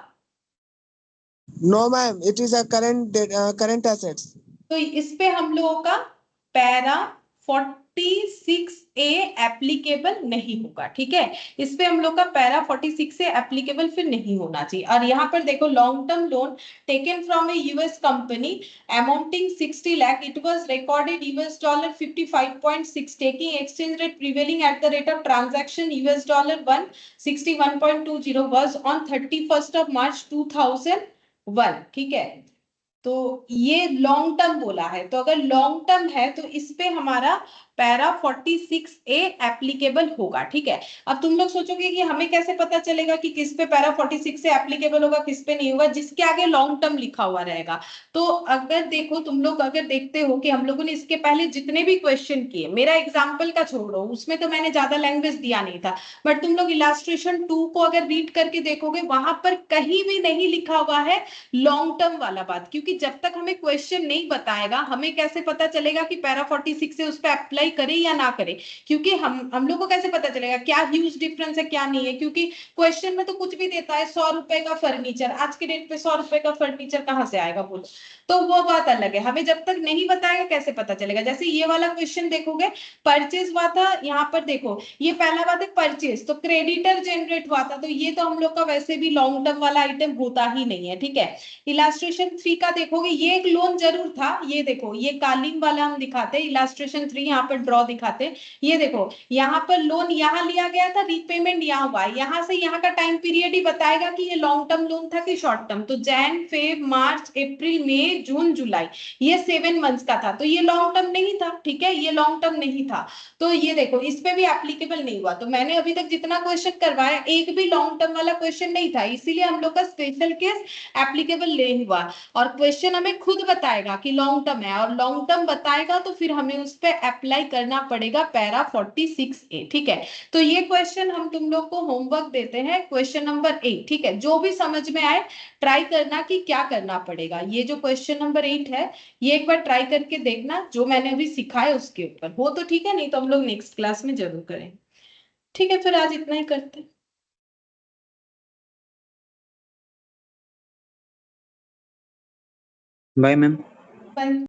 No ma'am, it is a current assets. तो इस पे हम लोगों का पैरा 46A एप्लीकेबल नहीं होगा, ठीक है। इस पे हम लोग का पैरा 46 से एप्लीकेबल फिर नहीं होना चाहिए। और यहाँ पर देखो long term loan taken from A US company amounting 60 lakh, it was recorded $55.6 taking exchange rate prevailing at the rate of transaction $161.20 was on 31 March 2001, ठीक है। तो ये लॉन्ग टर्म बोला है, तो अगर लॉन्ग टर्म है तो इस पे हमारा पैरा 46A एप्लीकेबल होगा। ठीक है, अब तुम लोग सोचोगे कि हमें कैसे पता चलेगा कि किस पे पैरा 46 से एप्लीकेबल होगा, किस पे नहीं होगा, जिसके आगे लॉन्ग टर्म लिखा हुआ रहेगा। तो अगर देखो तुम लोग अगर देखते हो कि हम लोगों ने इसके पहले जितने भी क्वेश्चन किए, मेरा एग्जाम्पल का छोड़ो, उसमें तो मैंने ज्यादा लैंग्वेज दिया नहीं था, बट तुम लोग इलास्ट्रेशन 2 को अगर रीड करके देखोगे, वहां पर कहीं भी नहीं लिखा हुआ है लॉन्ग टर्म वाला बात, क्योंकि जब तक हमें क्वेश्चन नहीं बताएगा हमें कैसे पता चलेगा कि पैरा 46 से उस पर अप्लाई करे या ना करे, क्योंकि हम लोग को कैसे पता चलेगा क्या ह्यूज डिफरेंस है क्या नहीं है, क्योंकि क्वेश्चन में तो कुछ भी देता है, 100 रुपए का फर्नीचर, आज के डेट पे 100 रुपए का फर्नीचर कहाँ से आएगा बोलो। तो वो बात अलग है, हमें जब तक नहीं बताएगा कैसे पता चलेगा। जैसे ये वाला क्वेश्चन देखोगे, परचेज हुआ था, यहाँ पर देखो ये पहला बात है परचेज, तो क्रेडिटर जनरेट हुआ था, तो ये तो हम लोग का वैसे भी लॉन्ग टर्म वाला आइटम होता ही नहीं है। ठीक है, इलास्ट्रेशन 3 का देखोगे, ये एक लोन जरूर था, ये देखो ये कालीन वाला हम दिखाते हैं, इलास्ट्रेशन 3 यहाँ पर ड्रॉ दिखाते हैं, ये देखो यहाँ पर लोन यहाँ लिया गया था, रीपेमेंट यहाँ हुआ, यहाँ से यहाँ का टाइम पीरियड ही बताएगा कि ये लॉन्ग टर्म लोन था कि शॉर्ट टर्म। तो जैन, फेब, मार्च, अप्रैल, मई, जून, जुलाई, ये 7 मंथ्स का था, तो ये लॉन्ग टर्म नहीं था। ठीक है, ये लॉन्ग टर्म नहीं था, तो ये देखो इस पे भी एप्लीकेबल नहीं हुआ। तो मैंने अभी तक जितना क्वेश्चन करवाया एक भी लॉन्ग टर्म वाला क्वेश्चन नहीं था, इसीलिए हम लोग का स्पेशल केस एप्लीकेबल नहीं हुआ। और क्वेश्चन हमें खुद बताएगा कि लॉन्ग टर्म है, और लॉन्ग टर्म बताएगा तो फिर हमें उस पर अप्लाई करना पड़ेगा पैरा 46A। ठीक है, तो ये क्वेश्चन हम तुम लोग को होमवर्क देते हैं, क्वेश्चन नंबर 8। ठीक है, जो भी समझ में आए ट्राई करना कि क्या करना पड़ेगा। ये जो क्वेश्चन नंबर 8 है, ये एक बार ट्राई करके देखना, जो मैंने अभी सिखाया उसके ऊपर हो तो ठीक है, नहीं तो हम लोग नेक्स्ट क्लास में जरूर करें। ठीक है, फिर आज इतना ही करते हैं। Bye ma'am. बाय।